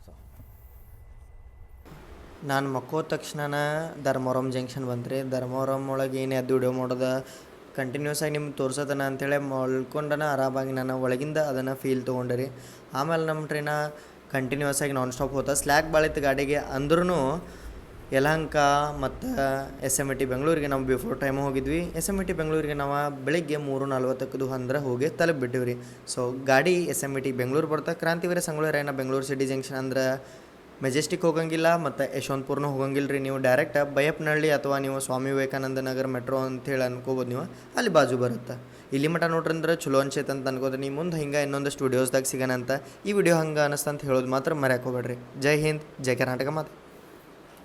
ಸೊ ನಾನು ಮಕ್ಕೋದ ತಕ್ಷಣ ಧರ್ಮವರಂ ಜಂಕ್ಷನ್ ಬಂತ್ರಿ. ಧರ್ಮವರಂ ಒಳಗೆ ಏನು ಅದು ವಿಡಿಯೋ ಮಾಡೋದು ಕಂಟಿನ್ಯೂಸ್ ಆಗಿ ನಿಮ್ಗೆ ತೋರ್ಸೋದನ ಅಂತೇಳಿ ಮಲ್ಕೊಂಡನ ಆರಾಮಾಗಿ ನಾನು ಒಳಗಿಂದ ಅದನ್ನು ಫೀಲ್ ತೊಗೊಂಡೆ ರೀ. ಆಮೇಲೆ ನಮ್ಮ ಟ್ರೈನ ಕಂಟಿನ್ಯೂಸ್ ಆಗಿ ನಾನ್ ಸ್ಟಾಪ್ ಹೋಗ್ತಾ ಸ್ಲ್ಯಾಕ್ ಭಾಳಿತ್ತು ಗಾಡಿಗೆ. ಅಂದ್ರೂ ಯಲಹಂಕ ಮತ್ತು SMT ಬೆಂಗಳೂರಿಗೆ ನಾವು ಬಿಫೋರ್ ಟೈಮ್ ಹೋಗಿದ್ವಿ. SMT ಬೆಂಗಳೂರಿಗೆ ನಾವು ಬೆಳಿಗ್ಗೆ 3:40 ಅಂದ್ರೆ ಹೋಗಿ ತಲುಪಿಬಿಟ್ಟಿವಿ ರೀ. ಸೊ ಗಾಡಿ SMT ಬೆಂಗಳೂರು ಬರ್ತಾ ಕ್ರಾಂತಿವೀರ ಸಂಗೊಳ್ಳಿ ರಾಯಣ್ಣ ಬೆಂಗಳೂರು ಸಿಟಿ ಜಂಕ್ಷನ್ ಅಂದ್ರೆ ಮೆಜೆಸ್ಟಿಕ್ ಹೋಗಂಗಿಲ್ಲ ಮತ್ತು ಯಶವಂತಪುರನೂ ಹೋಗಂಗಿಲ್ಲ ರೀ. ನೀವು ಡೈರೆಕ್ಟ್ ಬೈಯಪ್ಪನಹಳ್ಳಿ ಅಥವಾ ನೀವು ಸ್ವಾಮಿ ವಿವೇಕಾನಂದ ನಗರ ಮೆಟ್ರೋ ಅಂತೇಳಿ ಅನ್ಕೋಬೋದು. ನೀವು ಅಲ್ಲಿ ಬಾಜು ಬರುತ್ತೆ. ಇಲ್ಲಿ ಮಟ್ಟ ನೋಡ್ರಿ ಅಂದ್ರೆ ಚಲೋ ಅನ್ಸೈತೆ ಅಂತ ಅನ್ಕೋದ್ರಿ. ನೀವು ಮುಂದೆ ಹಿಂಗೆ ಇನ್ನೊಂದಷ್ಟು ವೀಡಿಯೋಸ್ದಾಗ ಸಿಗೋಣ ಅಂತ. ಈ ವಿಡಿಯೋ ಹಂಗೆ ಅನ್ನಿಸ್ತಂತ ಹೇಳೋದು ಮಾತ್ರ ಮರ್ಯಾಕೆ ಹೋಗ್ಬೇಡ್ರಿ. ಜೈ ಹಿಂದ್, ಜೈ ಕರ್ನಾಟಕ ಮಾತು.